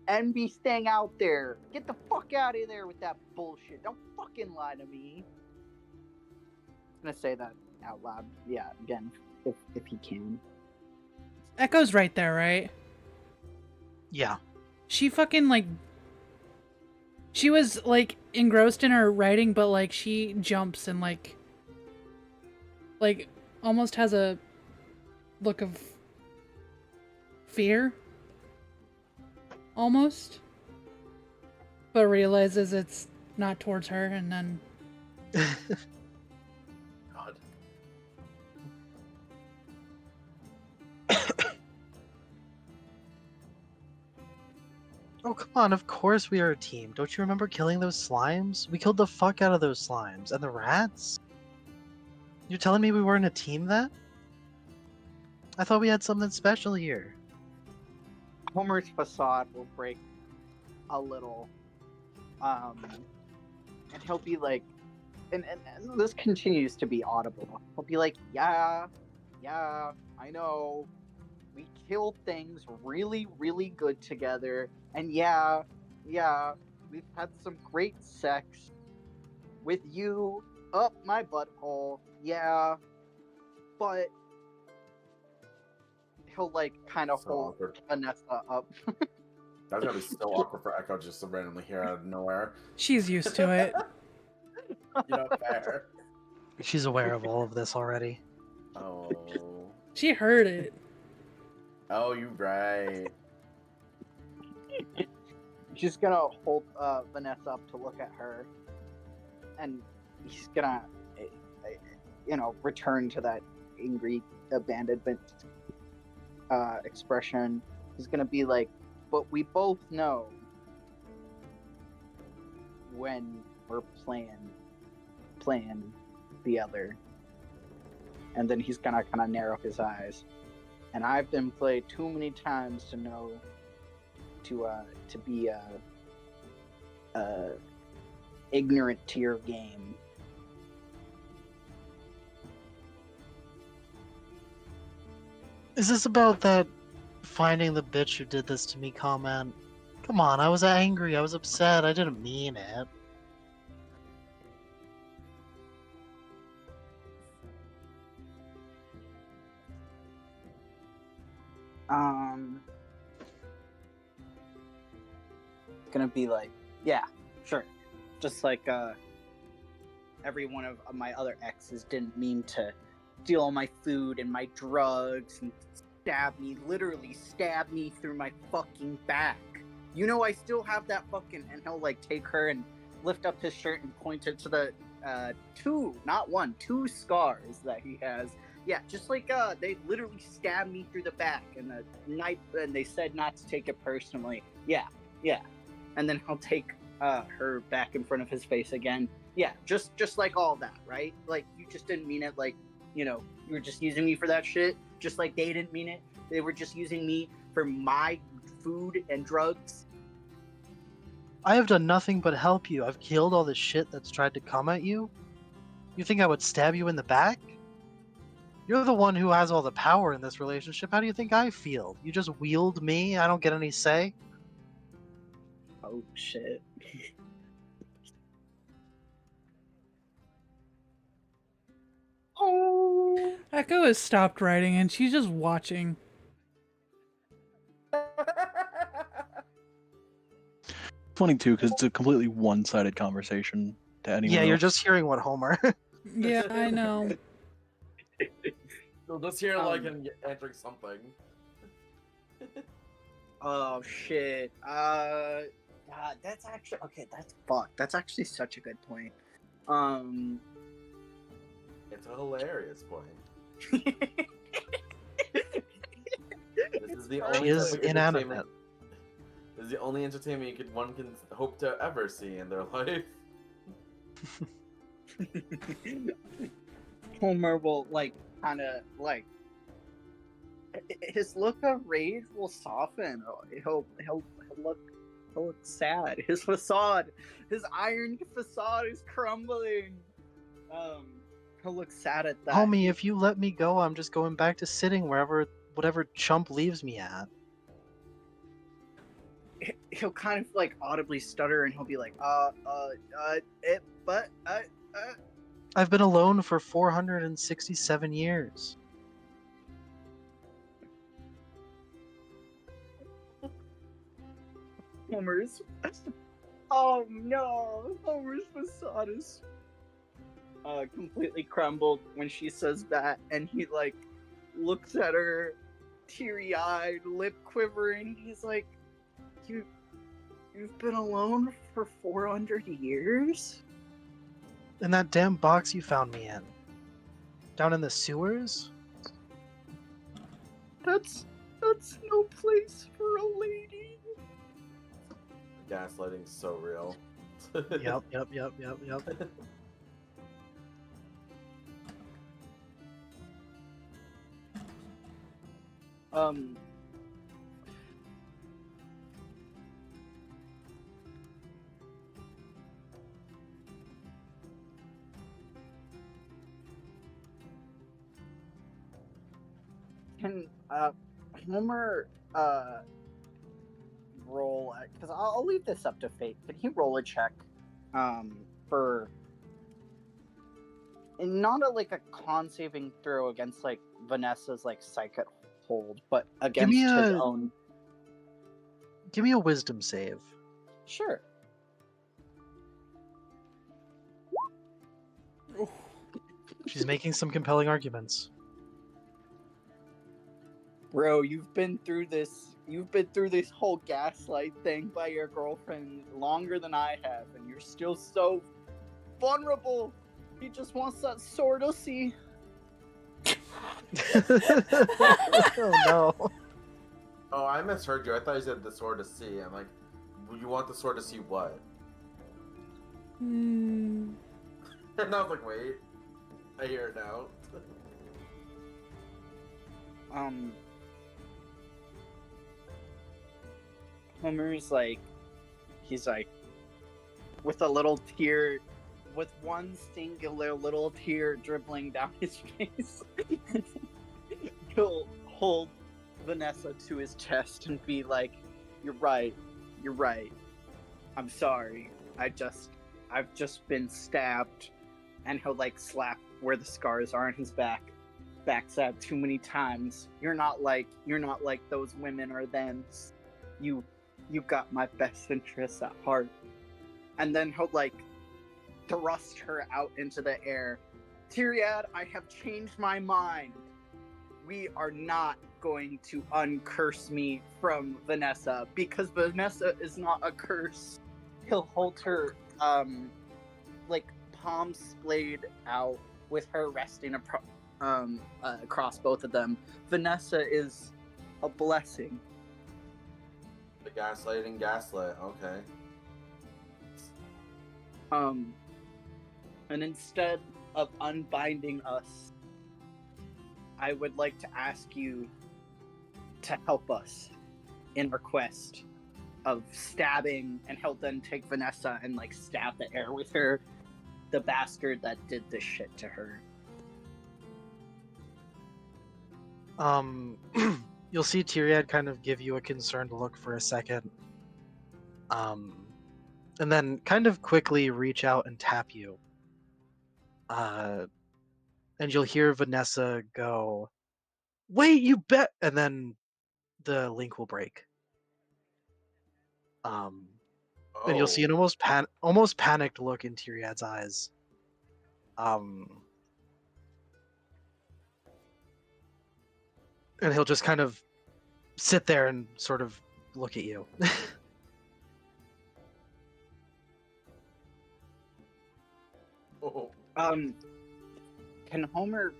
NB staying out there. Get the fuck out of there with that bullshit. Don't fucking lie to me. I'm gonna say that out loud. Yeah, again, if he can. Echo's right there, right? Yeah. She fucking like. She was like engrossed in her writing, but like she jumps and like almost has a look of fear. Almost. But realizes it's not towards her, and then God. Oh, come on, of course we are a team. Don't you remember killing those slimes? We killed the fuck out of those slimes. And the rats? You're telling me we weren't a team then? I thought we had something special here. Homer's facade will break a little. And he'll be like, and this continues to be audible. He'll be like, yeah, I know. We kill things really, really good together. And yeah, we've had some great sex with you up my butthole. Yeah, but he'll like kind of So hold awkward. Vanessa up. That's gonna be so awkward for Echo just to randomly hear out of nowhere. she's used to it. You know, fair. She's aware of all of this already. Oh. She heard it. Oh, you right. She's gonna hold Vanessa up to look at her, and he's gonna, return to that angry abandonment expression. He's gonna be like, but we both know when we're playing the other. And then he's gonna kind of narrow his eyes. And I've been played too many times to know to be ignorant to your game. Is this about that finding the bitch who did this to me comment? Come on, I was angry, I was upset, I didn't mean it. Gonna be like, yeah, sure. Just like every one of my other exes didn't mean to steal all my food and my drugs and literally stab me through my fucking back. You know, I still have that fucking, and he'll like take her and lift up his shirt and point it to the two scars that he has. Yeah, just like they literally stabbed me through the back, and the knife, and they said not to take it personally. Yeah. And then he'll take her back in front of his face again. Yeah, just like all that, right? Like, you just didn't mean it. Like, you were just using me for that shit. Just like they didn't mean it. They were just using me for my food and drugs. I have done nothing but help you. I've killed all the shit that's tried to come at you. You think I would stab you in the back? You're the one who has all the power in this relationship. How do you think I feel? You just wield me? I don't get any say? Oh, shit. Echo has stopped writing and she's just watching. Funny too, because it's a completely one-sided conversation to anyone Yeah, you're else. just hearing what Homer. Yeah, I know. You'll just hear like Um, him answering something. Oh shit. God, that's actually okay. That's fucked. That's actually such a good point. It's a hilarious point. This is the She only She type is of inanimate. entertainment. This is the only entertainment one can hope to ever see in their life. Homer will kind of his look of rage will soften. He'll look sad. His iron facade is crumbling. He'll look sad at that. Homie, if you let me go, I'm just going back to sitting whatever chump leaves me at. He'll kind of audibly stutter, and he'll be like, I've been alone for 467 years. Homer's. Oh no, Homer's facade is completely crumbled when she says that, and he looks at her, teary-eyed, lip quivering. He's like, You've been alone for 400 years? In that damn box you found me in. Down in the sewers? That's no place for a lady. Gaslighting's so real. Yep. Can Homer roll, because I'll leave this up to fate. Can he roll a check for not a con saving throw against Vanessa's psychic hold, but against his own? Give me a wisdom save. Sure. She's making some compelling arguments. Bro, you've been through this whole gaslight thing by your girlfriend longer than I have, and you're still so vulnerable. He just wants that sword to see. Oh no. Oh, I misheard you. I thought you said the sword to see. I'm like, you want the sword to see what? Hmm. And I was like, wait. I hear it now. Homer's he's with a little tear, with one singular little tear dribbling down his face. He'll hold Vanessa to his chest and be like, you're right. I'm sorry. I've just been stabbed. And he'll slap where the scars are on his backstab too many times. You're not like those women or them. You got my best interests at heart. And then he'll thrust her out into the air. Tyriad, I have changed my mind. We are not going to uncurse me from Vanessa, because Vanessa is not a curse. He'll hold her palms splayed out with her resting across both of them. Vanessa is a blessing. The gaslighting gaslit. Okay. And instead of unbinding us, I would like to ask you to help us in our quest of stabbing, and he'll then take Vanessa and stab the air with her, the bastard that did this shit to her. You'll see Tyriad kind of give you a concerned look for a second. And then kind of quickly reach out and tap you. And and you'll hear Vanessa go, "Wait, you bet!" And then the link will break. And you'll see an Oh. almost panicked look in Tyriad's eyes. And he'll just kind of sit there and sort of look at you. Oh. Can Homer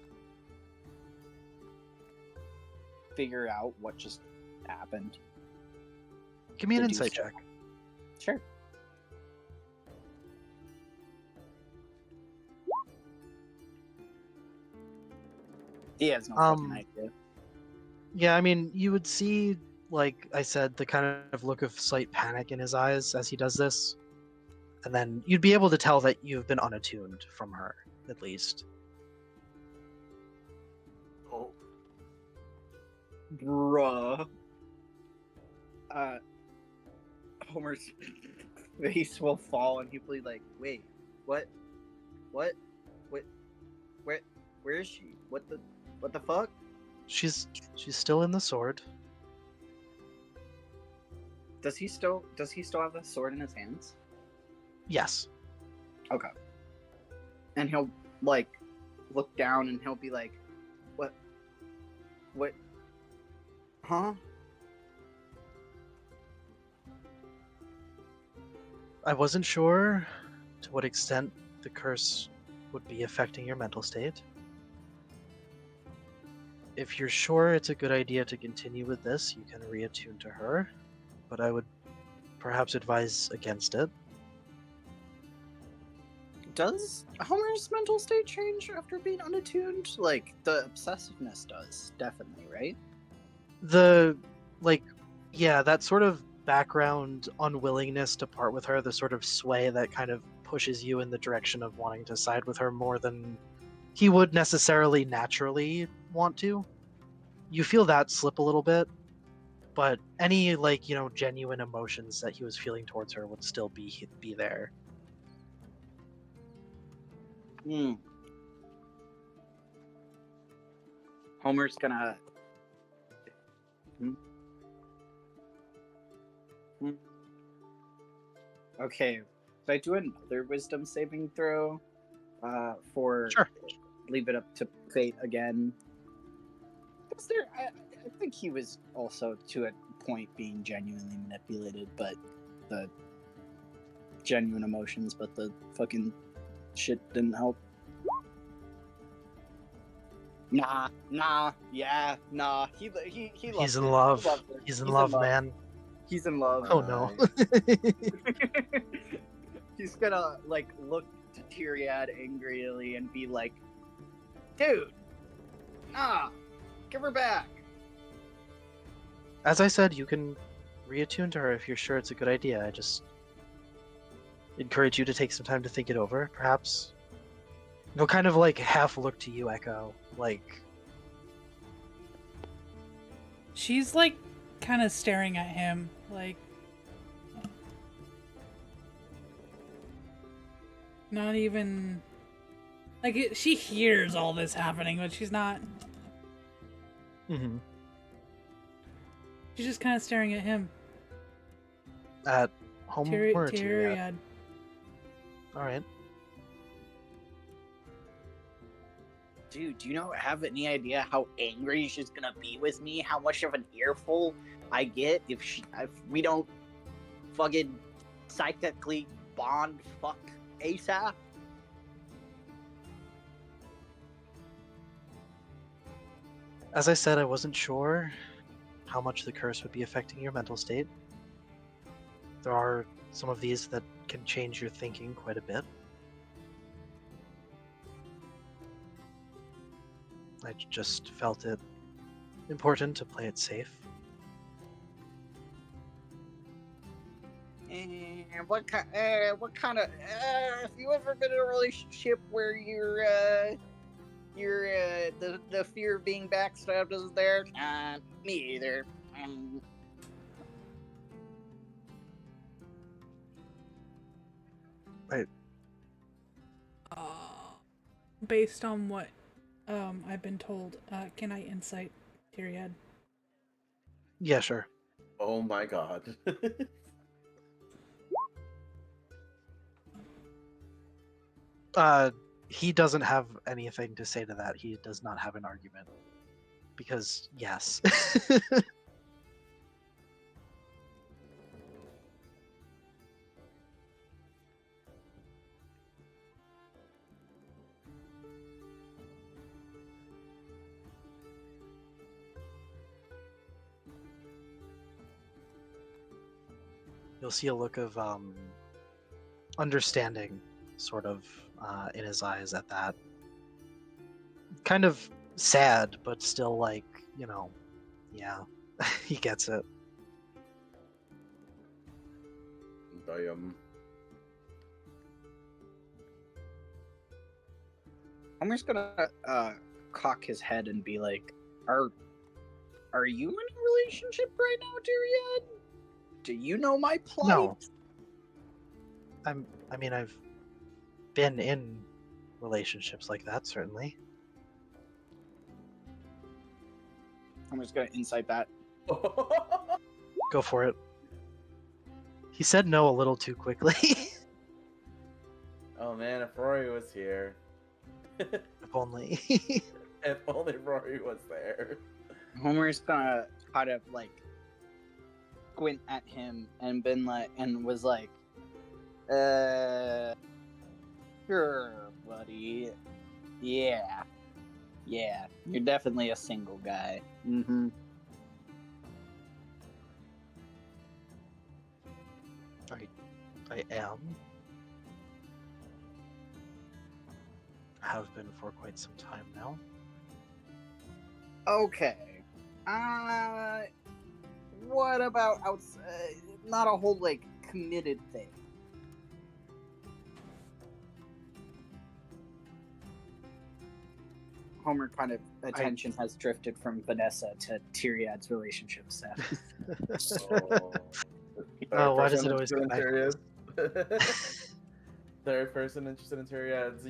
figure out what just happened? Give me an Deduce insight it. check. Sure. He has no fucking idea. Yeah, I mean, you would see, like I said, the kind of look of slight panic in his eyes as he does this. And then you'd be able to tell that you've been unattuned from her, at least. Oh. Bruh. Homer's face will fall and he'll be like, wait, what? What? Where is she? What the fuck? She's still in the sword. Does he still have the sword in his hands? Yes. Okay. And he'll like look down and he'll be like, what? Huh? I wasn't sure to what extent the curse would be affecting your mental state. If you're sure it's a good idea to continue with this, you can reattune to her, but I would perhaps advise against it. Does Homer's mental state change after being unattuned? Like, the obsessiveness does, definitely, right? That sort of background unwillingness to part with her, the sort of sway that kind of pushes you in the direction of wanting to side with her more than he would necessarily naturally want to. You feel that slip a little bit, but any genuine emotions that he was feeling towards her would still be there. Homer's gonna. Okay, so I do another wisdom saving throw. For Sure. Leave it up to fate again. I think he was also to a point being genuinely manipulated, but the genuine emotions, but the fucking shit didn't help. Nah. He He's in loved it. love. He loved it. He's in love, man. He's in love. Oh no. He's gonna look to Tyriad angrily and be like, "Dude, nah, give her back." As I said, you can reattune to her if you're sure it's a good idea. I just encourage you to take some time to think it over, perhaps. He'll kind of half look to you, Echo, She's kind of staring at him, not even she hears all this happening, but she's not. Mm-hmm. She's just kind of staring at him. At Homer or Tyriad? Tyriad. All right. Dude, do you have any idea how angry she's gonna be with me? How much of an earful I get if we don't fucking psychically bond fuck ASAP? As I said, I wasn't sure how much the curse would be affecting your mental state. There are some of these that can change your thinking quite a bit. I just felt it important to play it safe. What kind of? Have you ever been in a relationship where the fear of being backstabbed is there? Me either. Based on what I've been told. Can I insight Tyriad? Yeah, sure. Oh my god. He doesn't have anything to say to that. He does not have an argument. Because, yes. You'll see a look of understanding, sort of, in his eyes at that. Kind of sad, but still like, yeah, he gets it. Damn. Homer's gonna cock his head and be like, Are you in a relationship right now, Tyrion? Do you know my plight? No. I mean, I've been in relationships like that, certainly. I'm just gonna insight that. Go for it. He said no a little too quickly. Oh man, if Rory was here. If only. If only Rory was there. Homer's gonna kind of like squint at him and was like, sure, buddy. Yeah. You're definitely a single guy. Mm-hmm. I am. Have been for quite some time now. Okay. What about outside? Not a whole like committed thing. Homer kind of attention has drifted from Vanessa to Tyriad's relationship status. Oh, why does it always come back? Third person interested in Tyriad's,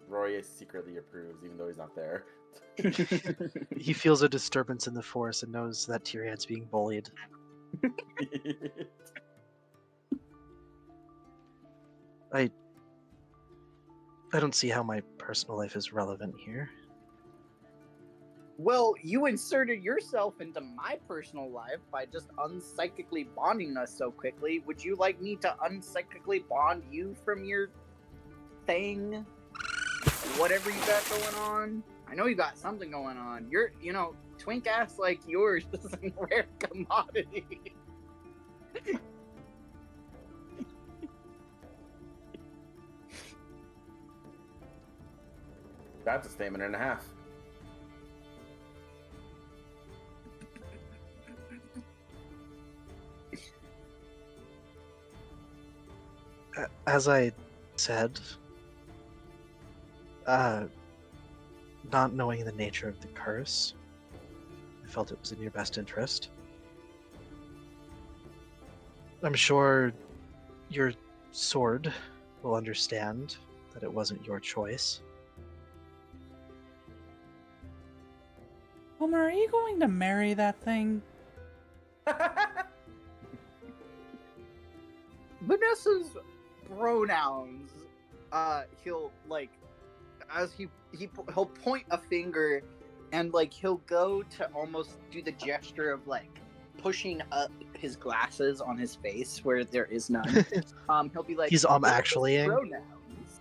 Rory secretly approves, even though he's not there. He feels a disturbance in the force and knows that Tyriad's being bullied. I don't see how my personal life is relevant here. Well, you inserted yourself into my personal life by just unpsychically bonding us so quickly. Would you like me to unpsychically bond you from your thing? Whatever you got going on? I know you got something going on. You're, twink ass like yours is a rare commodity. That's a statement and a half. As I said, not knowing the nature of the curse, I felt it was in your best interest. I'm sure your sword will understand that it wasn't your choice. Homer, are you going to marry that thing? Vanessa's pronouns, he'll like, as he'll point a finger, and like he'll go to almost do the gesture of like pushing up his glasses on his face where there is none. He'll be like, He's actually pronouns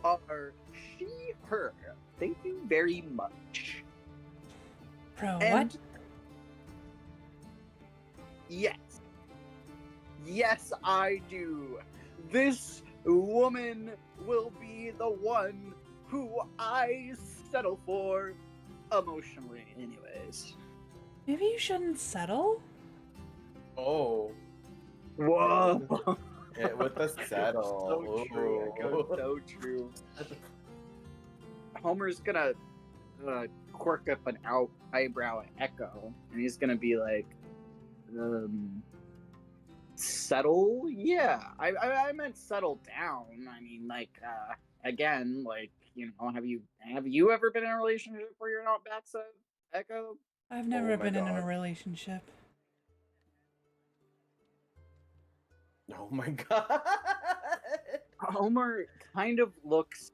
are she, her. Thank you very much. Bro, And what? Yes, I do. This woman will be the one who I settle for emotionally, anyways. Maybe you shouldn't settle? Oh. Whoa. With the settle. So true. So true. Homer's gonna quirk up an eyebrow at Echo, and he's gonna be like, settle? Yeah, I meant settle down. I mean, like, again, like, have you ever been in a relationship where you're not Batsa, Echo? I've never my been in a God. relationship. Oh my god. Homer kind of looks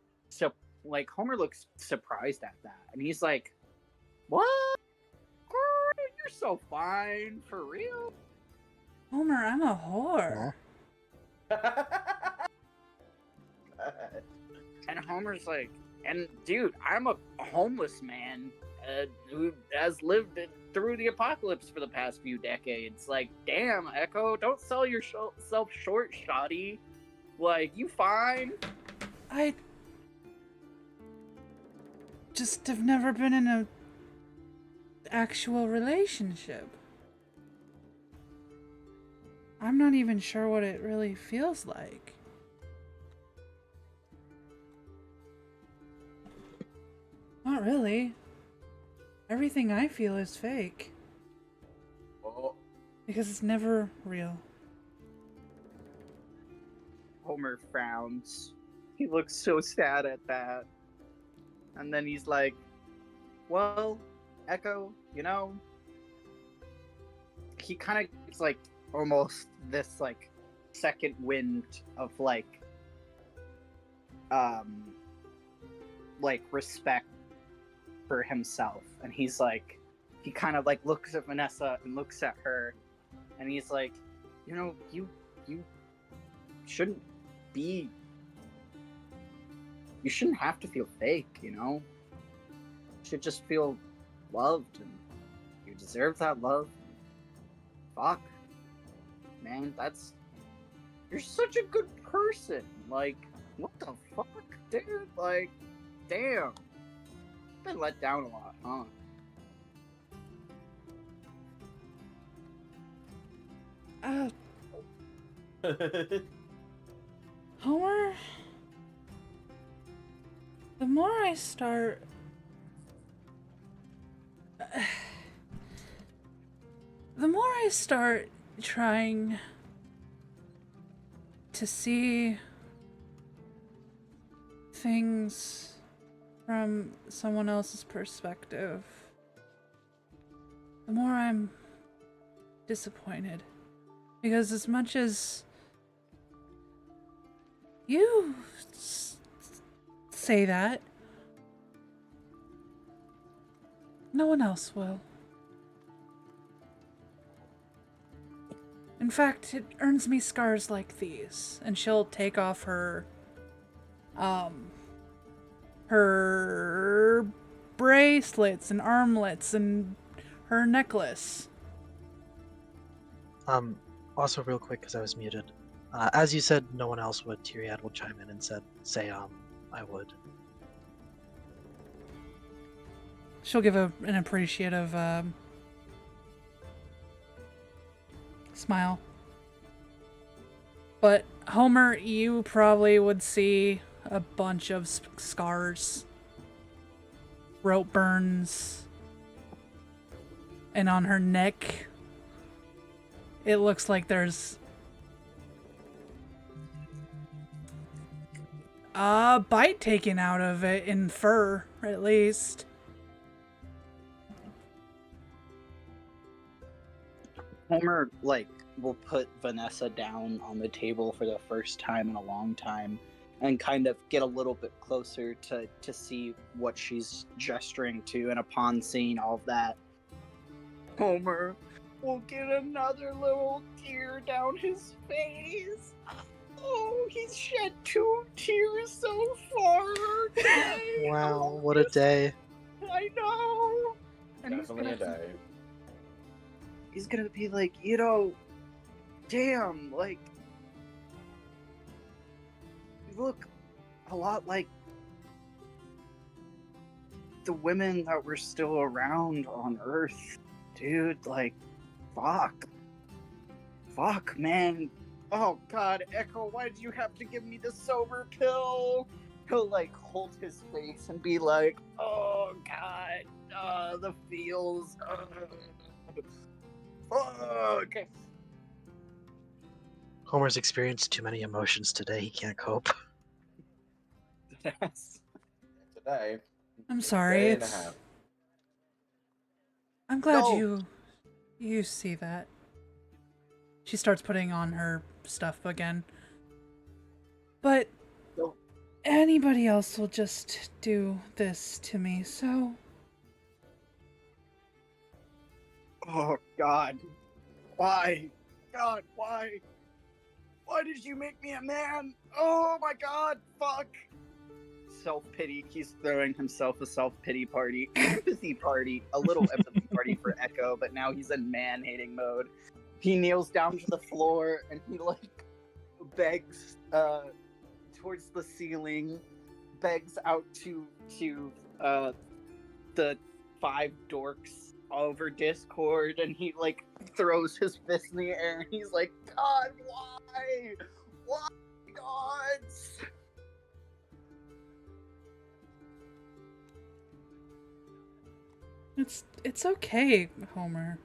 Homer looks surprised at that, and he's like, "What? Girl, you're so fine for real." Homer, I'm a whore. And Homer's like, "And dude, I'm a homeless man who has lived through the apocalypse for the past few decades. Like, damn, Echo, don't sell yourself short, shoddy. Like, you fine?" I just have never been in a actual relationship. I'm not even sure what it really feels like. Not really. Everything I feel is fake. Oh, Because it's never real. Homer frowns. He looks so sad at that. And then he's like, "Well, Echo, he kind of gets like almost this like second wind of like respect for himself." And he's like, he kind of like looks at Vanessa and looks at her, and he's like, you shouldn't be, you shouldn't have to feel fake, you should just feel loved, and you deserve that love. Fuck, man, you're such a good person. Like, what the fuck, dude? Like, damn, been let down a lot, huh? Homer, the more I start... the more I start trying to see things from someone else's perspective, the more I'm disappointed. Because as much as you say that, no one else will. In fact, it earns me scars like these. And she'll take off her bracelets and armlets and her necklace. Also real quick, because I was muted. As you said, no one else would. Tyriad will chime in and say, I would. She'll give an appreciative smile. But Homer, you probably would see a bunch of scars, rope burns, and on her neck, it looks like there's a bite taken out of it in fur, at least. Homer, will put Vanessa down on the table for the first time in a long time and kind of get a little bit closer to see what she's gesturing to. And upon seeing all of that, Homer will get another little tear down his face. Oh, he's shed 2 tears so far today. Wow, what a day. I know. And definitely a day. he's gonna be like, damn, like, you look a lot like the women that were still around on Earth, dude. Like, fuck, man. Oh God, Echo, why did you have to give me the sober pill? He'll hold his face and be like, oh God, the feels. Fuck. Homer's experienced too many emotions today. He can't cope. Yes. day. I'm sorry. Day and a It's. half. I'm glad No. you see that. She starts putting on her stuff again. But No. anybody else will just do this to me, so Oh God, why? God, why? Why did you make me a man? Oh my God, fuck. Self-pity. He's throwing himself a self-pity party. Empathy party. A little empathy party for Echo, but now he's in man-hating mode. He kneels down to the floor and he, like, begs towards the ceiling, begs out to the 5 dorks over Discord, and he, like, throws his fist in the air and he's like, God, why? Why, gods? it's okay, Homer.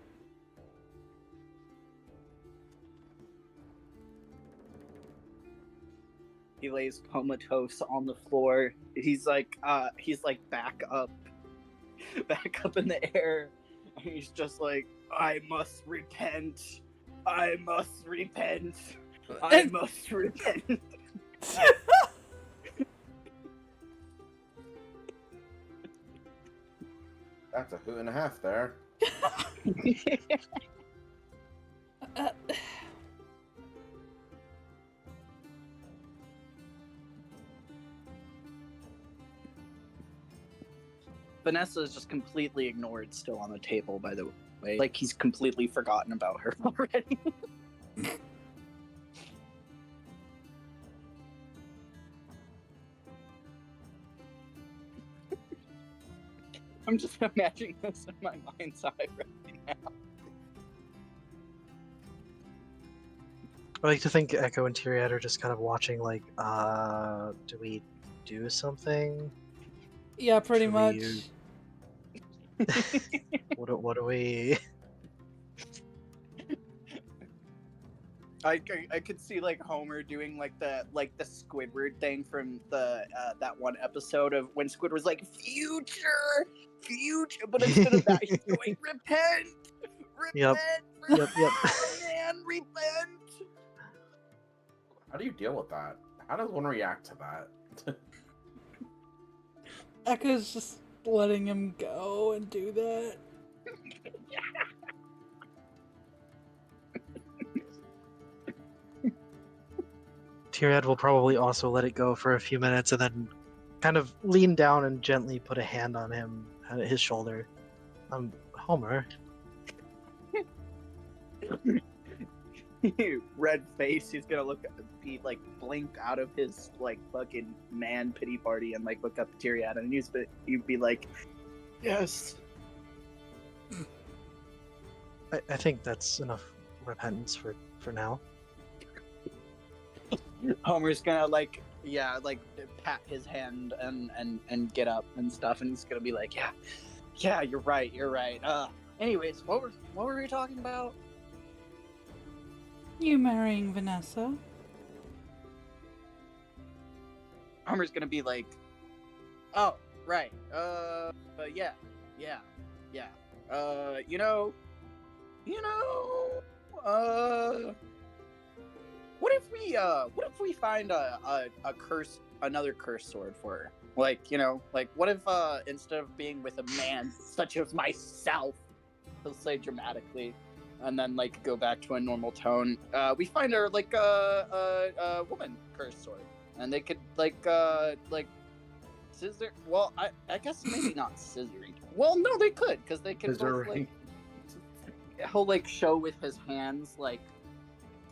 He lays comatose on the floor. He's like back up in the air. He's just like, I must repent. I must repent. I must repent. That's a hoot and a half there. Uh, Vanessa is just completely ignored, still on the table, by the way. Like, he's completely forgotten about her already. I'm just imagining this in my mind's eye right now. I like to think Echo and Tyriad are just kind of watching, like, do we do something? yeah, pretty Should much. we- What do we? I could see, like, Homer doing like the Squidward thing from the that one episode of when Squidward was like, future, but instead of that he's going, repent, Yep. repent, Yep. man, repent. How do you deal with that? How does one react to that? Echo's just letting him go and do that. Tyriad will probably also let it go for a few minutes and then kind of lean down and gently put a hand on his shoulder. Homer. Red face, he's gonna be like blinked out of his like fucking man pity party and like look up at Tyrion and you'd be like, yes. I think that's enough repentance for now. Homer's gonna like pat his hand and get up and stuff, and he's gonna be like, yeah, you're right. Anyways, what were we talking about? You marrying Vanessa? Homer's gonna be like, oh, right, yeah, what if we find another curse sword for her? Like, what if instead of being with a man such as myself, he'll say dramatically, and then like go back to a normal tone, we find her like a woman curse sword, and they could like scissor. Well, I guess maybe not scissoring. Well, no, they could, because they could both, like, he'll like show with his hands, like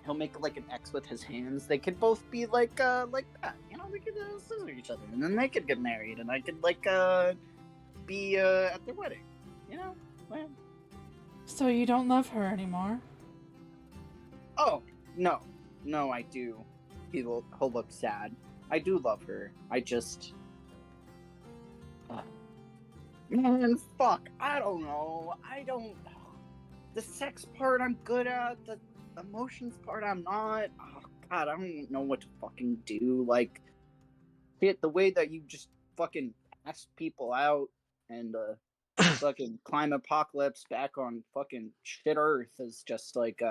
he'll make like an X with his hands. They could both be like that, they could scissor each other, and then they could get married, and I could like be at their wedding, well. So you don't love her anymore? Oh, no, I do. He'll look sad. I do love her. I just man, fuck, I don't know. The sex part I'm good at, the emotions part I'm not. Oh god, I don't know what to fucking do. Like, the way that you just fucking ask people out and fucking climate apocalypse back on fucking shit Earth is just like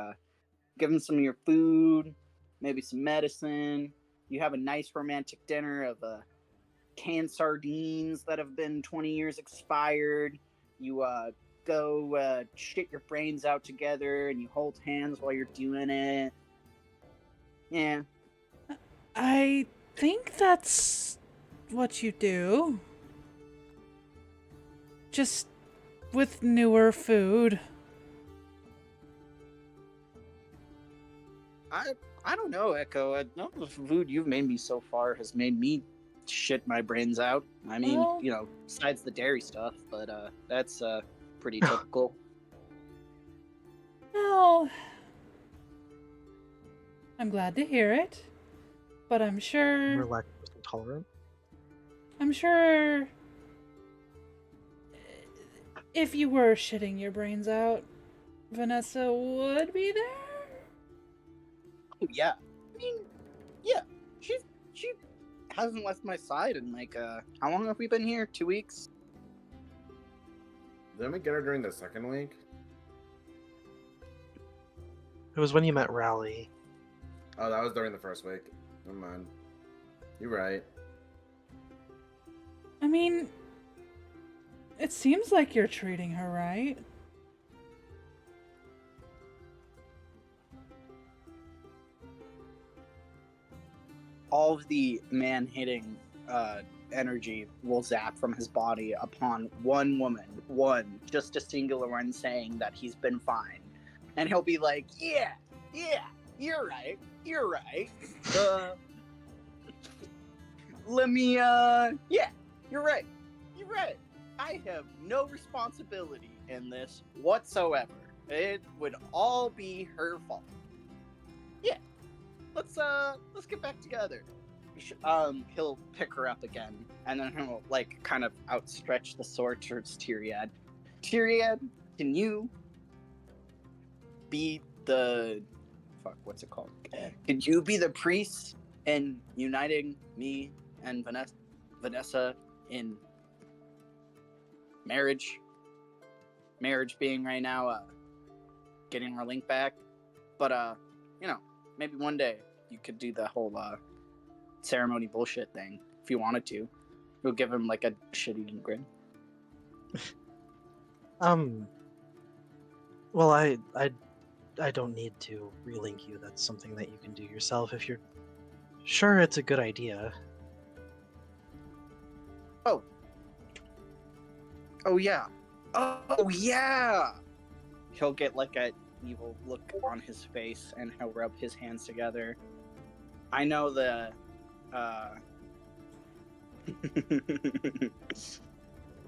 give them some of your food, maybe some medicine. You have a nice romantic dinner of canned sardines that have been 20 years expired. You go shit your brains out together and you hold hands while you're doing it. Yeah. I think that's what you do. Just with newer food. I don't know, Echo. None of the food you've made me so far has made me shit my brains out. I mean, Well- besides the dairy stuff, but that's pretty typical. Well, I'm glad to hear it, but We're lactose intolerant. I'm sure if you were shitting your brains out, Vanessa would be there. Oh yeah. I mean, yeah. She hasn't left my side in like how long have we been here? 2 weeks? Didn't we get her during the second week? It was when you met Rally. Oh, that was during the first week. Never mind. You're right. I mean, it seems like you're treating her right. All of the man-hitting energy will zap from his body upon one woman, just a singular one saying that he's been fine. And he'll be like, yeah, you're right. Let me, yeah, you're right. I have no responsibility in this whatsoever. It would all be her fault. Yeah, let's get back together. He'll pick her up again, and then he'll like kind of outstretch the sword towards Tyriad. Tyriad, can you be the what's it called? Can you be the priest in uniting me and Vanessa in marriage? Marriage being right now getting our link back, but maybe one day you could do the whole ceremony bullshit thing if you wanted to. We'll give him like a shit-eating grin. Well, I don't need to relink you. That's something that you can do yourself if you're sure it's a good idea. Oh yeah. Oh yeah. He'll get like a evil look on his face and he'll rub his hands together. I know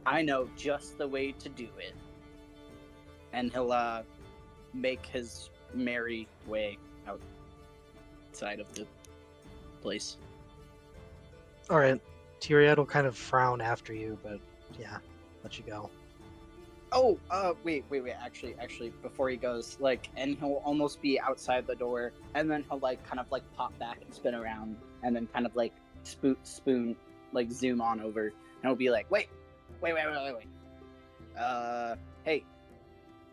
I know just the way to do it. And he'll make his merry way outside of the place. All right, Tyriad will kind of frown after you, but yeah, let you go. Oh, wait. Actually, before he goes, and he'll almost be outside the door, and then he'll kind of pop back and spin around, and then kind of spoon, zoom on over, and he'll be like, wait. Hey,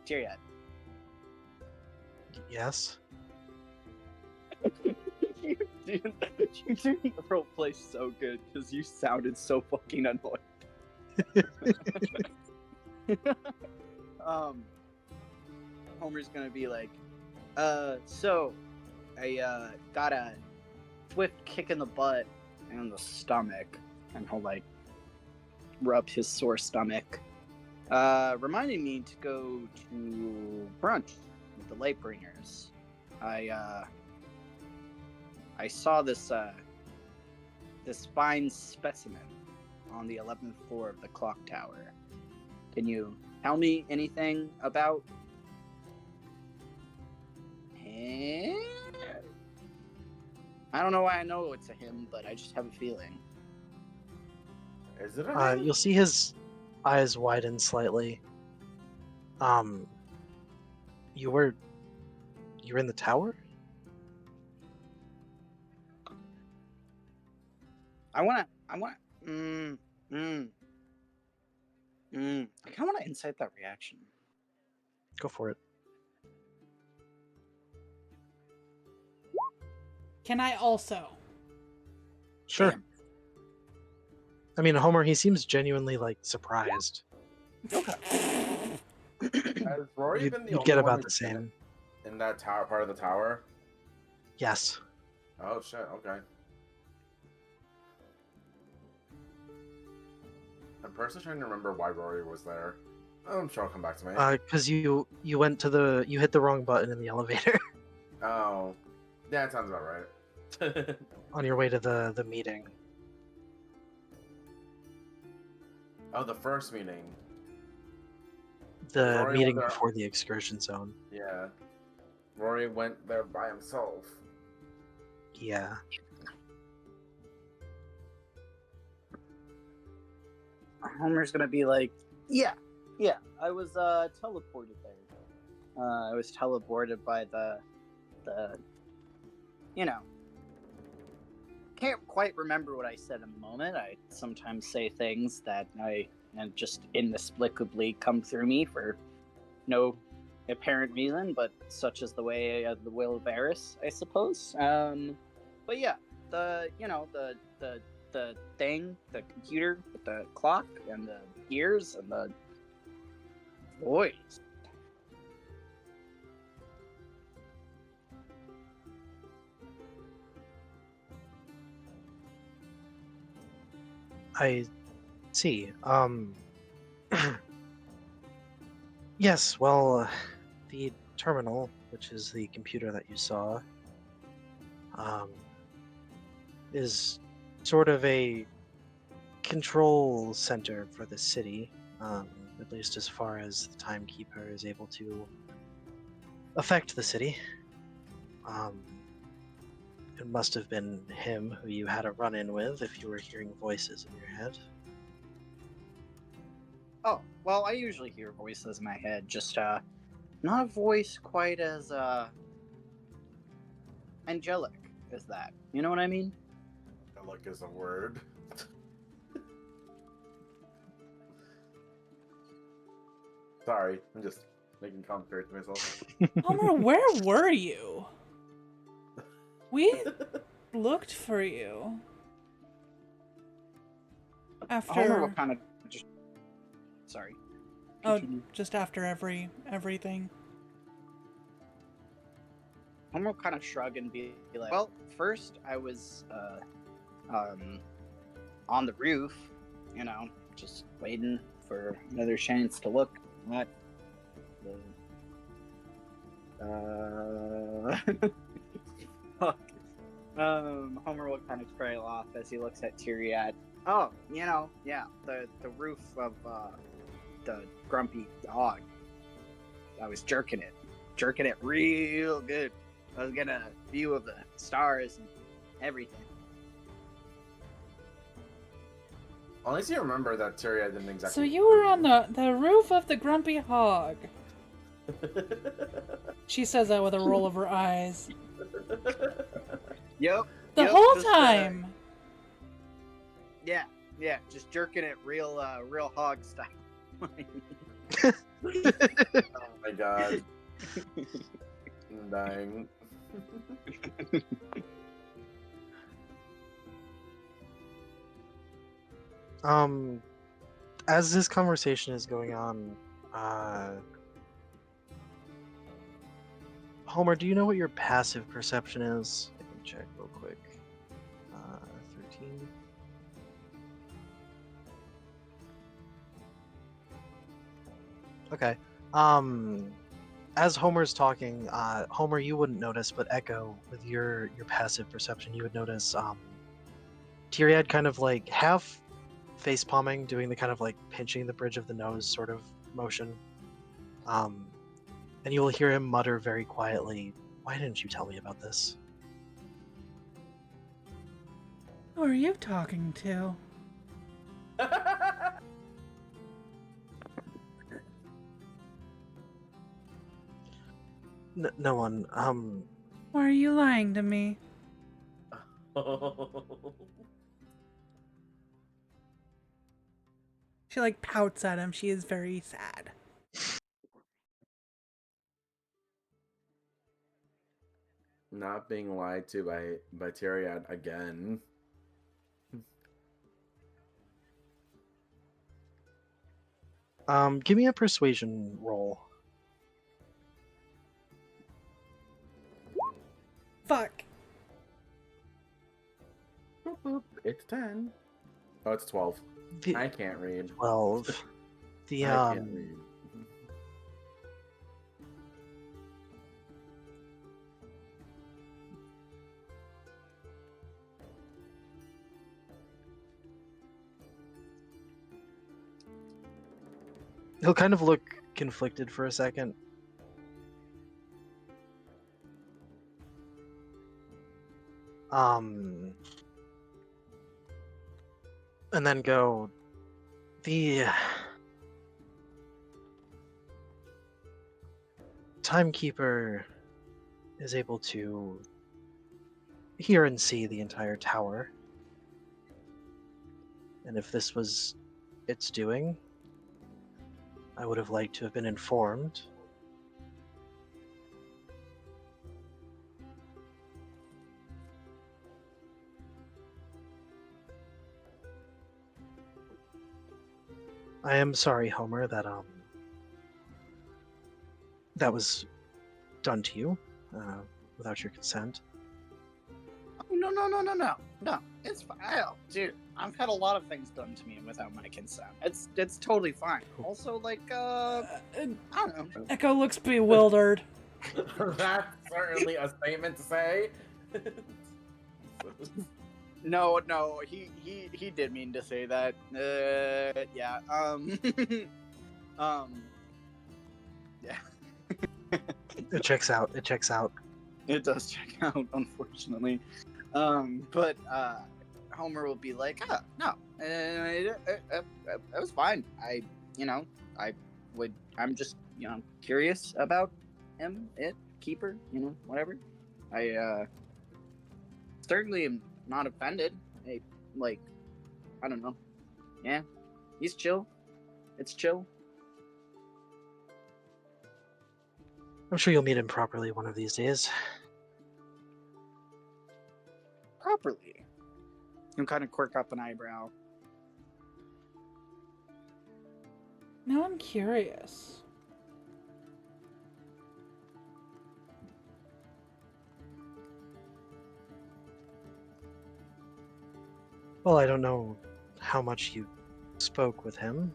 Tyriad. Yes. You didn't role play so good because you sounded so fucking annoyed. Homer's gonna be like, so I got a swift kick in the butt and the stomach, and he'll rub his sore stomach, reminding me to go to brunch with the Lightbringers. I saw this fine specimen on the 11th floor of the clock tower. Can you tell me anything about him? I don't know why I know it's a him, but I just have a feeling. Is it a You'll see his eyes widen slightly. You were in the tower? I kind of want to insight that reaction. Go for it. Can I also? Sure. Damn. I mean, Homer, he seems genuinely like surprised. Has Rory been the You'd only get one about the who's been same. in that tower, part of the tower? Yes. Oh shit. Okay. I'm personally trying to remember why Rory was there. I'm sure it'll come back to me. Because you went to you hit the wrong button in the elevator Oh, yeah, that sounds about right. on your way to the meeting. Oh, the first meeting. The Rory meeting went there- before the excursion zone. Yeah. Rory went there by himself. Yeah. Homer's gonna be like, yeah, I was teleported there. I was teleported by the, you know, can't quite remember what I said in the moment. I sometimes say things that and just inexplicably come through me for no apparent reason, but such is the way of the will of Varys, I suppose. But yeah, the thing, the computer with the clock and the gears and the voice. I see. Yes, well, the terminal, which is the computer that you saw, is sort of a control center for the city, at least as far as the timekeeper is able to affect the city. It must have been him who you had a run-in with if you were hearing voices in your head. Oh, well, I usually hear voices in my head, just not a voice quite as angelic as that. You know what I mean? Like is a word. Sorry, I'm just making commentary to myself. Homer, where were you? We looked for you. Homer will After kind of just. Sorry. oh, Continue. just after everything. Homer will kind of shrug and be like, "Well, first I was on the roof, you know, just waiting for another chance to look at the fuck." Homer will kind of trail off as he looks at Tyriad. Oh, you know, yeah, the roof of the grumpy dog. I was jerking it real good. I was getting a view of the stars and everything. At least you remember that Tyrion didn't exactly. So you were on the roof of the Grumpy Hog. She says that with a roll of her eyes. Yep. The Yep, whole just, time. Yeah, just jerking it real hog style. Oh my god. I'm dying. As this conversation is going on, Homer, do you know what your passive perception is? I can check real quick. 13. Okay. As Homer's talking, Homer, you wouldn't notice, but Echo, with your passive perception, you would notice Tyriad kind of like half face palming, doing the kind of like pinching the bridge of the nose sort of motion. And you will hear him mutter very quietly, "Why didn't you tell me about this?" Who are you talking to? No one. Why are you lying to me? She like pouts at him. She is very sad. Not being lied to by Tyrion again. Give me a persuasion roll. Fuck. Boop, boop. It's 10. Oh, it's 12. The I can't read. 12. The I can't read. he'll kind of look conflicted for a second. And then go, the timekeeper is able to hear and see the entire tower. And if this was its doing, I would have liked to have been informed. I am sorry, Homer, that that was done to you without your consent. Oh, no. It's fine. Dude, I've had a lot of things done to me without my consent. It's totally fine. Also, like, I don't know. Echo looks bewildered. That's certainly a statement to say. No, he did mean to say that. Yeah. Yeah. It checks out. It does check out, unfortunately. But Homer will be like, "Oh, no, it was fine. I'm just, curious about him, keeper, whatever. I certainly am not offended. I don't know. Yeah, he's chill. It's chill. I'm sure you'll meet him properly one of these days. Properly. He'll kind of quirk up an eyebrow. Now I'm curious. Well, I don't know how much you spoke with him,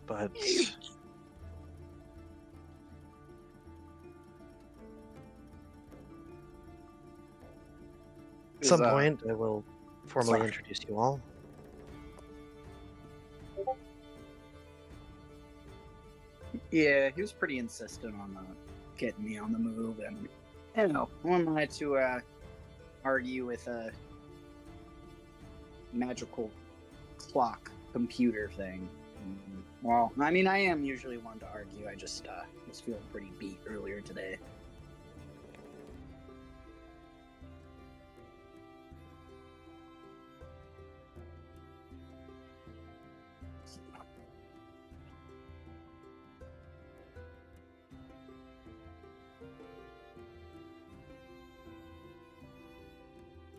but at some point I will formally introduce you all. Yeah, he was pretty insistent on getting me on the move, and I don't know. Who am I to argue with a magical clock computer thing? Well, I mean, I am usually one to argue. I just was feeling pretty beat earlier today.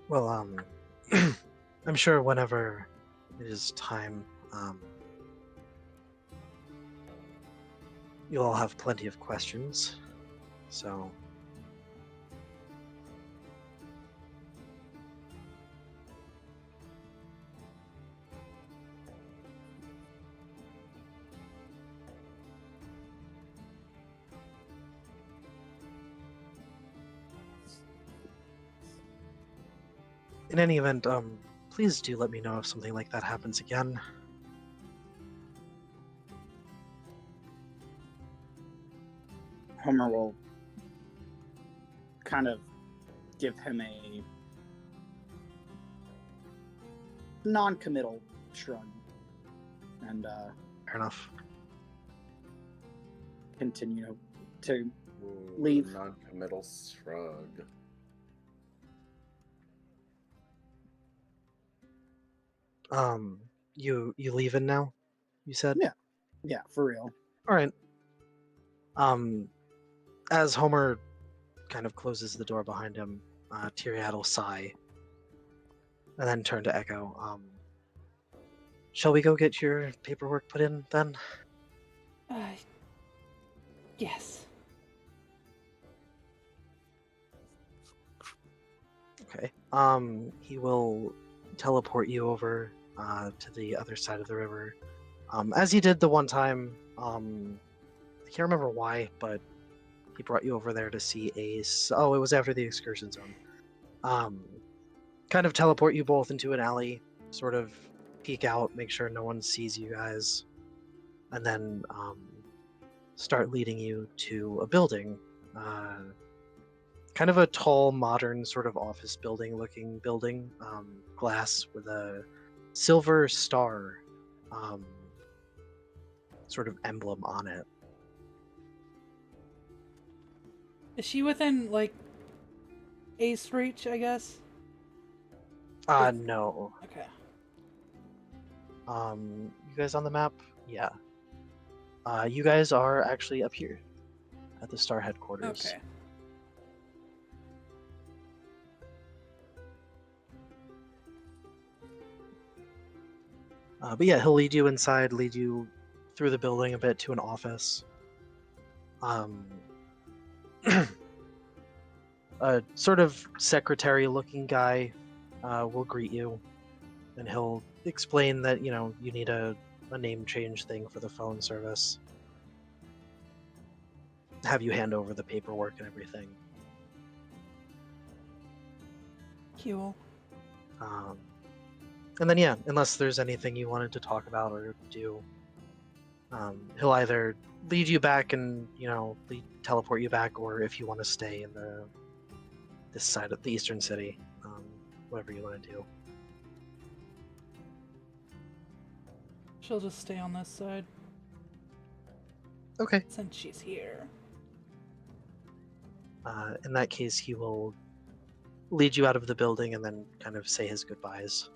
Well, I'm sure whenever it is time, you'll all have plenty of questions. So, in any event, please do let me know if something like that happens again. Homer will kind of give him a non-committal shrug and Fair enough. continue to Ooh, leave. Non-committal shrug. You leaving now? You said. Yeah. Yeah, for real. All right. As Homer kind of closes the door behind him, Tyriad will sigh, and then turn to Echo. Shall we go get your paperwork put in then? Yes. Okay. He will teleport you over to the other side of the river. As he did the one time, I can't remember why, but he brought you over there to see Ace. Oh, it was after the excursion zone. Kind of teleport you both into an alley, sort of peek out, make sure no one sees you guys, and then start leading you to a building. Kind of a tall, modern sort of office building looking building, glass with a silver star sort of emblem on it. Is she within, like, ace reach, I guess? No. Okay. You guys on the map? Yeah. You guys are actually up here at the Star headquarters. Okay. But yeah, he'll lead you inside, lead you through the building a bit to an office. A sort of secretary-looking guy will greet you, and he'll explain that, you need a name change thing for the phone service. Have you hand over the paperwork and everything. Cool. And then, yeah, unless there's anything you wanted to talk about or do, he'll either lead you back and, teleport you back, or if you want to stay in this side of the Eastern City, whatever you want to do. She'll just stay on this side Okay. since she's here. In that case, he will lead you out of the building and then kind of say his goodbyes.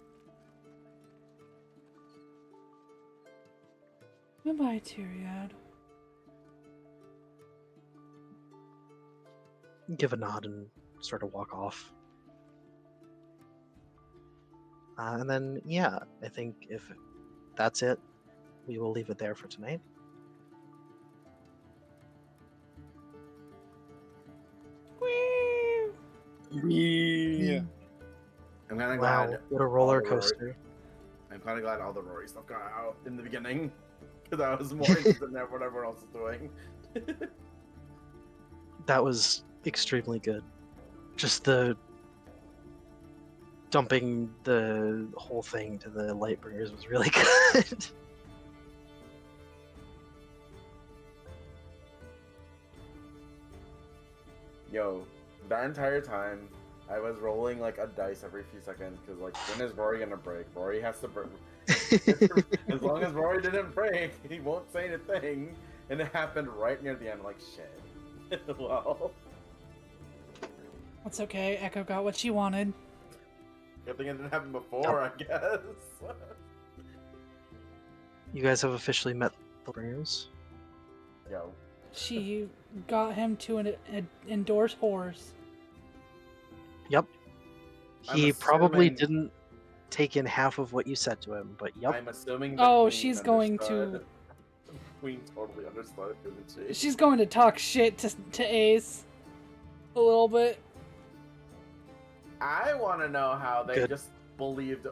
Goodbye, Tyriad. Give a nod and sort of walk off. And then, yeah, I think if that's it, we will leave it there for tonight. Yeah. I'm kind of Wow, glad. what a roller all the Rory- coaster. I'm kind of glad all the Rory stuff got out in the beginning, because I was more interested in what everyone else is doing. That was extremely good. Just the dumping the whole thing to the Lightbringers was really good. Yo, that entire time, I was rolling like a dice every few seconds, because like, when is Rory gonna break? Rory has to break. As long as Rory didn't break, he won't say anything. And it happened right near the end. I'm like, shit. Well, That's okay. Echo got what she wanted. good thing it didn't happen before, I guess. You guys have officially met the Bringers. Yo, She got him to endorse horse. Yep. I'm He probably assuming- didn't take in half of what you said to him, but yep. I'm assuming. The Oh, queen she's going understood. to. The Queen totally understood, didn't she? She's going to talk shit to Ace. A little bit. I want to know how they Good. just believed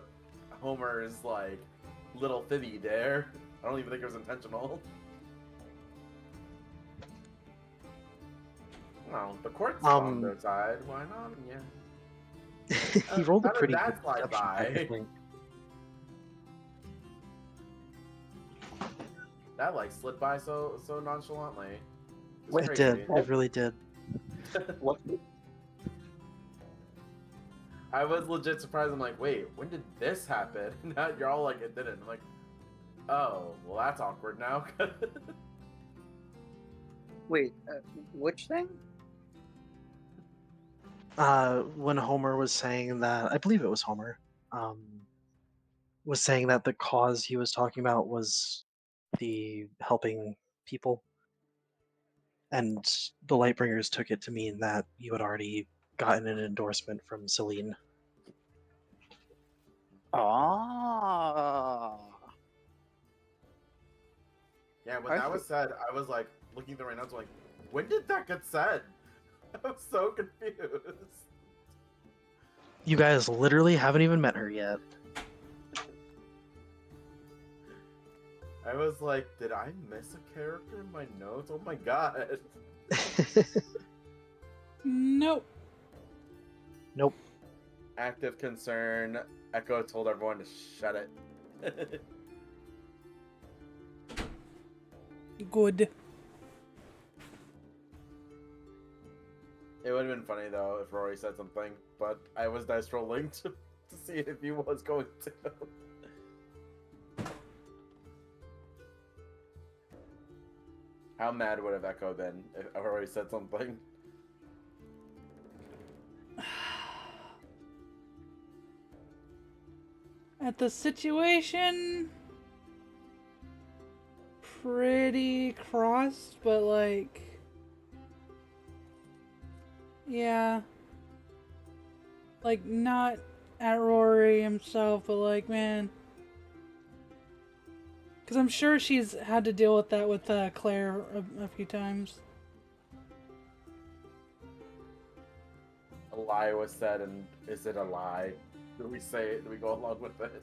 Homer's like little fibby there. I don't even think it was intentional. No, the court's on their side. Why not? Yeah. He rolled a how did pretty that good slide perception check, I by? think. That like slid by so nonchalantly. It's It crazy. did. It really did. What? I was legit surprised. I'm like, wait, when did this happen? Now you're all like, it didn't. I'm like, oh, well, that's awkward now. Wait, which thing? When Homer was saying that, I believe it was Homer, was saying that the cause he was talking about was the helping people, and the Lightbringers took it to mean that you had already gotten an endorsement from Celine. Ah. Yeah, when I that was said, I was like looking through my notes, like, when did that get said? I was so confused. You guys literally haven't even met her yet. I was like, did I miss a character in my notes? Oh my god. Nope. Nope. Active concern. Echo told everyone to shut it. Good. It would have been funny though if Rory said something, but I was dice rolling to see if he was going to. How mad would have Echo been if Rory said something? At the situation, pretty crossed, but like, yeah, like not at Rory himself, but like, man, because I'm sure she's had to deal with that with Claire a few times. A lie was said, and is it a lie? Do we say it? Do we go along with it?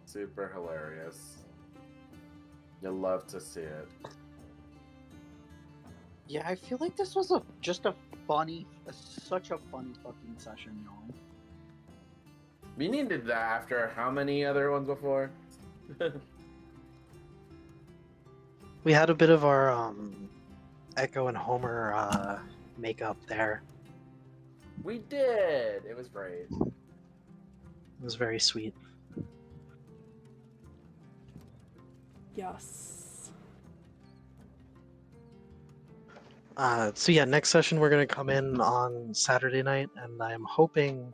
Super hilarious. You'll love to see it. Yeah, I feel like this was such a funny fucking session, y'all. We needed that after how many other ones before? We had a bit of our Echo and Homer makeup there. We did! It was great. It was very sweet. Yes. So yeah, next session we're going to come in on Saturday night, and I'm hoping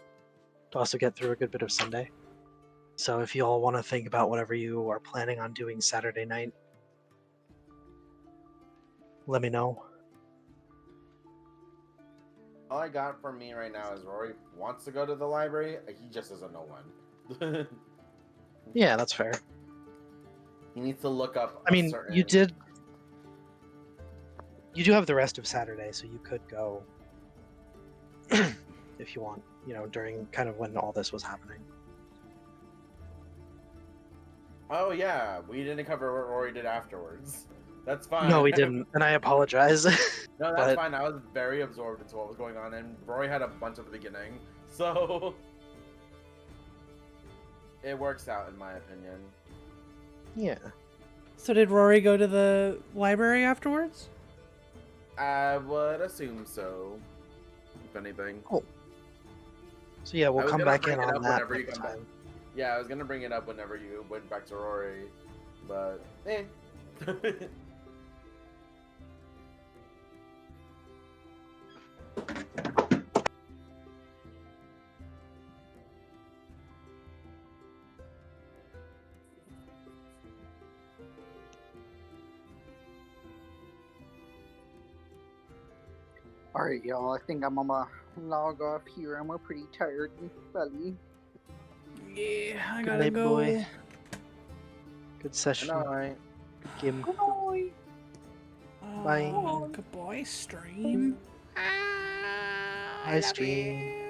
to also get through a good bit of Sunday. So if you all want to think about whatever you are planning on doing Saturday night, let me know. All I got from me right now is Rory wants to go to the library. He just doesn't know when. Yeah, that's fair. He needs to look up. I mean, you do have the rest of Saturday, so you could go if you want, during kind of when all this was happening. Oh yeah, we didn't cover what Rory did afterwards. That's fine. No, we didn't, and I apologize. No, that's but- fine. I was very absorbed into what was going on, and Rory had a bunch at the beginning, so it works out in my opinion. Yeah. So did Rory go to the library afterwards? I would assume so. If anything. Cool. So yeah, I we'll was come gonna back bring in it on up that whenever you next come back. time. Yeah, I was gonna bring it up whenever you went back to Rory, but Alright, y'all, I think I'm gonna log off here. I'm a pretty tired belly. Yeah, I Good gotta night, go. boy. Good session. Alright. Game. Good night. Bye. Goodbye, stream. I Hi, love stream. you.